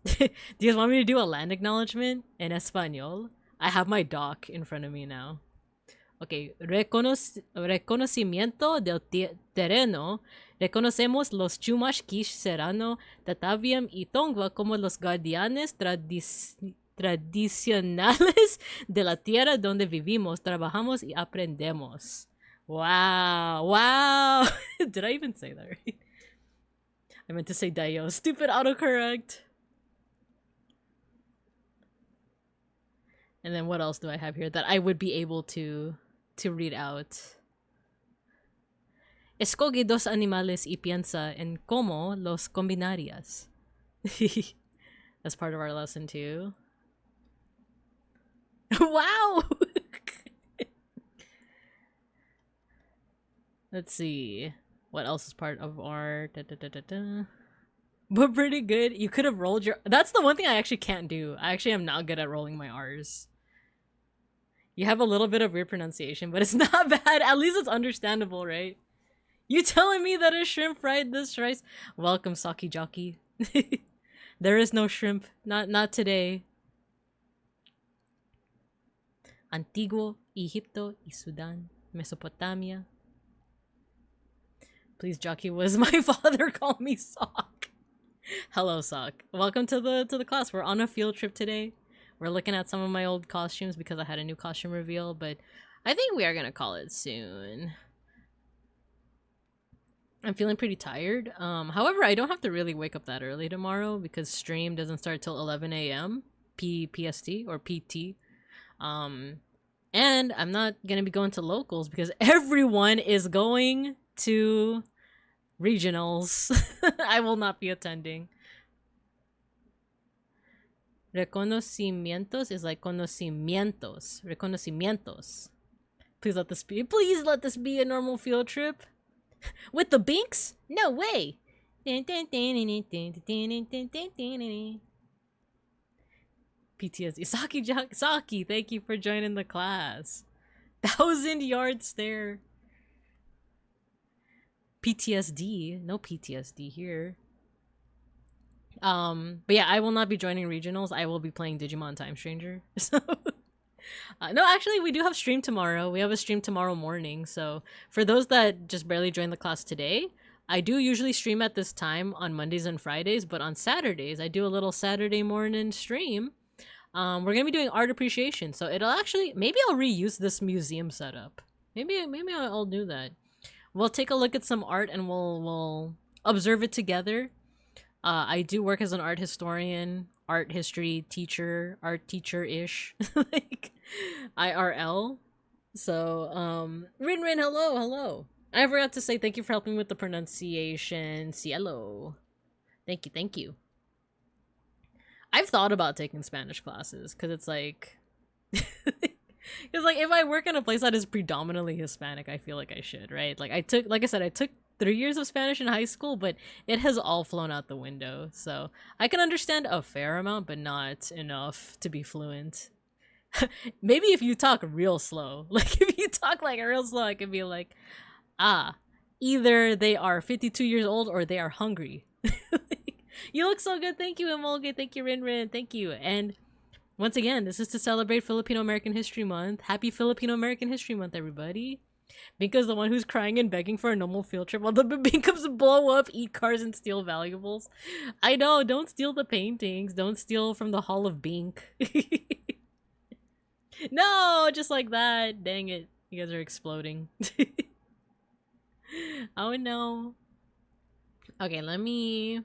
do you guys want me to do a land acknowledgement in Espanol? I have my doc in front of me now. Okay, reconocimiento del terreno. Reconocemos los Chumash, Kish, Serrano, Tataviam y Tongva como los guardianes tradicionales de la tierra donde vivimos, trabajamos y aprendemos. Wow, wow. Did I even say that right? I meant to say Dayo. Stupid autocorrect. And then what else do I have here that I would be able to read out? Escoge dos animales y piensa en cómo los combinarías. That's part of our lesson too. Wow! Let's see. What else is part of our... But pretty good. You could have rolled your... That's the one thing I actually can't do. I actually am not good at rolling my R's. You have a little bit of weird pronunciation, but it's not bad. At least it's understandable, right? You telling me that a shrimp fried this rice? Welcome, Saki Jockey. There is no shrimp. Not today. Antiguo, Egipto y Sudan, Mesopotamia. Please, Jockey, was my father call me Sock? Hello, Sock. Welcome to the class. We're on a field trip today. We're looking at some of my old costumes because I had a new costume reveal, but I think we are gonna call it soon. I'm feeling pretty tired. However, I don't have to really wake up that early tomorrow because stream doesn't start till 11 a.m. PST or PT. And I'm not gonna be going to locals because everyone is going to regionals. I will not be attending. Reconocimientos is like conocimientos. Reconocimientos. Please let this be a normal field trip. With the Binks? No way. PTSD. Saki, thank you for joining the class. 1,000-yard stare. PTSD. No PTSD here. But yeah, I will not be joining regionals. I will be playing Digimon Time Stranger. So no, actually, we do have stream tomorrow. We have a stream tomorrow morning. So for those that just barely joined the class today, I do usually stream at this time on Mondays and Fridays, but on Saturdays, I do a little Saturday morning stream. we're gonna be doing art appreciation. So it'll actually, maybe I'll reuse this museum setup. Maybe I'll do that. We'll take a look at some art and we'll observe it together. I do work as an art historian, art history teacher, art teacher-ish, like IRL. So, Rin, hello. I forgot to say thank you for helping with the pronunciation. Cielo. Thank you. I've thought about taking Spanish classes, because it's like... Because, like, if I work in a place that is predominantly Hispanic, I feel like I should, right? Like, I took 3 years of Spanish in high school, but it has all flown out the window. So I can understand a fair amount, but not enough to be fluent. Maybe if you talk real slow, like if you talk like real slow, I can be like, either they are 52 years old or they are hungry. You look so good. Thank you, Emolge. Thank you, Rin. Thank you. And once again, this is to celebrate Filipino American History Month. Happy Filipino American History Month, everybody. Binka's the one who's crying and begging for a normal field trip while the Binkas blow up, eat cars, and steal valuables. I know, don't steal the paintings. Don't steal from the Hall of Bink. No, just like that. Dang it. You guys are exploding. Oh no. Okay, let me...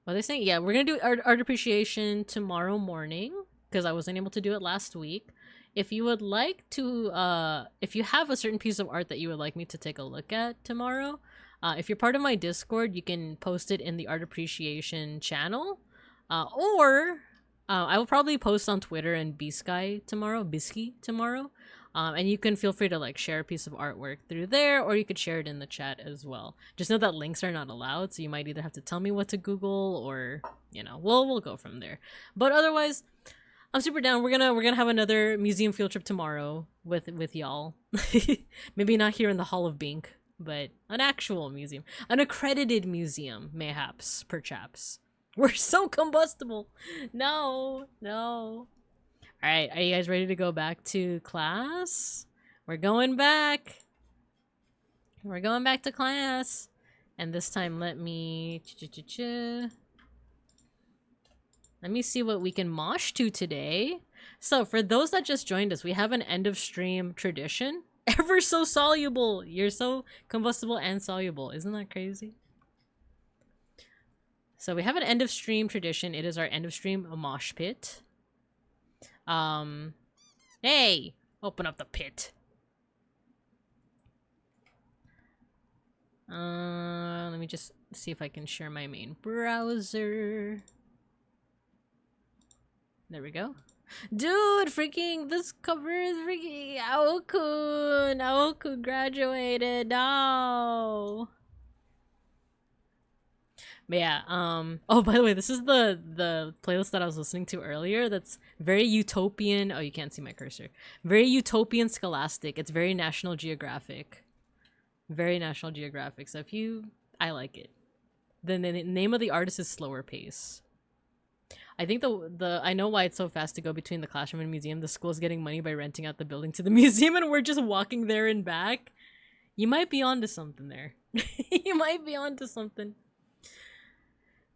What are they saying? Yeah, we're gonna do art appreciation tomorrow morning, because I wasn't able to do it last week. If you would like to, if you have a certain piece of art that you would like me to take a look at tomorrow, if you're part of my Discord, you can post it in the art appreciation channel, or I will probably post on Twitter and Bisky tomorrow, and you can feel free to like share a piece of artwork through there, or you could share it in the chat as well. Just know that links are not allowed, so you might either have to tell me what to Google, or you know, we'll go from there. But otherwise, I'm super down. We're gonna have another museum field trip tomorrow with y'all. Maybe not here in the Hall of Bink, but an actual museum, an accredited museum, mayhaps, perchaps. We're so combustible. No. All right, are you guys ready to go back to class? We're going back. We're going back to class, and this time let me see what we can mosh to today. So for those that just joined us, we have an end of stream tradition. Ever so soluble. You're so combustible and soluble. Isn't that crazy? So we have an end of stream tradition. It is our end of stream mosh pit. Hey, open up the pit. Let me just see if I can share my main browser. There we go. Dude, freaking, this cover is freaking Aokun. Aokun graduated. No. But yeah, oh, by the way, this is the playlist that I was listening to earlier. That's very utopian. Oh, you can't see my cursor. Very utopian scholastic. It's very National Geographic. Very National Geographic. So I like it. The name of the artist is Slower Pace. I think I know why it's so fast to go between the classroom and museum. The school's getting money by renting out the building to the museum, and we're just walking there and back. You might be onto something there. You might be onto something.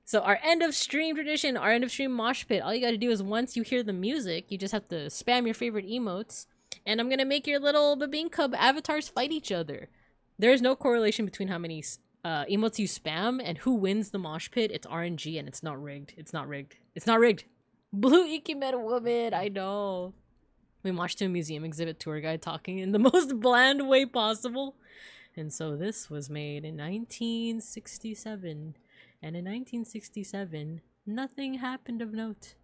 So our end of stream tradition, our end of stream mosh pit, all you gotta do is once you hear the music, you just have to spam your favorite emotes, and I'm gonna make your little Babinka avatars fight each other. There is no correlation between how many emotes you spam and who wins the mosh pit. It's RNG, and it's not rigged. It's not rigged. It's not rigged. Blue Ikimeru woman, I know. We marched to a museum exhibit tour guide talking in the most bland way possible. And so this was made in 1967. And in 1967, nothing happened of note.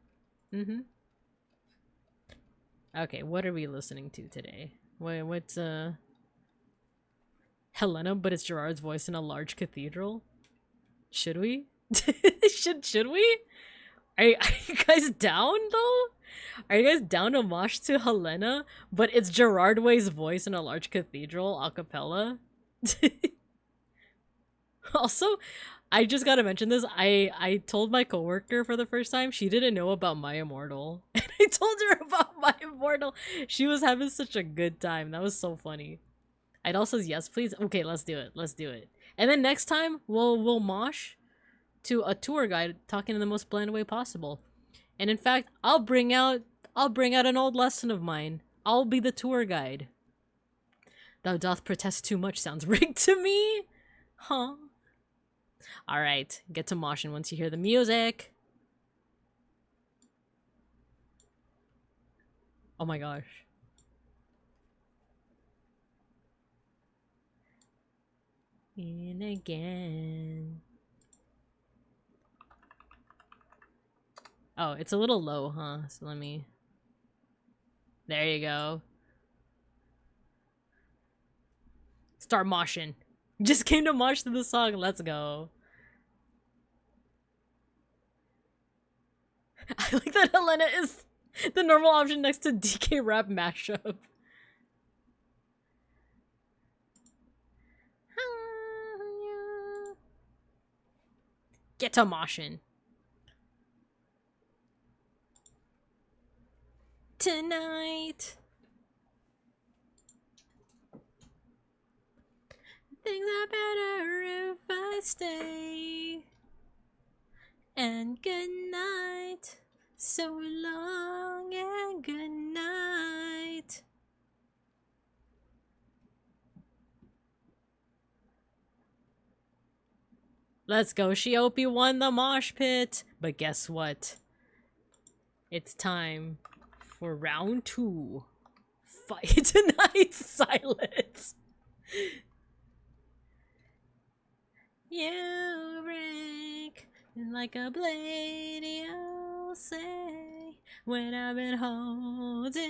Okay, what are we listening to today? What's Helena, but it's Gerard's voice in a large cathedral? Should we? should we? Are you guys down though? Are you guys down to mosh to Helena, but it's Gerard Way's voice in a large cathedral a cappella? Also, I just gotta mention this. I told my coworker for the first time. She didn't know about My Immortal. And I told her about My Immortal. She was having such a good time. That was so funny. Idol says yes, please. Okay, let's do it. Let's do it. And then next time, we'll mosh to a tour guide talking in the most bland way possible. And in fact, I'll bring out an old lesson of mine. I'll be the tour guide. Thou doth protest too much sounds rigged to me? Huh? Alright, get to moshing once you hear the music. Oh my gosh. In again. Oh, it's a little low, huh? So let me... There you go. Start moshing. Just came to mosh to the song. Let's go. I like that Helena is the normal option next to DK Rap Mashup. Get to moshing. Tonight. Things are better if I stay. And good night. So long and good night. Let's go. Shiopi won the mosh pit. But guess what? It's time for round 2. Fight tonight. Silence. You break like a blade, you'll say, when I've been holding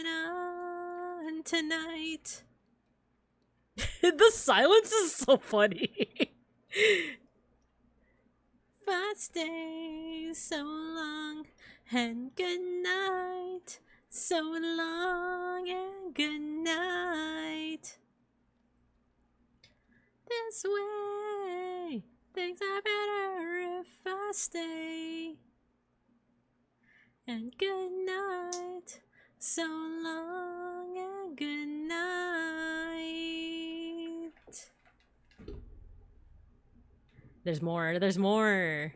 on tonight. The silence is so funny. 5 days, so long, and good night, so long, and good night. This way, things are better if I stay. And good night, so long, and good night. There's more, there's more.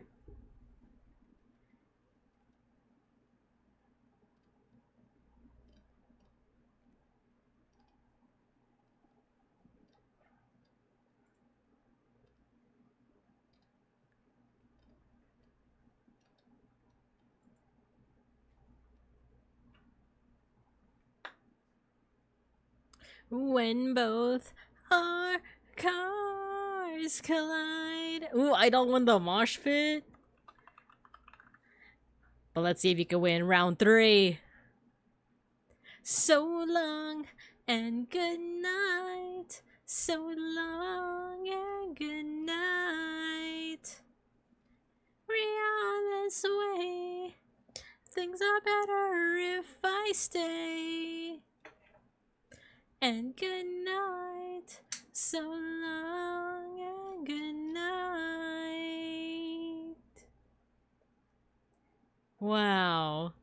When both our cars collide. Ooh, I don't win the mosh pit. But let's see if you can win round 3. So long and good night. So long and good night. We're on this way. Things are better if I stay. And good night, so long and good night. Wow.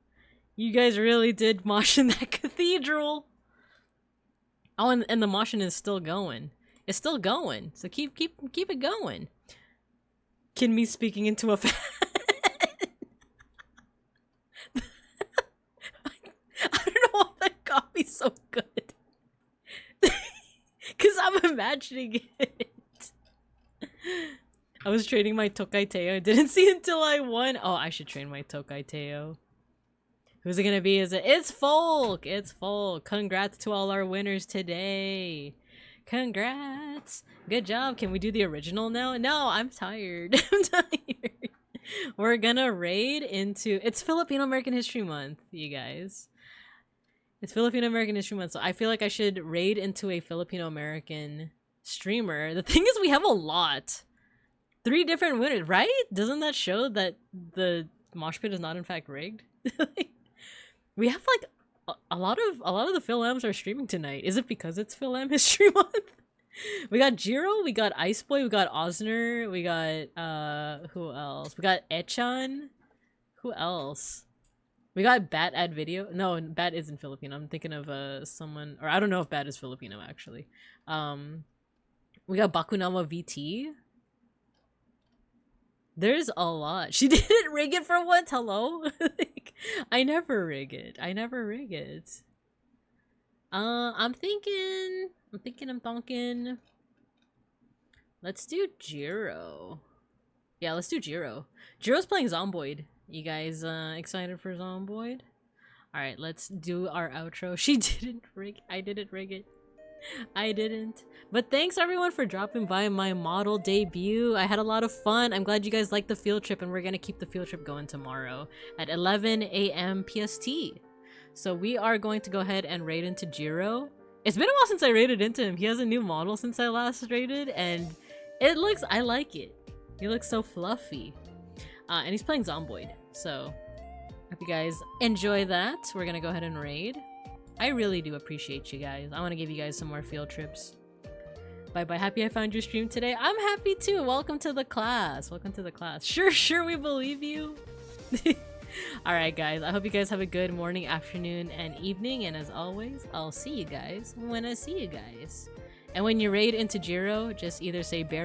You guys really did mosh in that cathedral. Oh, and the moshing is still going. It's still going. So keep it going. Kid me speaking into a fan. I don't know why that got me so good. Cause I'm imagining it. I was training my Tokai Teo. Didn't see until I won. Oh, I should train my Tokai Teo. Who's it gonna be? Is it? It's Folk! It's Folk. Congrats to all our winners today. Congrats. Good job. Can we do the original now? No, I'm tired. I'm tired. We're gonna raid into... It's Filipino American History Month, you guys. It's Filipino American History Month, so I feel like I should raid into a Filipino American streamer. The thing is, we have a lot. 3 different winners, right? Doesn't that show that the mosh pit is not in fact rigged? We have like a lot of the Phil-Ams are streaming tonight. Is it because it's Phil-Am History Month? We got Jiro, we got Iceboy, we got Osner, we got who else? We got Echan. Who else? We got Bat Ad Video. No, Bat isn't Filipino. I'm thinking of someone, or I don't know if Bat is Filipino actually. We got Bakunama VT. There's a lot. She didn't rig it for once. Hello? Like, I never rig it. I never rig it. I'm thinking. Let's do Jiro. Yeah, let's do Jiro. Jiro's playing Zomboid. You guys excited for Zomboid? Alright, let's do our outro. She didn't rig it. I didn't rig it. I didn't. But thanks everyone for dropping by my model debut. I had a lot of fun. I'm glad you guys liked the field trip, and we're gonna keep the field trip going tomorrow at 11 a.m. PST. So we are going to go ahead and raid into Jiro. It's been a while since I raided into him. He has a new model since I last raided, and it looks, I like it. He looks so fluffy. And he's playing Zomboid. So hope you guys enjoy that. We're gonna go ahead and raid. I really do appreciate you guys. I want to give you guys some more field trips. Bye bye. Happy I found your stream today. I'm happy too. Welcome to the class. Welcome to the class. Sure, we believe you. Alright guys, I hope you guys have a good morning, afternoon, and evening. And as always, I'll see you guys when I see you guys. And when you raid into Jiro, just either say bear